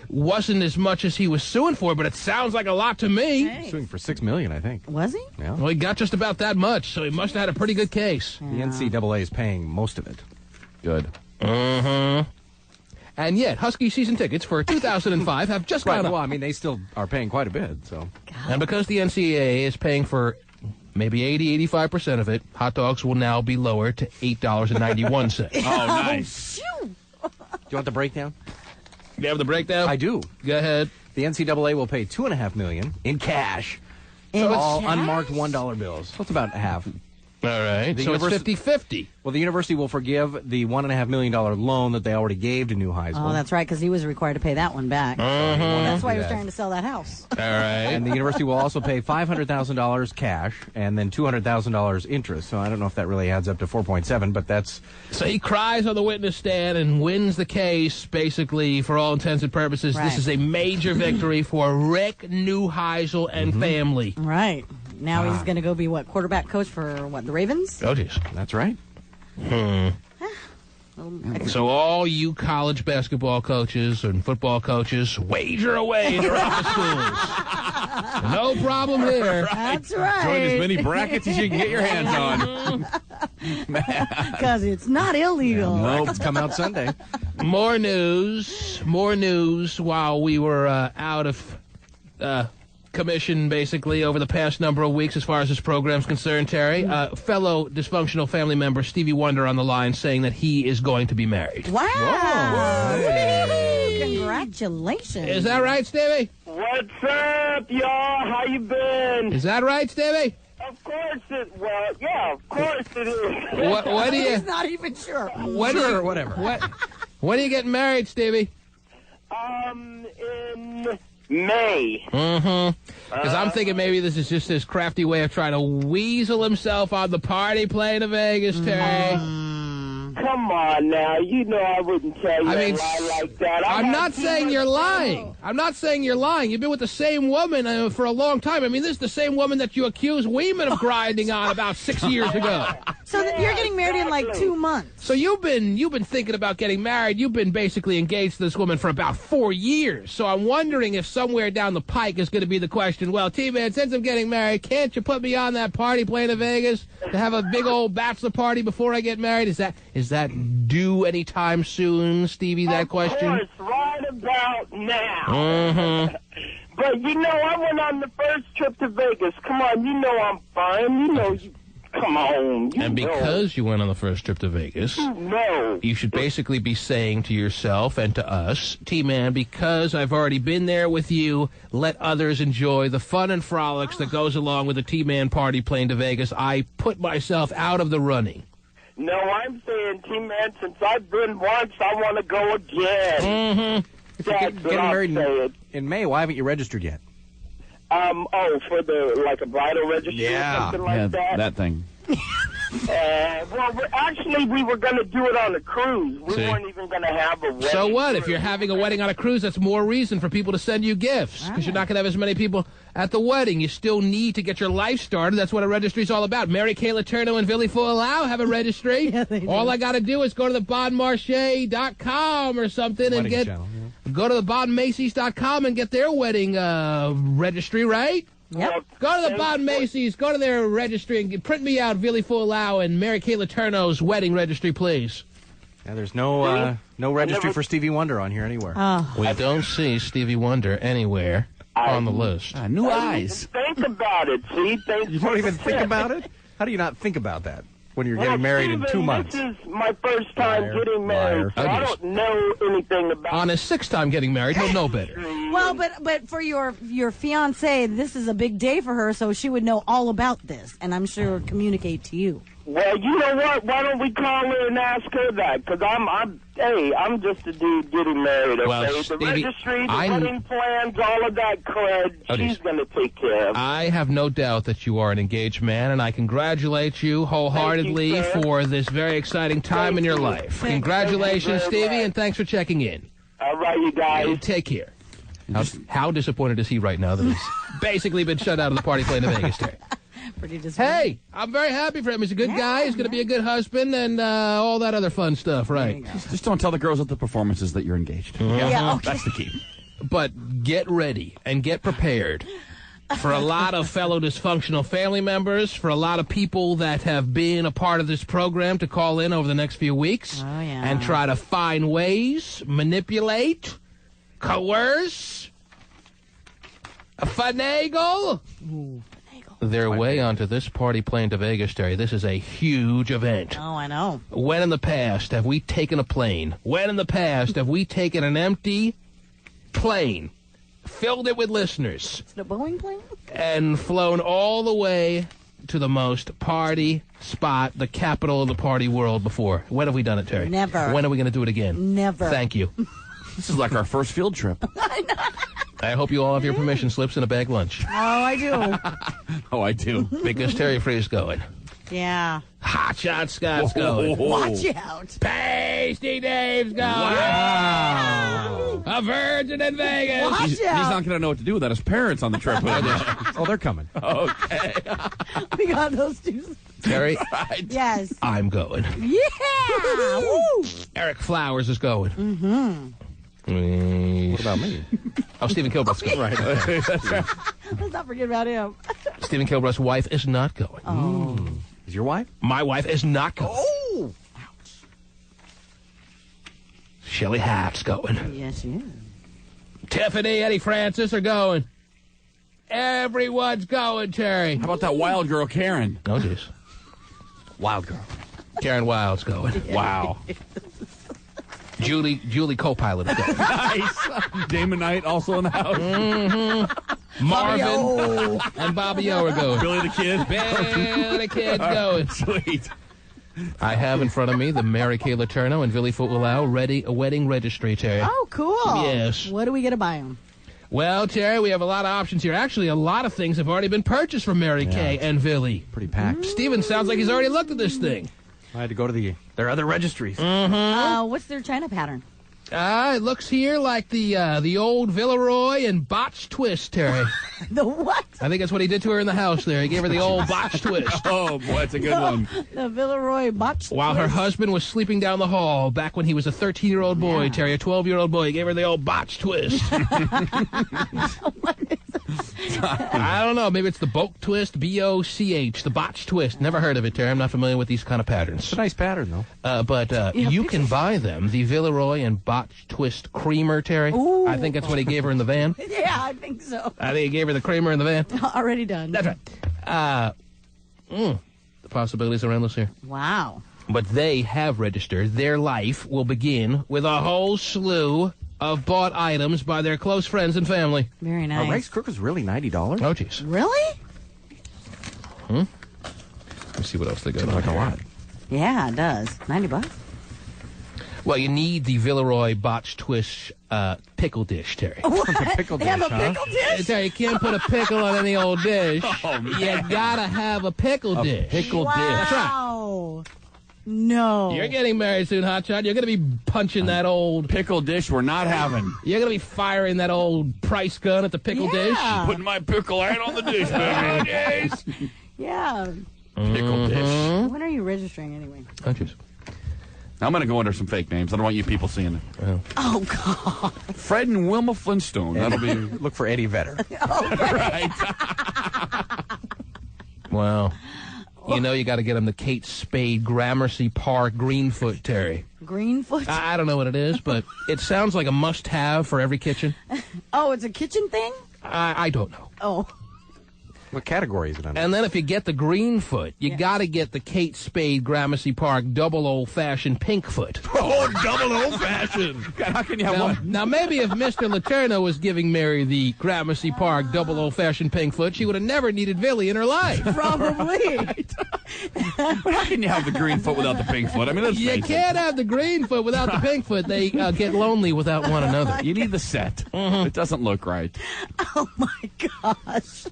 wasn't as much as he was suing for, but it sounds like a lot to me. Hey. Suing for $6 million, I think. Was he? Yeah. Well, he got just about that much, so he must have had a pretty good case. The NCAA is paying most of it. Good. And yet, Husky season tickets for 2005 have just gone up. Well, I mean, they still are paying quite a bit, so. And because the NCAA is paying for maybe 80-85% of it, hot dogs will now be lowered to $8.91. Oh, nice. Do you want the breakdown? You have the breakdown? I do. Go ahead. The NCAA will pay $2.5 million in cash. So all unmarked $1 bills. So it's about half. All right. So it's 50-50. Well, the university will forgive the $1.5 million loan that they already gave to Neuheisel. Oh, that's right, because he was required to pay that one back. That's why he was trying to sell that house. All right. And the university will also pay $500,000 cash and then $200,000 interest. So I don't know if that really adds up to 4.7, but that's... So he cries on the witness stand and wins the case, basically, for all intents and purposes. Right. This is a major victory for Rick Neuheisel and family. Right. Now he's going to go be, quarterback coach for, the Ravens? Oh, geez. That's right. So all you college basketball coaches and football coaches, wager away in your office schools. No problem here. That's right. Join as many brackets as you can get your hands on. Because it's not illegal. Nope, it's come out Sunday. More news while we were out of commission, basically, over the past number of weeks as far as this program's concerned, Terry. Fellow dysfunctional family member Stevie Wonder on the line saying that he is going to be married. Wow. Congratulations. Is that right, Stevie? What's up, y'all? How you been? Is that right, Stevie? Of course it. Well, yeah, of course it is. What do you? He's not even sure. Whatever. When are you getting married, Stevie? In May. Because I'm thinking maybe this is just his crafty way of trying to weasel himself on the party plane to Vegas, Terry. Come on now. You know I wouldn't tell you a lie like that. I'm not saying you're lying. I'm not saying you're lying. You've been with the same woman for a long time. I mean, this is the same woman that you accused Weeman of grinding on about 6 years ago. So you're getting married in like 2 months. So you've been thinking about getting married. You've been basically engaged to this woman for about 4 years. So I'm wondering if somewhere down the pike is going to be the question, well, T-Man, since I'm getting married, can't you put me on that party plane to Vegas to have a big old bachelor party before I get married? Is that due anytime soon, Stevie, that question? Of course, right about now. But, I went on the first trip to Vegas. Come on, I'm fine. Come on. And because you went on the first trip to Vegas, you should basically be saying to yourself and to us, T-Man, because I've already been there with you, let others enjoy the fun and frolics that goes along with the T-Man party plane to Vegas. I put myself out of the running. No, I'm saying, T-Man, since I've been once, I want to go again. If you're getting married in May, why haven't you registered yet? For a bridal registry or something like that? That thing. Well, actually, we were going to do it on a cruise. We weren't even going to have a wedding. So what? If you're having a wedding on a cruise, that's more reason for people to send you gifts, because you're not going to have as many people at the wedding. You still need to get your life started. That's what a registry's all about. Mary Kay Letourneau and Billy Fualau have a registry. Yeah, they do. All I got to do is go to the bonmarché.com or something and get... Go to the bonmacy's.com and get their wedding registry, right? Yep. Go to the Bon Macy's, go to their registry, and print me out Billy Fualau and Mary Kay Letourneau's wedding registry, please. Yeah, there's no registry for Stevie Wonder on here anywhere. Oh. We don't see Stevie Wonder anywhere on the list. New eyes. Think about it, see? You don't even think about it? How do you not think about that when you're getting married in 2 months? This is my first time getting married, so I don't know anything about On his 6th time getting married, he'll know better. Well, but for your fiance, this is a big day for her, so she would know all about this, and I'm sure communicate to you. Well, you know what? Why don't we call her and ask her that? Because I'm just a dude getting married. Okay, Well, the Stevie, registry, the wedding plans, all of that crud, she's going to take care of. I have no doubt that you are an engaged man, and I congratulate you wholeheartedly Thank you, for this very exciting time in your life. Congratulations, Thank you very Stevie, much. and thanks for checking in. All right, you guys. Take care. How disappointed is he right now that he's basically been shut out of the party plane to Vegas, Terry? Pretty disappointing. Hey, I'm very happy for him. He's a good guy. He's going to be a good husband and all that other fun stuff, right? Just don't tell the girls at the performances that you're engaged. Yeah, okay. That's the key. But get ready and get prepared for a lot of fellow dysfunctional family members, for a lot of people that have been a part of this program to call in over the next few weeks and try to find ways, manipulate, coerce, finagle their way onto this party plane to Vegas, Terry. This is a huge event. Oh, I know. When in the past have we taken a plane? When in the past have we taken an empty plane, filled it with listeners, Is it a Boeing plane? and flown all the way to the most party spot, the capital of the party world before? When have we done it, Terry? Never. When are we going to do it again? Never. Thank you. This is like our first field trip. I hope you all have your permission slips and a bag lunch. Oh, I do. Oh, I do. Because Terry Free's going. Yeah. Hot Shot Scott's going. Watch out. Pasty Dave's going. Wow. A virgin in Vegas. Watch He's out. not going to know what to do without his parents on the trip. Oh, they're coming. Okay. We got those two. Terry, Yes. I'm going. Yeah. Woo. Eric Flowers is going. Mm-hmm. What about me? Oh, Stephen Kilbreath's going. Right. Let's not forget about him. Stephen Kilbreath's wife is not going. Oh. Is your wife? My wife is not going. Oh. Shelley Hatt's going. Yes, she is. Tiffany, Eddie Francis are going. Everyone's going, Terry. How about that wild girl, Karen? Oh, jeez. Wild girl. Karen Wild's going. Wow. Julie Copilot is going. Nice. Damon Knight also in the house. Mm-hmm. Marvin and Bobby O are going. Billy the Kid. Billy the Kid's going. Sweet. I have in front of me the Mary Kay Letourneau and Billy Fualau a wedding registry, Terry. Oh, cool. Yes. What do we get to buy them? Well, Terry, we have a lot of options here. Actually, a lot of things have already been purchased from Mary Kay and Billy. Pretty packed. Steven sounds like he's already looked at this thing. I had to go to their other registries. What's their China pattern? It looks here like the old Villeroy and botch twist, Terry. The what? I think that's what he did to her in the house there. He gave her the old botch twist. Oh, boy, that's a good one. The Villeroy botch While her husband was sleeping down the hall back when he was a 13-year-old boy, Terry, a 12-year-old boy, he gave her the old botch twist. I don't know. Maybe it's the Boch twist, B-O-C-H, the botch twist. Never heard of it, Terry. I'm not familiar with these kind of patterns. It's a nice pattern, though. But you can buy them, the Villeroy and botch twist creamer, Terry. Ooh. I think that's what he gave her in the van. Yeah, I think so. I think he gave her the creamer in the van. Already done. That's right. The possibilities are endless here. Wow. But they have registered. Their life will begin with a whole slew of bought items by their close friends and family. Very nice. Rice Cooker's really $90. Oh, jeez. Really? Let's see what else they got. Like a lot. Yeah, it does. $90. Well, you need the Villeroy botch twist pickle dish, Terry. What? Pickle They dish, have a pickle dish? Terry, you can't put a pickle on any old dish. Oh, man. You gotta have a pickle dish. Pickle Wow. dish. That's right. No. You're getting married soon, Hotshot. You're going to be punching that old... Pickle dish we're not having. You're going to be firing that old price gun at the pickle dish. Putting my pickle right on the dish, baby. Yeah. Pickle dish. When are you registering anyway? Oh, jeez. I'm going to go under some fake names. I don't want you people seeing it. Oh, God. Fred and Wilma Flintstone. That'll be... Look for Eddie Vedder. Right. Well, you know you got to get him the Kate Spade Gramercy Park Greenfoot, Terry. Greenfoot? I don't know what it is, but it sounds like a must-have for every kitchen. Oh, it's a kitchen thing? I don't know. Oh. What category is it under? And then if you get the Greenfoot, you got to get the Kate Spade Gramercy Park double old-fashioned Pinkfoot. Oh, double old-fashioned. God, how can you have one? Now, maybe if Mr. Letourneau was giving Mary the Gramercy Park double old-fashioned Pinkfoot, she would have never needed Billy in her life. Probably. But how can you have the Greenfoot without the Pinkfoot? I mean, let's You face can't have the Greenfoot without the Pinkfoot. They get lonely without one another. You need the set. It doesn't look right. Oh, my gosh.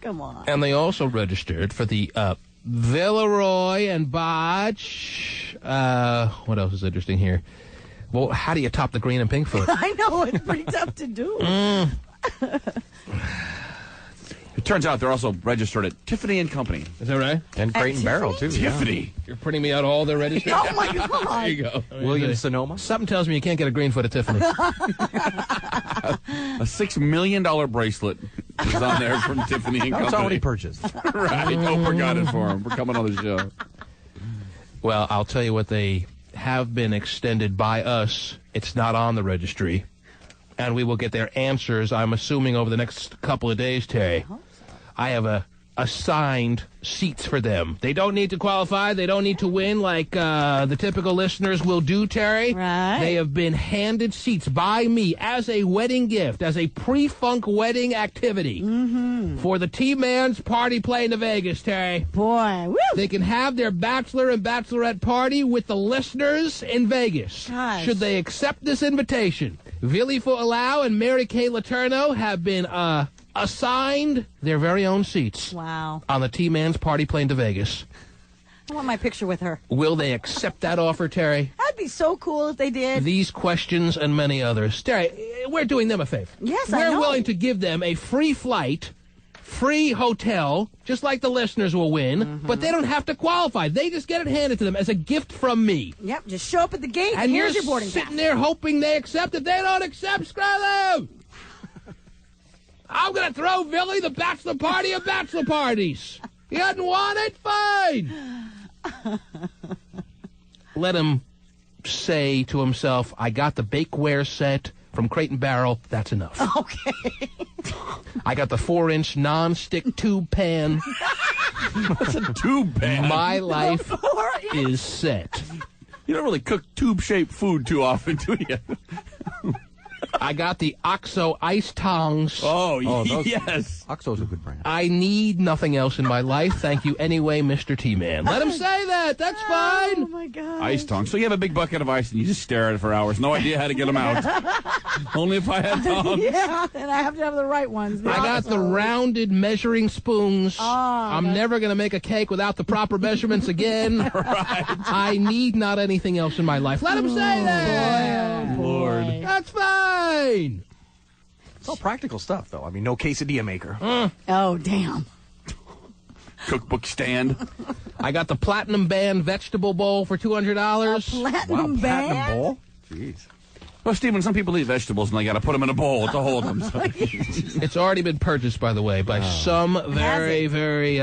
Come on. And they also registered for the Villeroy and Botch. What else is interesting here? Well, how do you top the green and pink foot? I know, it's pretty tough to do. It turns out they're also registered at Tiffany & Company. Is that right? And Crate and Barrel, too. Tiffany. Yeah. You're putting me out all their registered? Oh, my God. There you go. Williams-Sonoma. Something tells me you can't get a Greenfoot at Tiffany. A $6 million bracelet is on there from Tiffany & Company. That's already purchased. Right. Oprah got it for him. We're coming on the show. Well, I'll tell you what, they have been extended by us. It's not on the registry. And we will get their answers, I'm assuming, over the next couple of days, Terry. I have assigned seats for them. They don't need to qualify. They don't need to win like the typical listeners will do, Terry. Right. They have been handed seats by me as a wedding gift, as a pre-funk wedding activity for the T-Man's party plane to Vegas, Terry. Boy, woo! They can have their bachelor and bachelorette party with the listeners in Vegas. Gosh. Should they accept this invitation? Villy Folau and Mary Kay Letourneau have been assigned their very own seats. Wow. On the T-Man's party plane to Vegas. I want my picture with her. Will they accept that offer, Terry? That'd be so cool if they did. These questions and many others. Terry, we're doing them a favor. Yes, I We're know. willing to give them a free flight, free hotel, just like the listeners will win, but they don't have to qualify. They just get it handed to them as a gift from me. Yep, just show up at the gate And here's you're your boarding sitting pass. there hoping they accept. If they don't accept, screw them! I'm going to throw Billy the bachelor party of bachelor parties. He doesn't want it? Fine. Let him say to himself, I got the bakeware set from Crate and Barrel. That's enough. Okay. I got the 4-inch non-stick tube pan. What's a tube pan? My life is set. You don't really cook tube-shaped food too often, do you? I got the OXO ice tongs. Oh those, yes. OXO's a good brand. I need nothing else in my life. Thank you anyway, Mr. T-Man. Let him say that. That's fine. Oh, my God. Ice tongs. So you have a big bucket of ice and you just stare at it for hours. No idea how to get them out. Only if I had tongs. Yeah, and I have to have the right ones. I got the rounded measuring spoons. I'm never going to make a cake without the proper measurements again. Right. I need not anything else in my life. Let him say that. Boy, Lord. That's fine. It's all practical stuff, though. I mean, no quesadilla maker. Oh, damn. Cookbook stand. I got the Platinum Band vegetable bowl for $200. Platinum band? Platinum bowl? Jeez. Well, Stephen, some people eat vegetables and they got to put them in a bowl to hold them. So. It's already been purchased, by the way, by some very, very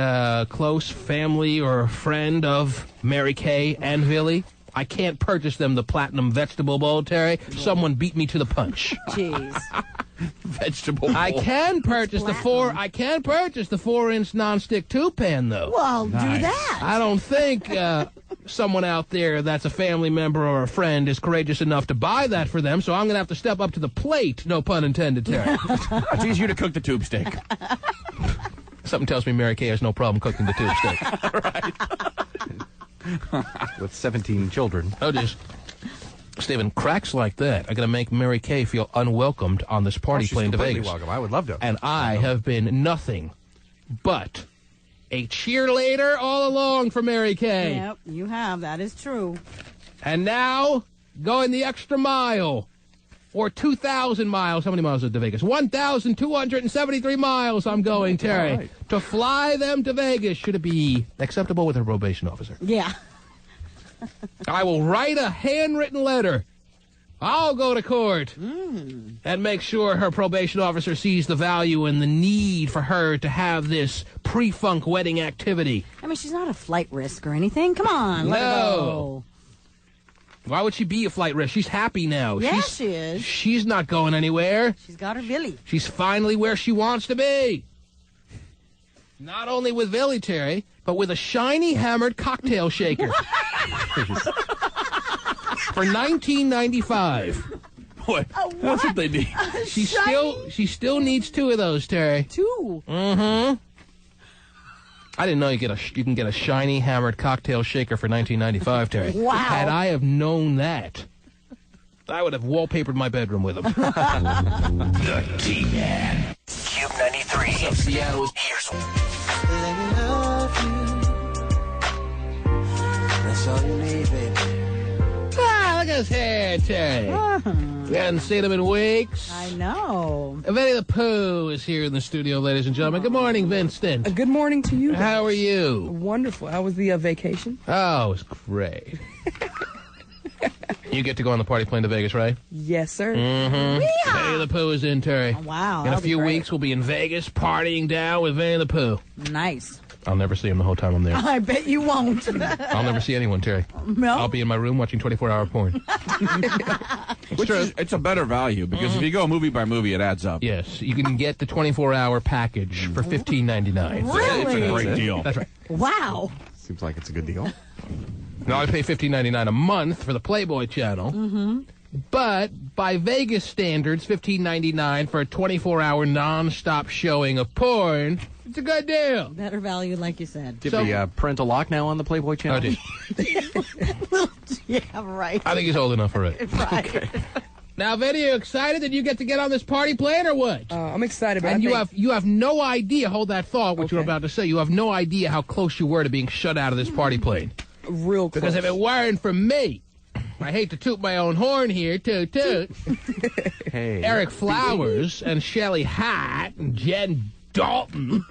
close family or friend of Mary Kay and Villy. I can't purchase them the Platinum vegetable bowl, Terry. Someone beat me to the punch. Jeez. Vegetable bowl. I can purchase the 4-inch nonstick tube pan though. Well, do that. I don't think someone out there that's a family member or a friend is courageous enough to buy that for them, so I'm going to have to step up to the plate, no pun intended, Terry. It's easier to cook the tube steak. Something tells me Mary Kay has no problem cooking the tube steak. With 17 children. Oh, just Stephen, cracks like that are going to make Mary Kay feel unwelcomed on this party plane to Vegas. Welcome. I would love to. And I have been nothing but a cheerleader all along for Mary Kay. Yep, you have. That is true. And now, going the extra mile, or 2,000 miles. How many miles is it to Vegas? 1,273 miles I'm going, Terry. Right. To fly them to Vegas. Should it be acceptable with her probation officer? Yeah. I will write a handwritten letter. I'll go to court and make sure her probation officer sees the value and the need for her to have this pre-funk wedding activity. I mean, she's not a flight risk or anything. Come on, let her go. Why would she be a flight risk? She's happy now. Yeah, she is. She's not going anywhere. She's got her Billy. She's finally where she wants to be. Not only with Billy, Terry, but with a shiny hammered cocktail shaker. For $19.95. What? That's what they need. She still needs 2 of those, Terry. 2? Mm-hmm. I didn't know you can get a shiny hammered cocktail shaker for $19.95, Terry. Wow. Had I have known that, I would have wallpapered my bedroom with them. The T-Man. Cube 93. What's up, Seattle? Here's Let me love you. That's all you need, baby. Look at his hair, Terry. We hadn't seen him in weeks. I know. Vinny the Pooh is here in the studio, ladies and gentlemen. Good morning, Vincent. Good morning to you guys. How are you? Wonderful. How was the vacation? Oh, it was great. You get to go on the party plane to Vegas, right? Yes, sir. Mm-hmm. Vinny the Pooh is in, Terry. Oh, wow. In a few weeks, we'll be in Vegas partying down with Vinny the Pooh. Nice. I'll never see him the whole time I'm there. I bet you won't. I'll never see anyone, Terry. No? I'll be in my room watching 24-hour porn. It's a better value, because if you go movie by movie, it adds up. Yes, you can get the 24-hour package for $15.99. Really? It's a great deal. That's right. Wow. Seems like it's a good deal. Now, I pay $15.99 a month for the Playboy channel. Mm-hmm. But by Vegas standards, $15.99 for a 24-hour non-stop showing of porn, it's a good deal. Better value, like you said. Do you have parental lock now on the Playboy channel? Oh, Yeah, right. I think he's old enough for it. Right. Okay. Now, Vinny, are you excited that you get to get on this party plane or what? I'm excited, but and you have no idea, hold that thought, what you were about to say. You have no idea how close you were to being shut out of this party plane. Real close. Because if it weren't for me, I hate to toot my own horn here, toot toot. Hey. Eric Flowers and Shelley Hyatt and Jen Dalton,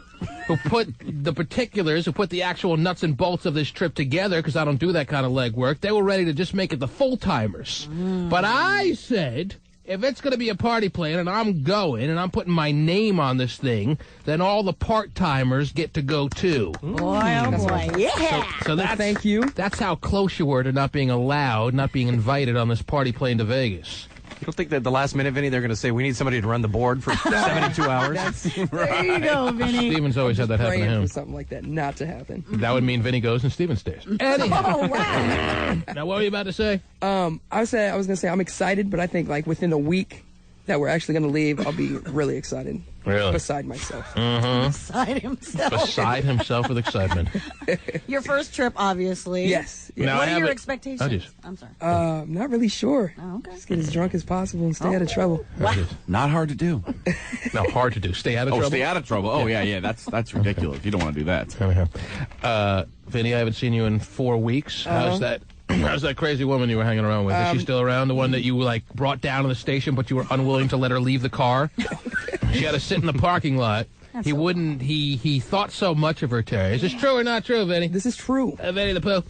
who put the actual nuts and bolts of this trip together, because I don't do that kind of legwork, they were ready to just make it the full-timers. But I said, if it's going to be a party plane and I'm going and I'm putting my name on this thing, then all the part-timers get to go too. Boy, oh boy, yeah. So thank you. That's how close you were to not being allowed, not being invited on this party plane to Vegas. You don't think that the last minute, Vinny, they're going to say, we need somebody to run the board for 72 hours? There you go, Vinny. Steven's always had that happen to him. For something like that not to happen. That would mean Vinny goes and Steven stays. Anyhow. Oh, wow. Now, what were you about to say? I was going to say I'm excited, but I think like within a week that we're actually going to leave, I'll be really excited. Really? Beside myself. Mm-hmm. Beside himself. Beside himself with excitement. Your first trip, obviously. Yes. Now, what are your expectations? I'm sorry. Not really sure. Oh, okay. Just get as drunk as possible and stay out of trouble. Not hard to do. No, hard to do. Stay out of trouble? Stay out of trouble. Oh, yeah. That's ridiculous. You don't want to do that. Vinny, I haven't seen you in 4 weeks. How's that? How's that crazy woman you were hanging around with? Is she still around? The one that you brought down to the station, but you were unwilling to let her leave the car? She had to sit in the parking lot. He wouldn't. He thought so much of her, Terry. Is this true or not true, Vinny? This is true. Vinny the Pooh.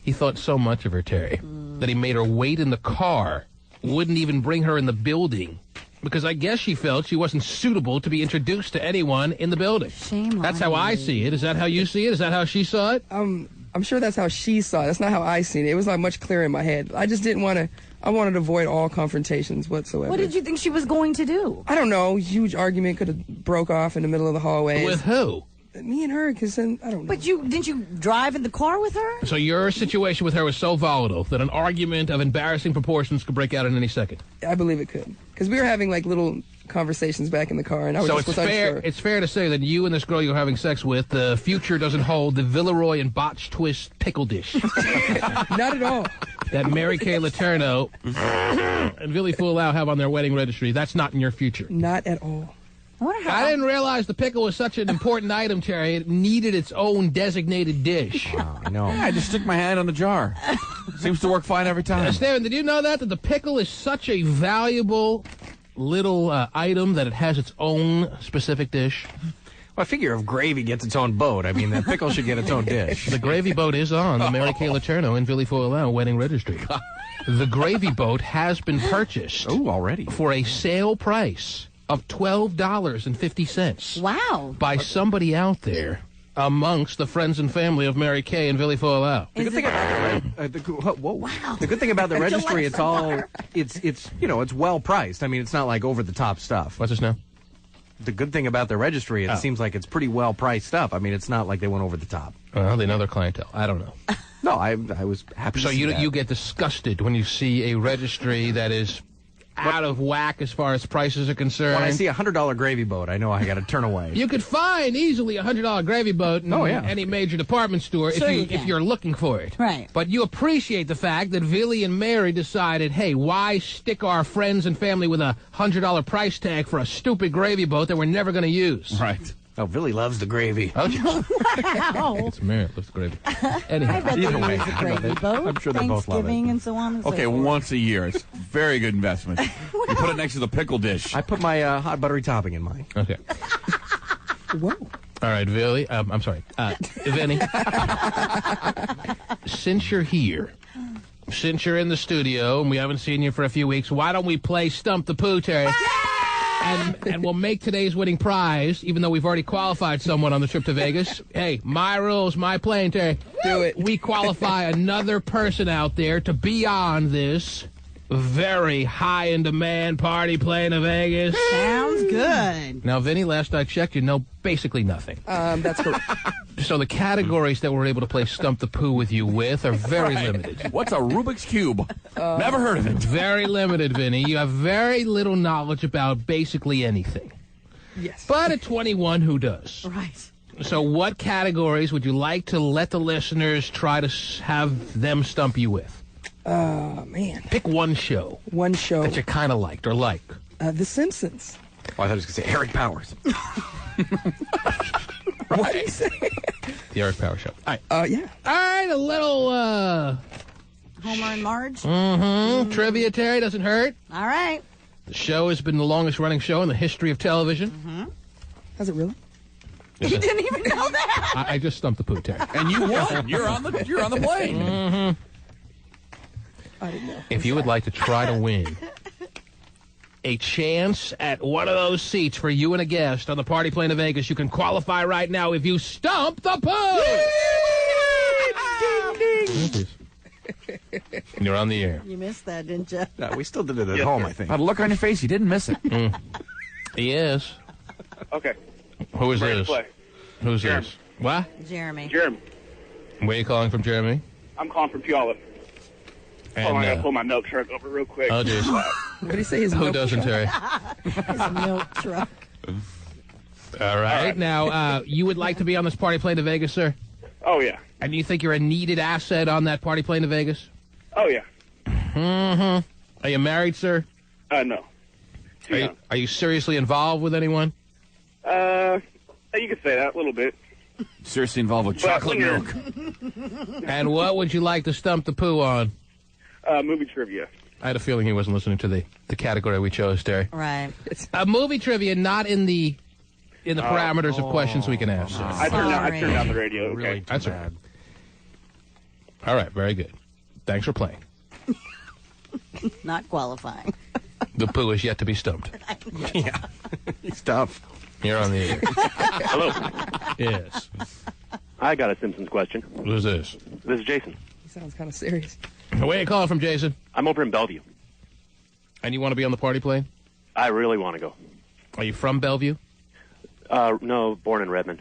He thought so much of her, Terry, that he made her wait in the car. Wouldn't even bring her in the building. Because I guess she felt she wasn't suitable to be introduced to anyone in the building. Shame That's how I see it. Is that how you see it? Is that how she saw it? I'm sure that's how she saw it. That's not how I seen it. It was much clearer in my head. I just didn't want to. I wanted to avoid all confrontations whatsoever. What did you think she was going to do? I don't know. Huge argument could have broke off in the middle of the hallway. With who? Me and her, because then, I don't know. But didn't you drive in the car with her? So your situation with her was so volatile that an argument of embarrassing proportions could break out in any second? I believe it could. Because we were having little conversations back in the car, and I was so just it's fair. Unsure. It's fair to say that you and this girl you're having sex with, the future doesn't hold the Villeroy and Botch Twist pickle dish. Not at all. That Mary Kay Letourneau and Billy Fulau have on their wedding registry. That's not in your future. Not at all. I didn't realize the pickle was such an important item, Terry. It needed its own designated dish. Wow, I know. Yeah, I just stick my hand on the jar. Seems to work fine every time. Stan, did you know that the pickle is such a valuable little item that it has its own specific dish? Well, I figure if gravy gets its own boat, I mean, the pickle should get its own dish. The gravy boat is on the Mary Kay Letourneau in Buttafuoco wedding registry. The gravy boat has been purchased. Oh, already. For a sale price of $12.50. Wow. By somebody out there amongst the friends and family of Mary Kay and Buttafuoco. The good thing about the good thing about the registry, it's well priced. I mean, it's not like over the top stuff. What's this now? The good thing about the registry, it seems like it's pretty well priced stuff. I mean, it's not like they went over the top. Well, they know their clientele. I don't know. No, I was happy. So to see that. you get disgusted when you see a registry that is out of whack as far as prices are concerned. When I see a $100 gravy boat, I know I got to turn away. You could find easily a $100 gravy boat in any major department store if you're looking for it. Right. But you appreciate the fact that Billy and Mary decided, hey, why stick our friends and family with a $100 price tag for a stupid gravy boat that we're never going to use? Right. Oh, Billy loves the gravy. Oh, Wow. it's Mary that loves the gravy. Anyhow, I bet they use the gravy boat. I'm sure they both love it. Thanksgiving and so on and so Okay, forth. once a year. It's a very good investment. You put it next to the pickle dish. I put my hot buttery topping in mine. Okay. Whoa. All right, Billy. I'm sorry. Vinny. Since you're here, since you're in the studio, and we haven't seen you for a few weeks, why don't we play Stump the Pooh, Terry? And we'll make today's winning prize, even though we've already qualified someone on the trip to Vegas. Hey, my rules, my plane, Terry. Do it. We qualify another person out there to be on this very high-in-demand party plane to Vegas. Sounds good. Now, Vinny, last I checked, you know basically nothing. That's correct. So the categories that we're able to play Stump the Pooh with you with are very limited. What's a Rubik's Cube? Never heard of it. Very limited, Vinny. You have very little knowledge about basically anything. Yes. But at 21, who does? Right. So what categories would you like to let the listeners try to have them stump you with? Man. Pick one show. One show. That you kind of liked or like. The Simpsons. Oh, I thought I was going to say Eric Powers. What did you say? The Eric Power Show. All right. Yeah. All right, a little, Homer and Marge. Trivia, Terry, doesn't hurt. All right. The show has been the longest running show in the history of television. Has it really? You didn't even know that. I just stumped the Pooh, Terry. And you won. You're on the plane. I didn't know. If you would like to try to win a chance at one of those seats for you and a guest on the party plane to Vegas, you can qualify right now if you stump the Pooh. Ding, ding. You're on the air. You missed that, didn't you? No, we still did it at home, I think. By the look on your face, you didn't miss it. He is. Okay. Who is Ready to this? play. Who's Jeremy. this? What? Jeremy. Jeremy. Where are you calling from, Jeremy? I'm calling from Puyallup. And, I gotta pull my milk truck over real quick. Oh, jeez. What did he say? His Who milk doesn't, truck? Terry? His milk truck. All right. Now, you would like to be on this party plane to Vegas, sir? Oh, yeah. And you think you're a needed asset on that party plane to Vegas? Oh, yeah. Are you married, sir? No. Are you seriously involved with anyone? You could say that a little bit. Seriously involved with chocolate milk. And what would you like to stump the Pooh on? Movie trivia. I had a feeling he wasn't listening to the category we chose, Terry. Right. Movie trivia, not in the parameters of questions we can ask. Sir. I turned down the radio. Okay. Really That's bad. All right, very good. Thanks for playing. Not qualifying. The Pooh is yet to be stumped. Yeah. It's tough. You're on the air. Hello. Yes. I got a Simpsons question. Who's this? This is Jason. He sounds kind of serious. Where are you calling from, Jason? I'm over in Bellevue. And you want to be on the party plane? I really want to go. Are you from Bellevue? No, born in Redmond.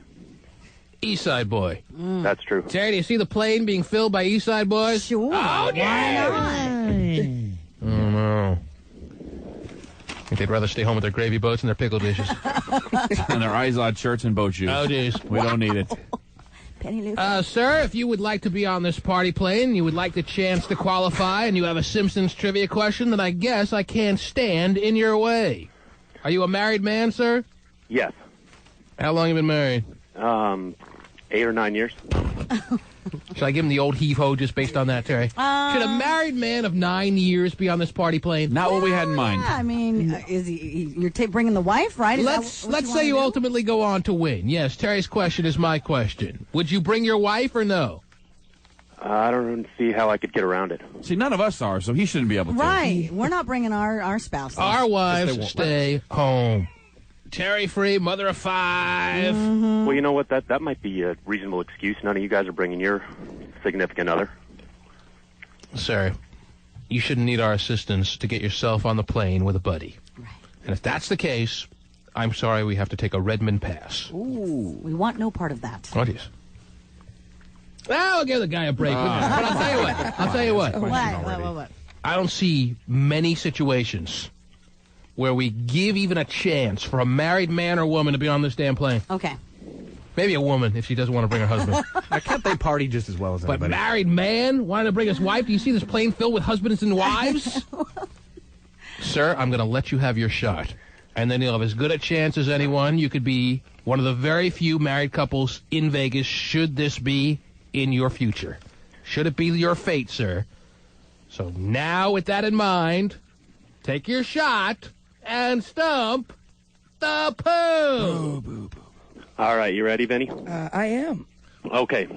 East Side boy. That's true. Terry, do you see the plane being filled by East Side boys? Sure. Oh, yeah. Oh, no. I think they'd rather stay home with their gravy boats and their pickle dishes. And their Izod shirts and boat shoes. Oh, jeez. We don't need it. Penny Lou. Sir, if you would like to be on this party plane, you would like the chance to qualify, and you have a Simpsons trivia question, then I guess I can't stand in your way. Are you a married man, sir? Yes. How long have you been married? 8 or 9 years. Should I give him the old heave-ho just based on that, Terry? Should a married man of 9 years be on this party plane? Not what we had in mind. Yeah, I mean, is you're bringing the wife, right? Let's say you ultimately go on to win. Yes, Terry's question is my question. Would you bring your wife or no? I don't see how I could get around it. See, none of us are, so he shouldn't be able to. Right. We're not bringing our spouses. Our wives stay home. Terry Free, mother of 5. Well, you know what? That might be a reasonable excuse. None of you guys are bringing your significant other. Sir, you shouldn't need our assistance to get yourself on the plane with a buddy. Right. And if that's the case, I'm sorry we have to take a Redmond pass. Ooh. We want no part of that. What is? Well, I'll give the guy a break. But I'll tell you what. What? I don't see many situations where we give even a chance for a married man or woman to be on this damn plane. Okay. Maybe a woman if she doesn't want to bring her husband. Now, can't they party just as well as anybody? But married man wanting to bring his wife? Do you see this plane filled with husbands and wives? Sir, I'm going to let you have your shot. And then you'll have as good a chance as anyone. You could be one of the very few married couples in Vegas should this be in your future. Should it be your fate, sir. So now, with that in mind, take your shot and stump the poo. Boo, boo, boo. All right, you ready, Vinny? I am. Okay.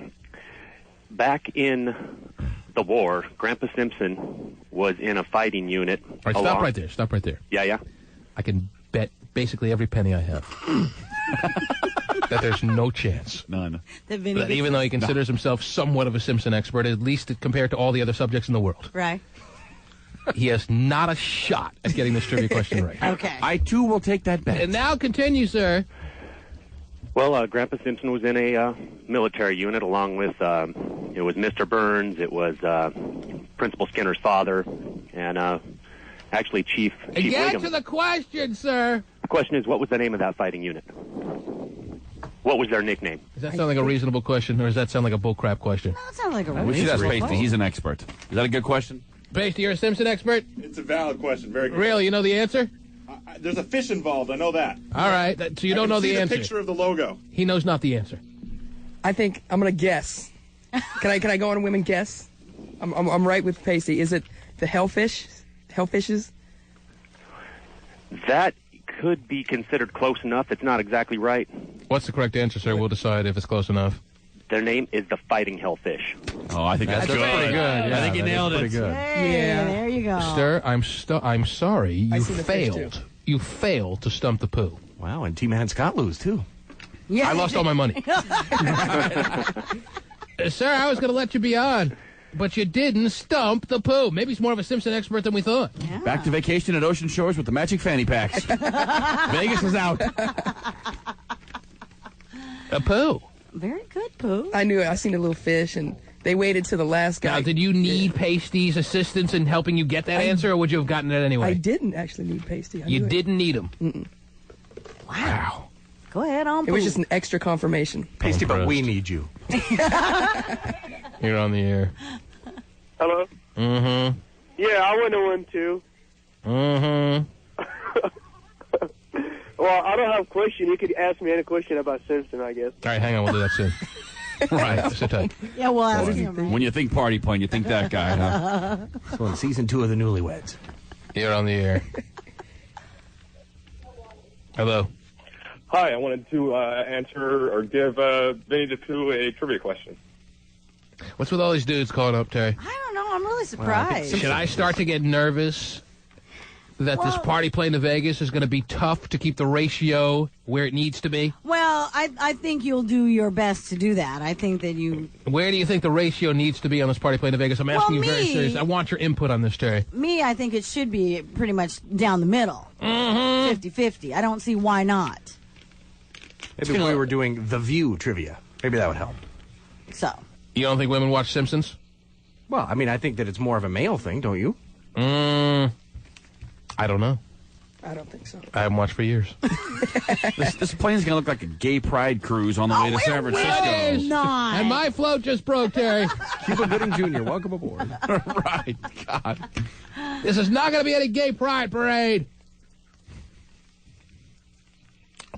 Back in the war, Grandpa Simpson was in a fighting unit. All right, stop right there. Stop right there. Yeah. I can bet basically every penny I have that there's no chance. None. That even though he considers himself somewhat of a Simpson expert, at least compared to all the other subjects in the world. Right. He has not a shot at getting this trivia question right. Okay. I, too, will take that bet. And now continue, sir. Well, Grandpa Simpson was in a military unit along with, it was Mr. Burns, it was Principal Skinner's father, and actually Chief Get Williams. to the question, sir. The question is, what was the name of that fighting unit? What was their nickname? Does that sound like a reasonable question, or does that sound like a bullcrap question? That sounds like a We should ask Pasty. He's an expert. Is that a good question? Pasty, you're a Simpson expert? It's a valid question. Very good. Really? You know the answer? There's a fish involved. I know that. All right. So you don't know the answer. The picture of the logo. He knows not the answer. I think I'm going to guess. Can I go on a whim and guess? I'm right with Pacey. Is it the hellfishes? That could be considered close enough. It's not exactly right. What's the correct answer, sir? We'll decide if it's close enough. Their name is the Fighting Hellfish. Oh, I think that's good. Pretty good. Yeah, I think you nailed it. Good. Hey, there you go. Sir, I'm sorry. You failed. You failed to stump the poo. Wow, and T-Man Scott lose, too. Yeah, I lost all my money. Sir, I was going to let you be on, but you didn't stump the poo. Maybe he's more of a Simpson expert than we thought. Yeah. Back to vacation at Ocean Shores with the magic fanny packs. Vegas is out. A poo. Very good, Pooh. I knew it. I seen a little fish, and they waited to the last guy. Now, did you need Pasty's assistance in helping you get that answer, or would you have gotten it anyway? I didn't actually need Pasty. You didn't need him. Mm-mm. Wow. Go ahead, on Pooh. It was just an extra confirmation. Pasty, but we need you. You're on the air. Hello? Mm-hmm. Yeah, I went to one too. Mm-hmm. Well, I don't have a question. You could ask me any question about Simpson, I guess. All right, hang on. We'll do that soon. Right, sit tight. Yeah, well, ask him, right? When you think party plane, you think that guy, huh? So in season 2 of the Newlyweds. You're on the air. Hello. Hi, I wanted to answer or give Vinny the Pooh a trivia question. What's with all these dudes calling up, Terry? I don't know. I'm really surprised. Should I start to get nervous that this party plane to Vegas is going to be tough to keep the ratio where it needs to be? Well, I think you'll do your best to do that. I think that you... Where do you think the ratio needs to be on this party plane to Vegas? I'm asking you very seriously. I want your input on this, Terry. Me, I think it should be pretty much down the middle. 50-50. I don't see why not. Maybe if we were doing The View trivia, maybe that would help. So. You don't think women watch Simpsons? Well, I mean, I think that it's more of a male thing, don't you? I don't know. I don't think so. I haven't watched for years. This plane's going to look like a gay pride cruise on the way to San Francisco. It is. Not. And my float just broke, Terry. Cuba Gooding Jr., welcome aboard. Right, God. This is not going to be any gay pride parade.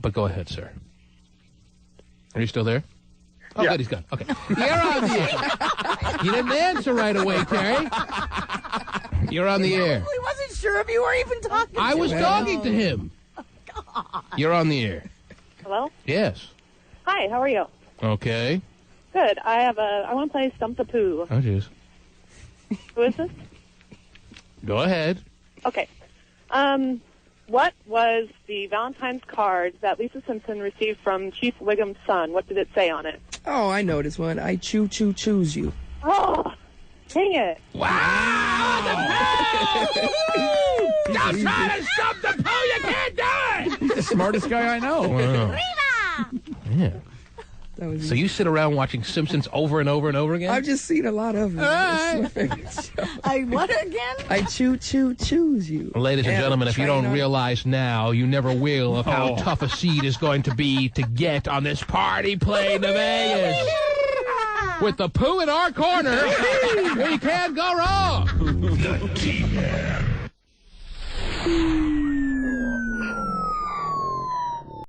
But go ahead, sir. Are you still there? Oh, Yeah. good, he's gone. Okay. You're on the air. You didn't answer right away, Terry. You're on the air. He wasn't sure if you were even talking to him. I was talking to him. You're on the air. Hello? Yes. Hi, how are you? Okay. Good. I want to play Stump the Pooh. Oh, jeez. Who is this? Go ahead. Okay. What was the Valentine's card that Lisa Simpson received from Chief Wiggum's son? What did it say on it? Oh, I know this one. I choose you. Oh, dang it. Wow! Stop trying to stump the Pooh! You can't do it! He's the smartest guy I know. Wow. Yeah. So you sit around watching Simpsons over and over and over again? I've just seen a lot of it. I what again? I choose you. Ladies and gentlemen, if you don't realize now, you never will of how tough a seat is going to be to get on this party plane to Vegas. With the Pooh in our corner, we can't go wrong. The T-Man.